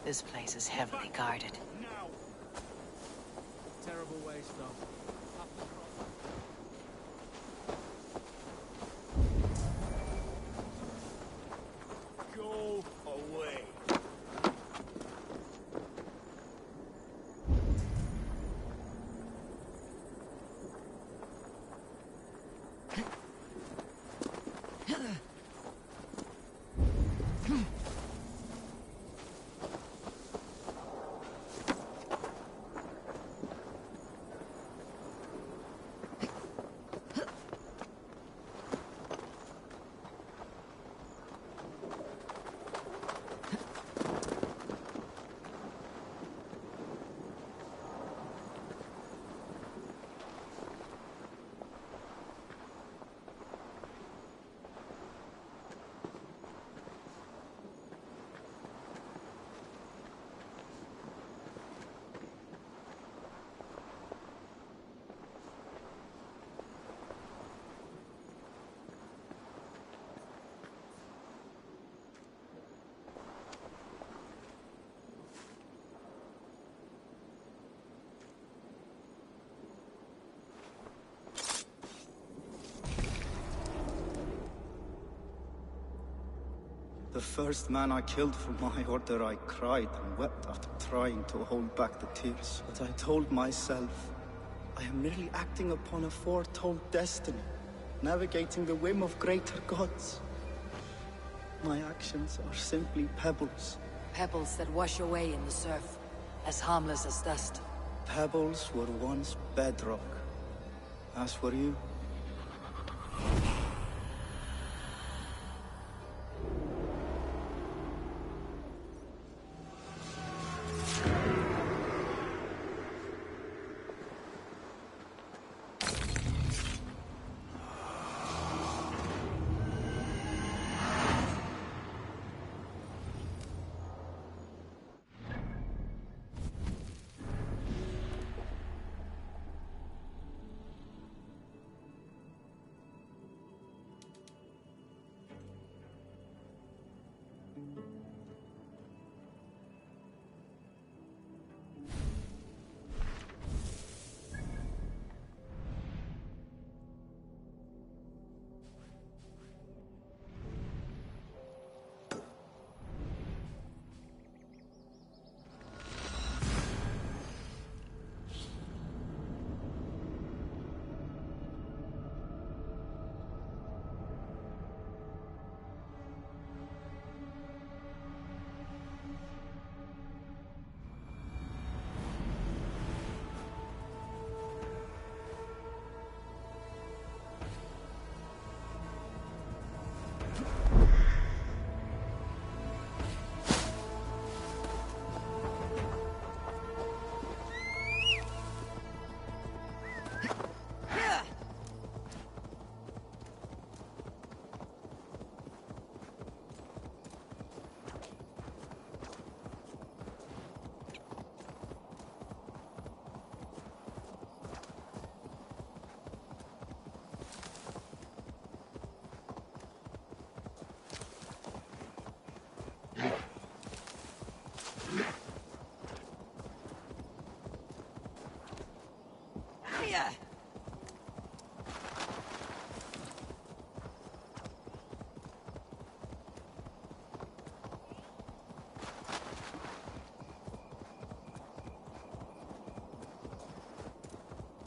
This place is heavily guarded. Terrible waste, though. Go away. The first man I killed for my order, I cried and wept after trying to hold back the tears. But I told myself, I am merely acting upon a foretold destiny, navigating the whim of greater gods. My actions are simply pebbles. Pebbles that wash away in the surf, as harmless as dust. Pebbles were once bedrock, as were you.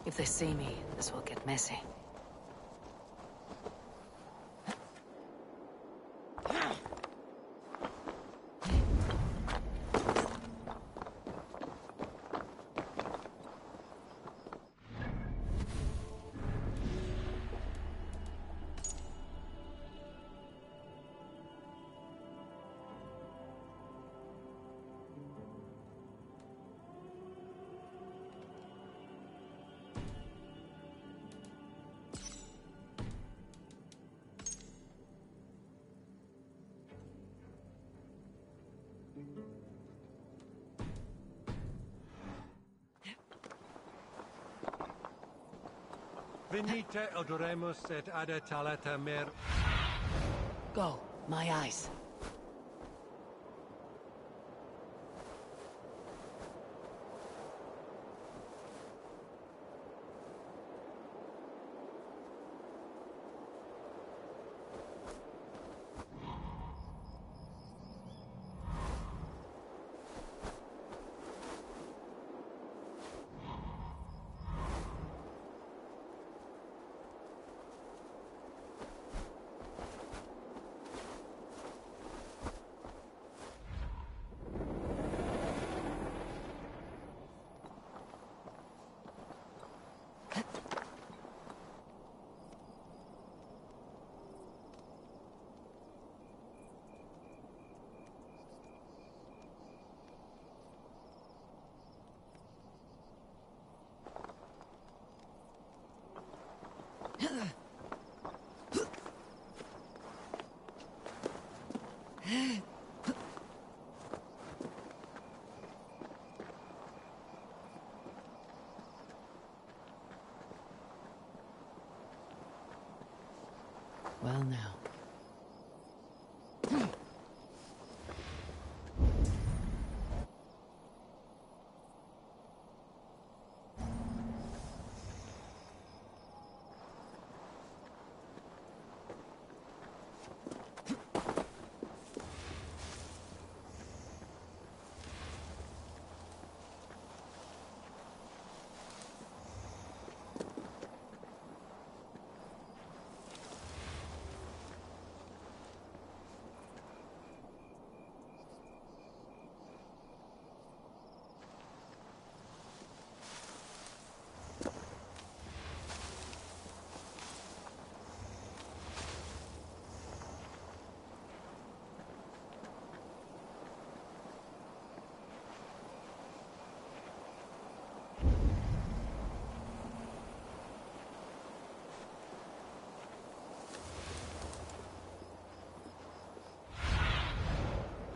If they see me, this will get messy. Venite odoremus et ada talata mer... Go, my eyes.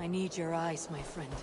I need your eyes, my friend.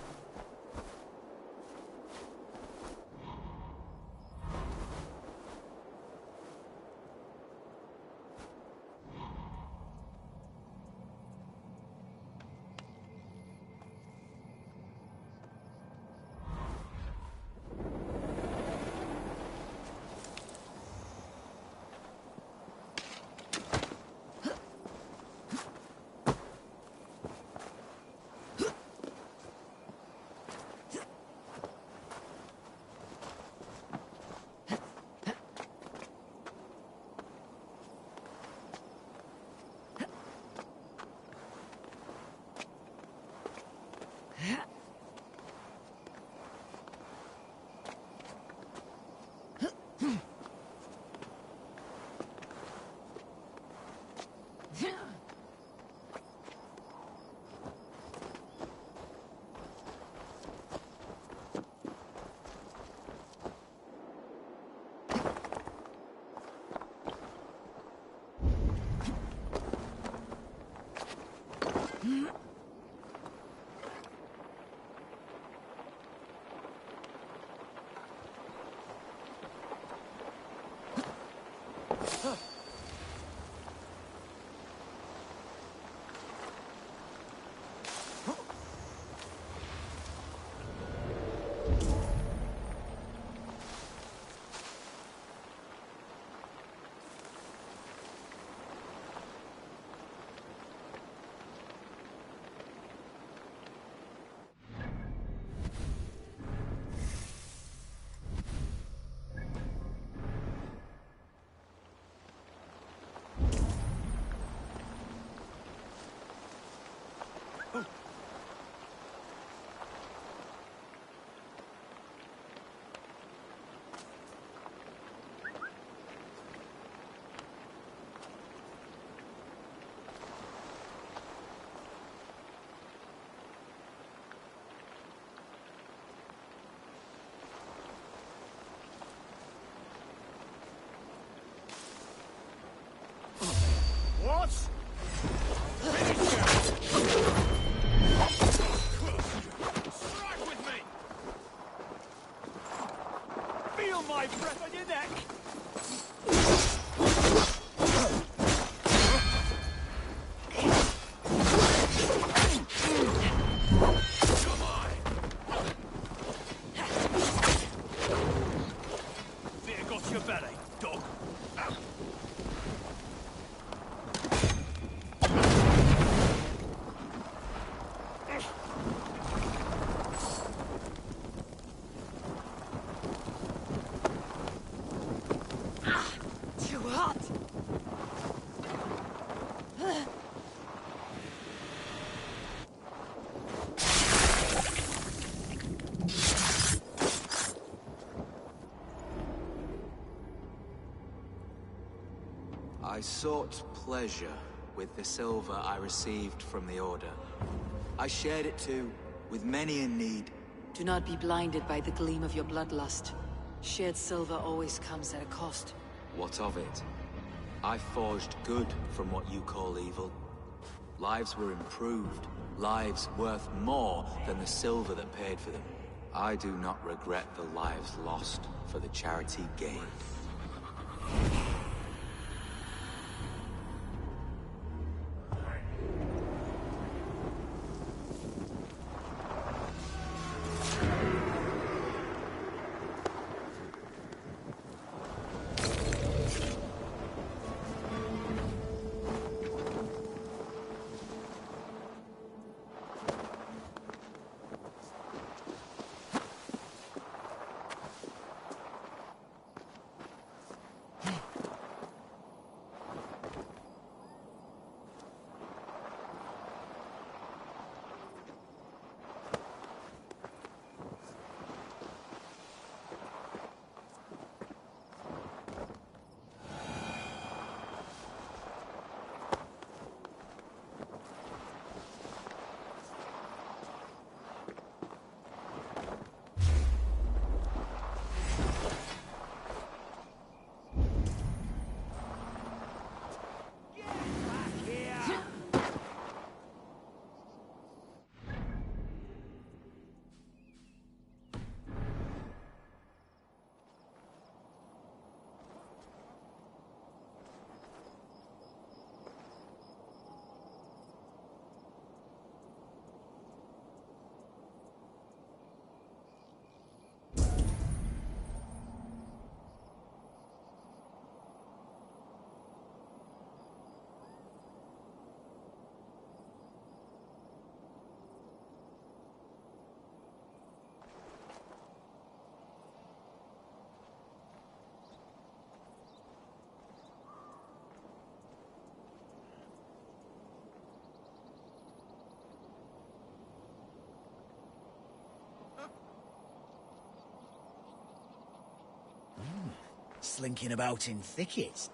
What? Finish him! Strike with me! Feel my breath on your neck! Come on! There got your belly, dog. I sought pleasure with the silver I received from the Order. I shared it too, with many in need. Do not be blinded by the gleam of your bloodlust. Shared silver always comes at a cost. What of it? I forged good from what you call evil. Lives were improved, lives worth more than the silver that paid for them. I do not regret the lives lost for the charity gained. slinking about in thickets.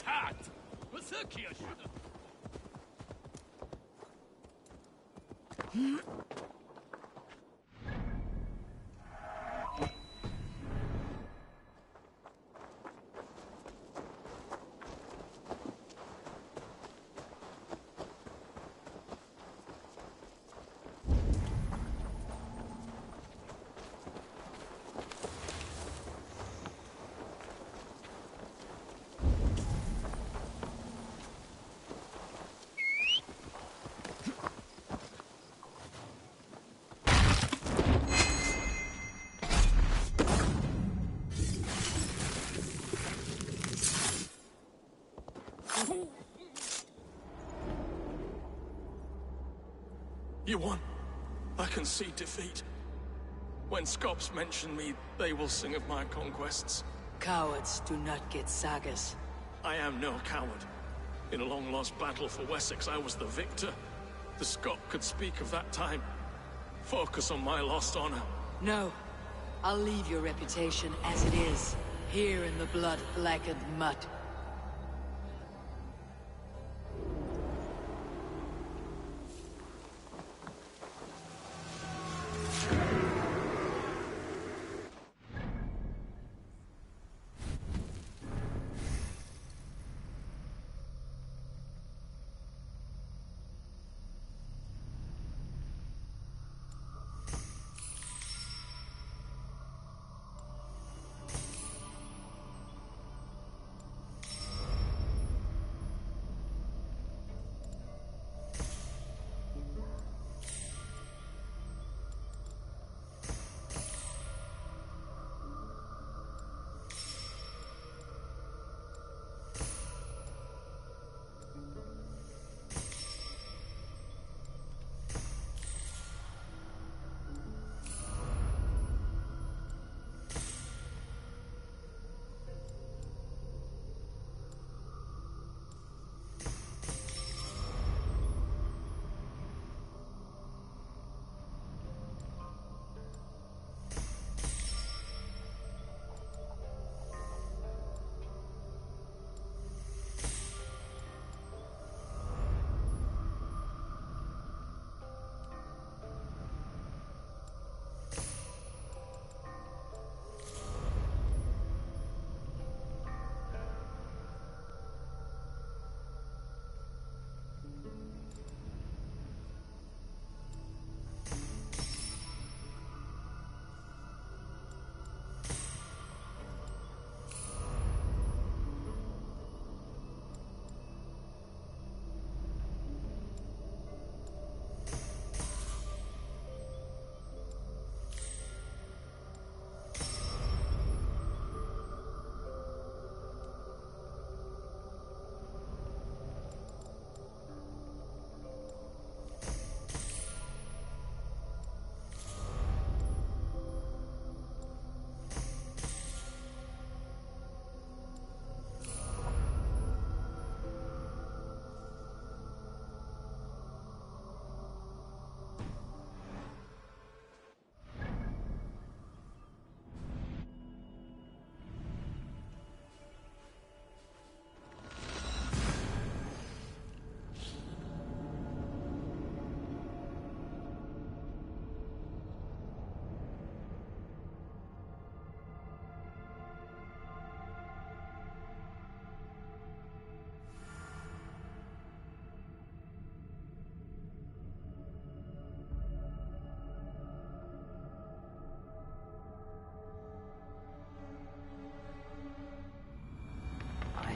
Hat! Berserkia should have... You won. I can see defeat. When Scops mention me, they will sing of my conquests. Cowards do not get sagas. I am no coward. In a long-lost battle for Wessex, I was the victor. The Scot could speak of that time. Focus on my lost honor. No. I'll leave your reputation as it is, here in the blood-blackened mud.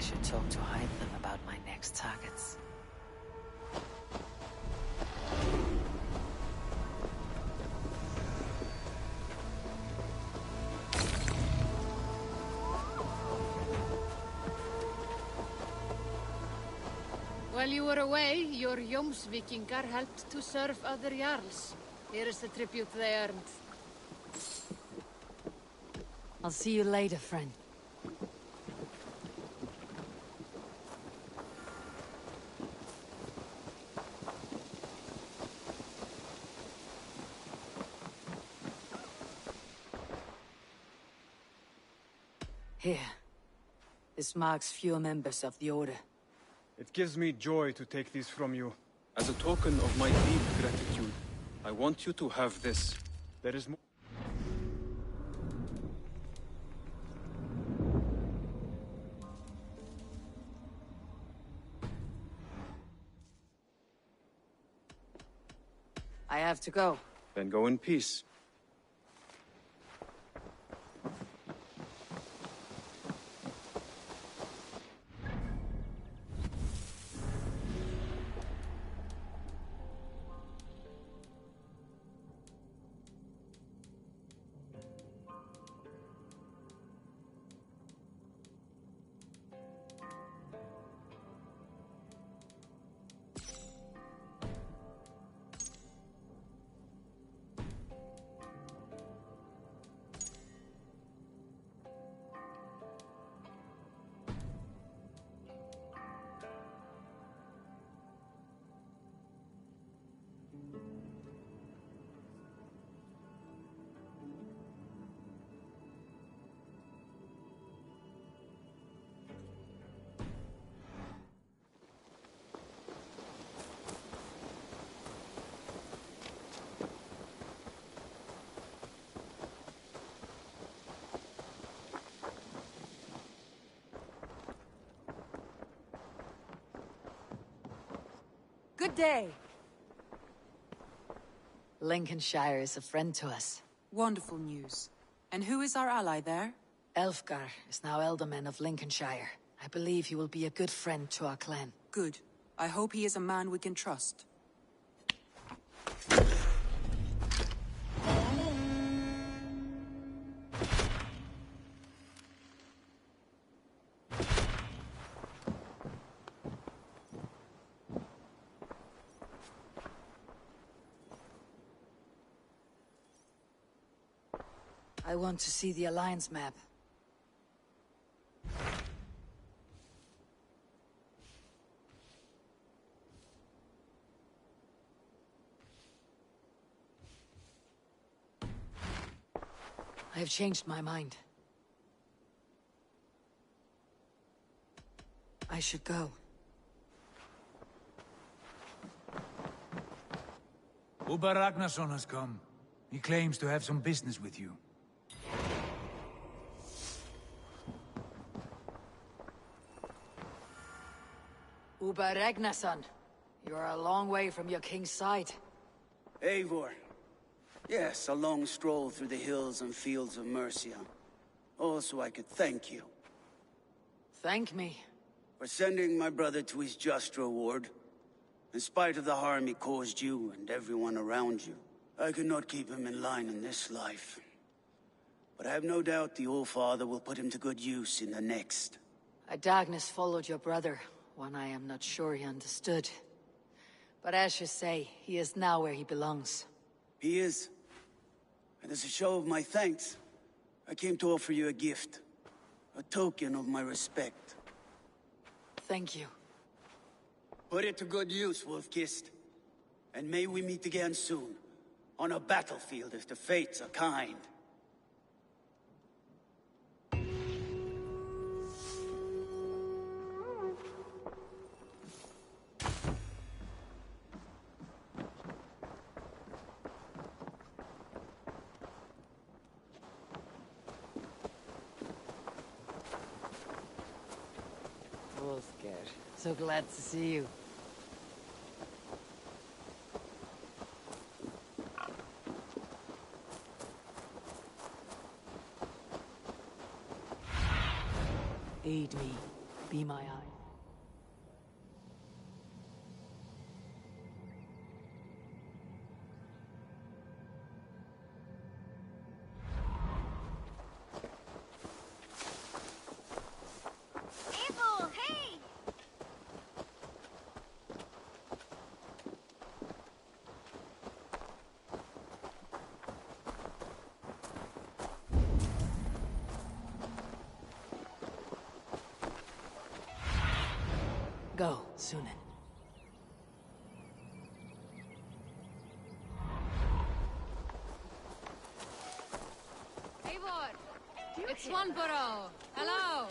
should talk to Hyndman about my next targets. While you were away, your Jomsvikingar helped to serve other Jarls. Here is the tribute they earned. I'll see you later, friend. Here. This marks few members of the Order. It gives me joy to take these from you. As a token of my deep gratitude, I want you to have this. There is more. I have to go. Then go in peace. Good day. Lincolnshire is a friend to us. Wonderful news. And who is our ally there? Elfgar is now Alderman of Lincolnshire. I believe he will be a good friend to our clan. Good. I hope he is a man we can trust. I want to see the Alliance map. I have changed my mind. I should go. Uber Ragnarsson has come. He claims to have some business with you. Uber Ragnarsson, you are a long way from your king's side. Eivor. Yes, a long stroll through the hills and fields of Mercia. Also, I could thank you. Thank me? For sending my brother to his just reward. In spite of the harm he caused you and everyone around you. I could not keep him in line in this life. But I have no doubt the Old Father will put him to good use in the next. A darkness followed your brother, one I am not sure he understood. But as you say, he is now where he belongs. He is. And as a show of my thanks, I came to offer you a gift. A token of my respect. Thank you. Put it to good use, Wolf-Kissed. And may we meet again soon. On a battlefield if the fates are kind. Wolfgar, so glad to see you. Aid me. be my eye. Go, Sunan. Eivor! It's Swanborough! Hello!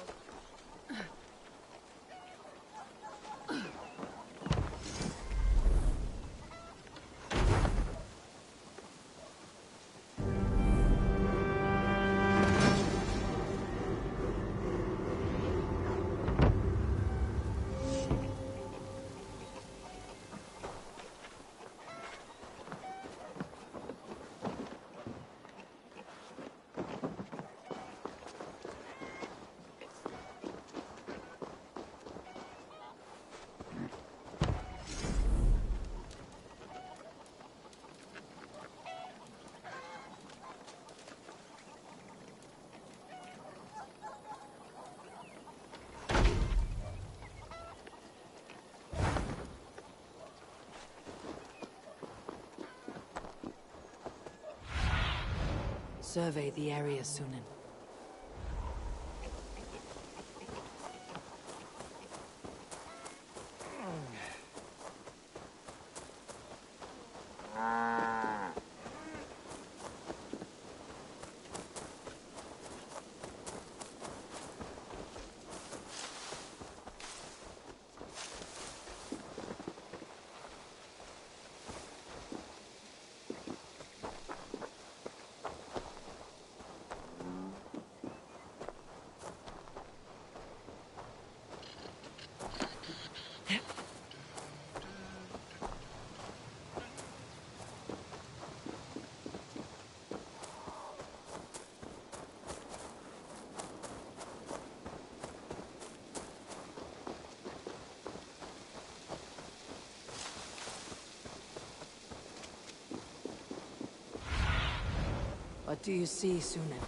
Survey the area, Sunan. What do you see, Sunan?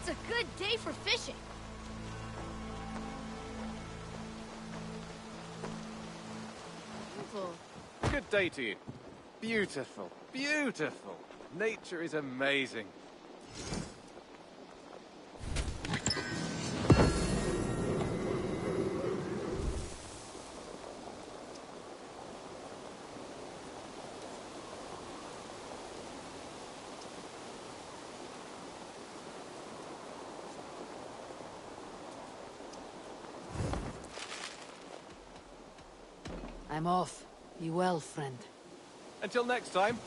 It's a good day for fishing. Good day to you. Beautiful, beautiful. Nature is amazing. I'm off. Be well, friend. Until next time.